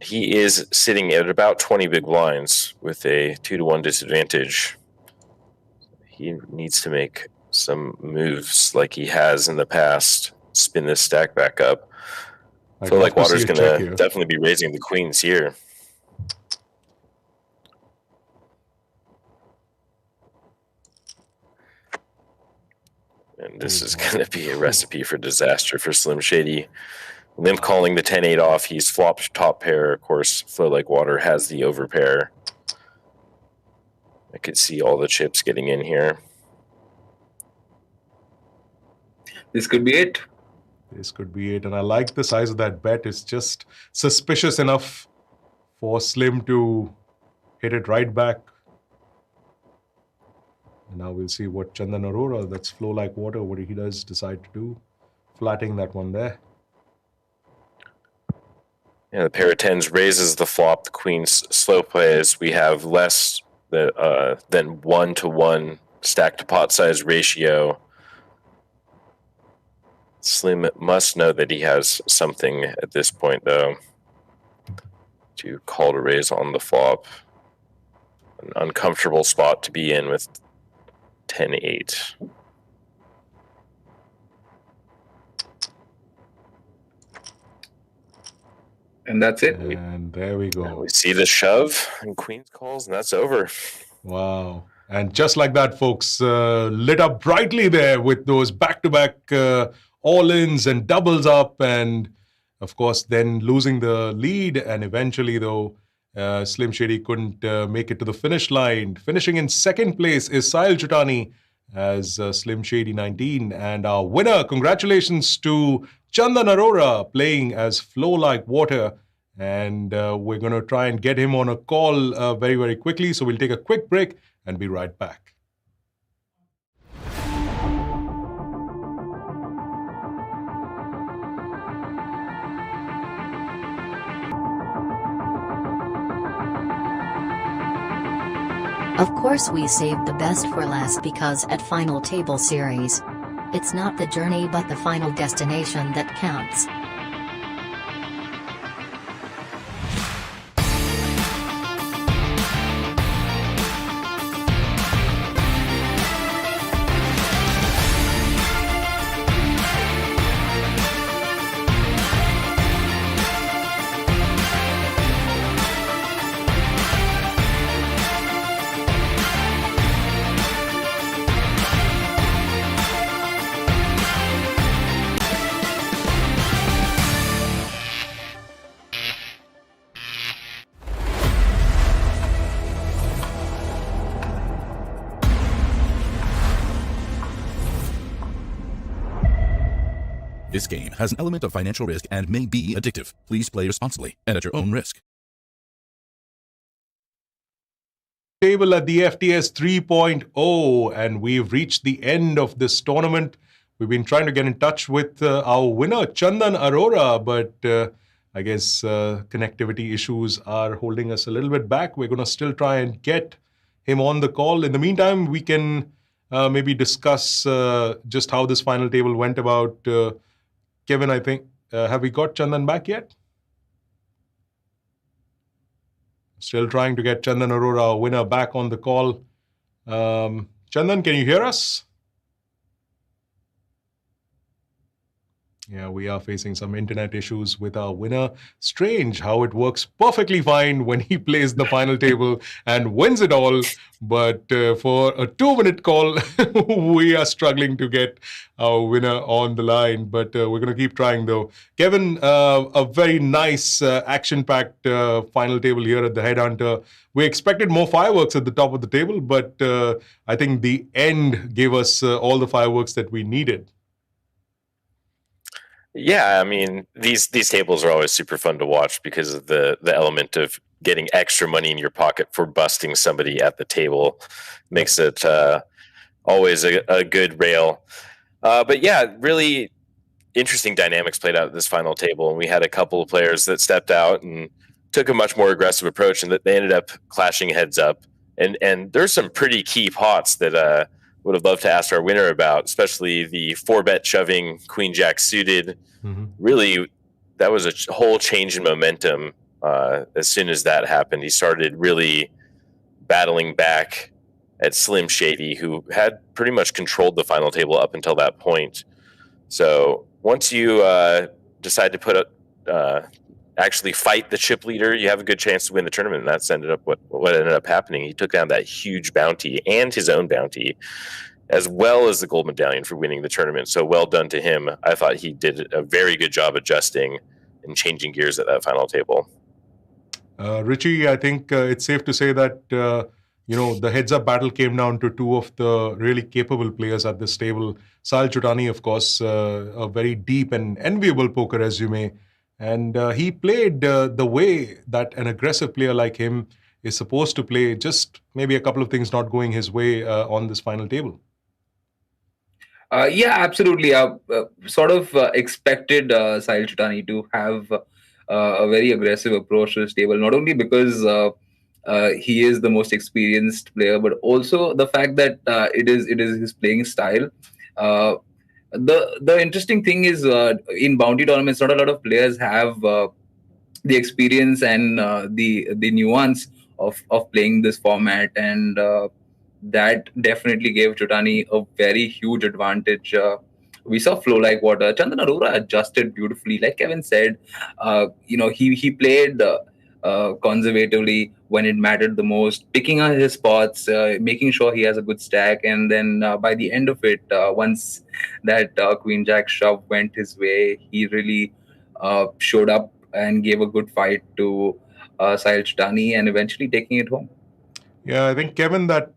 He is sitting at about 20 big blinds with a 2-1 disadvantage. He needs to make some moves like he has in the past. Spin this stack back up. Flow Like Water is going to definitely be raising the queens here. And this is going to be a recipe for disaster for Slim Shady. Limp calling the 10-8 off. He's flopped top pair. Of course, Flow Like Water has the overpair. I could see all the chips getting in here. This could be it. This could be it. And I like the size of that bet. It's just suspicious enough for Slim to hit it right back. And now we'll see what Chandan Arora, that's Flow Like Water, what he does decide to do. Flatting that one there. Yeah, the pair of tens raises the flop. The queen's slow plays. We have less than 1-to-1 stack to pot size ratio. Slim must know that he has something at this point, though, to call to raise on the flop. An uncomfortable spot to be in with 10-8. And that's it. And there we go. And we see the shove and queen's calls, and that's over. Wow. And just like that, folks, lit up brightly there with those back-to-back all-ins and doubles up. And, of course, then losing the lead. And eventually, though, Slim Shady couldn't make it to the finish line. Finishing in second place is Sahil Chutani as Slim Shady 19. And our winner, congratulations to Chandan Arora, playing as Flow Like Water. And we're going to try and get him on a call very, very quickly. So we'll take a quick break and be right back. Of course we saved the best for last because at Final Table Series, it's not the journey but the final destination that counts. This game has an element of financial risk and may be addictive. Please play responsibly and at your own risk. Table at the FTS 3.0, and we've reached the end of this tournament. We've been trying to get in touch with our winner, Chandan Arora, but I guess connectivity issues are holding us a little bit back. We're going to still try and get him on the call. In the meantime, we can maybe discuss just how this final table went about. Kevin, I think, have we got Chandan back yet? Still trying to get Chandan Arora, our winner, back on the call. Chandan, can you hear us? Yeah, we are facing some internet issues with our winner. Strange how it works perfectly fine when he plays the final table and wins it all. But for a 2-minute call, we are struggling to get our winner on the line. But we're going to keep trying, though. Kevin, a very nice action-packed final table here at the Head Hunter. We expected more fireworks at the top of the table, but I think the end gave us all the fireworks that we needed. Yeah, I mean, these tables are always super fun to watch because of the element of getting extra money in your pocket for busting somebody at the table. Makes it always a good rail. But yeah, really interesting dynamics played out at this final table. And we had a couple of players that stepped out and took a much more aggressive approach, and that they ended up clashing heads up. And there's some pretty key pots that would have loved to ask our winner about, especially the 4-bet shoving Queen Jack suited. Really, that was a whole change in momentum. As soon as that happened, he started really battling back at Slim Shady, who had pretty much controlled the final table up until that point. So once you decide to put actually fight the chip leader, you have a good chance to win the tournament. And that's ended up what ended up happening. He took down that huge bounty and his own bounty, as well as the gold medallion for winning the tournament. So well done to him. I thought he did a very good job adjusting and changing gears at that final table. Richie, I think it's safe to say that the heads-up battle came down to two of the really capable players at this table. Sahil Chutani, of course, a very deep and enviable poker resume. And he played the way that an aggressive player like him is supposed to play, just maybe a couple of things not going his way on this final table. Yeah, absolutely. Sort of expected Sahil Chutani to have a very aggressive approach to this table, not only because he is the most experienced player, but also the fact that it is his playing style. The interesting thing is in bounty tournaments, not a lot of players have the experience and the nuance of playing this format, and that definitely gave Chutani a very huge advantage. We saw flow like water. Chandan Arora adjusted beautifully, like Kevin said. He played conservatively when it mattered the most, picking out his spots, making sure he has a good stack, and then by the end of it, once that Queen Jack shove went his way, he really showed up and gave a good fight to Sahil Chutani, and eventually taking it home. Yeah, I think, Kevin, that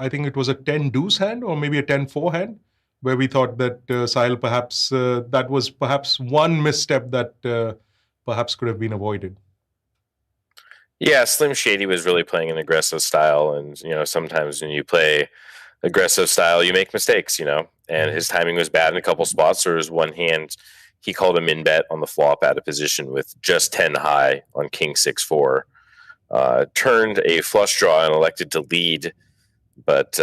I think it was a 10 deuce hand or maybe a 10-4 hand, where we thought that Sahil perhaps, that was perhaps one misstep that perhaps could have been avoided. Yeah, Slim Shady was really playing an aggressive style. And, sometimes when you play aggressive style, you make mistakes, and his timing was bad in a couple spots. There was one hand he called a min bet on the flop out of position with just 10 high on King 6-4. Turned a flush draw and elected to lead, but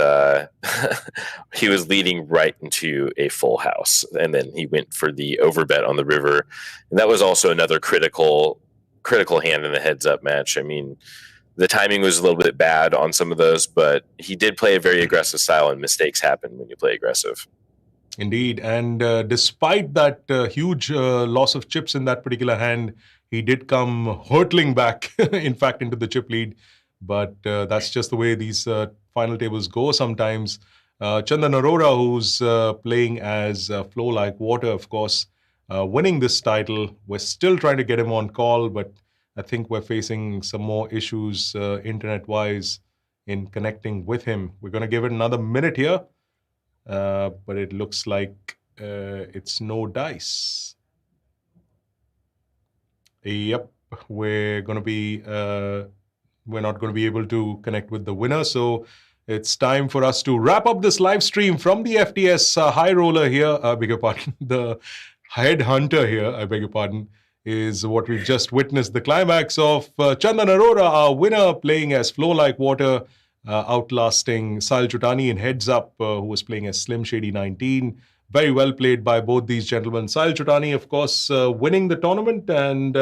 he was leading right into a full house, and then he went for the overbet on the river, and that was also another critical hand in the heads-up match. I mean, the timing was a little bit bad on some of those, but he did play a very aggressive style, and mistakes happen when you play aggressive. Indeed, and despite that huge loss of chips in that particular hand, he did come hurtling back, in fact, into the chip lead. But that's just the way these final tables go sometimes. Chandan Arora, who's playing as flow like water, of course, winning this title. We're still trying to get him on call, but I think we're facing some more issues internet-wise in connecting with him. We're going to give it another minute here, but it looks like it's no dice. Yep, we're not going to be able to connect with the winner. So it's time for us to wrap up this live stream from the FTS High Roller here. I beg your pardon. The Head Hunter here, I beg your pardon, is what we've just witnessed. The climax of Chandan Arora, our winner, playing as Flow Like Water, outlasting Sahil Chutani in Heads Up, who was playing as Slim Shady 19. Very well played by both these gentlemen. Sahil Chutani, of course, winning the tournament. And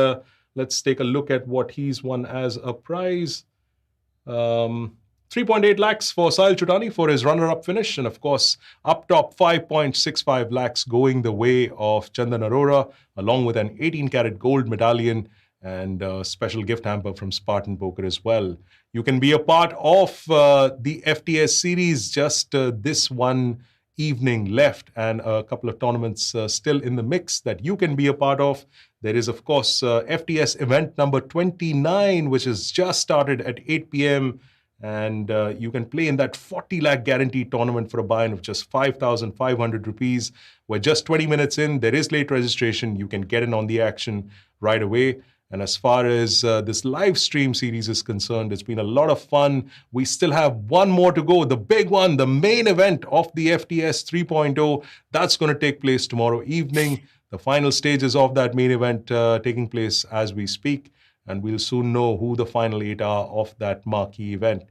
let's take a look at what he's won as a prize. 3.8 lakhs for Sahil Chutani for his runner-up finish. And of course, up top, 5.65 lakhs going the way of Chandan Arora, along with an 18-karat gold medallion and a special gift hamper from Spartan Poker as well. You can be a part of the FTS series, just this one evening left, and a couple of tournaments still in the mix that you can be a part of. There is, of course, FTS event number 29, which has just started at 8 p.m. And you can play in that 40 lakh guaranteed tournament for a buy-in of just 5,500 rupees. We're just 20 minutes in. There is late registration. You can get in on the action right away. And as far as this live stream series is concerned, it's been a lot of fun. We still have one more to go. The big one, the main event of the FTS 3.0. That's going to take place tomorrow evening. The final stages of that main event taking place as we speak. And we'll soon know who the final 8 are of that marquee event.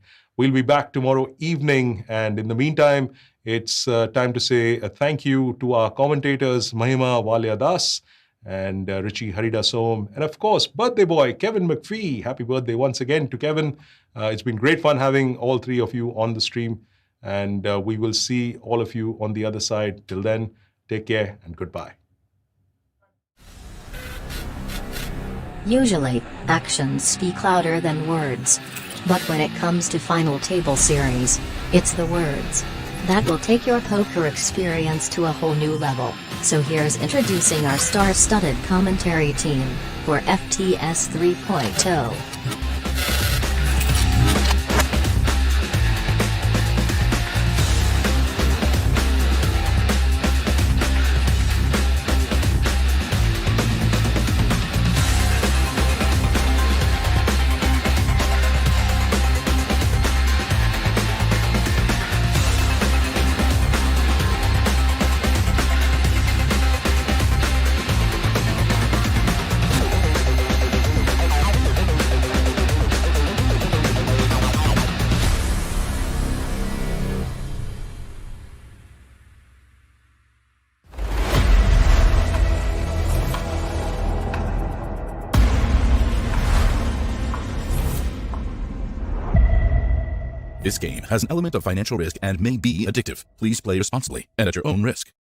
We'll be back tomorrow evening. And in the meantime, it's time to say a thank you to our commentators, Mahima Walia Das and Richie Haridasom. And of course, birthday boy, Kevin McPhee. Happy birthday once again to Kevin. It's been great fun having all three of you on the stream. And we will see all of you on the other side. Till then, take care and goodbye. Usually, actions speak louder than words. But when it comes to Final Table Series, it's the words that will take your poker experience to a whole new level. So here's introducing our star-studded commentary team for FTS 3.0. This game has an element of financial risk and may be addictive. Please play responsibly and at your own risk.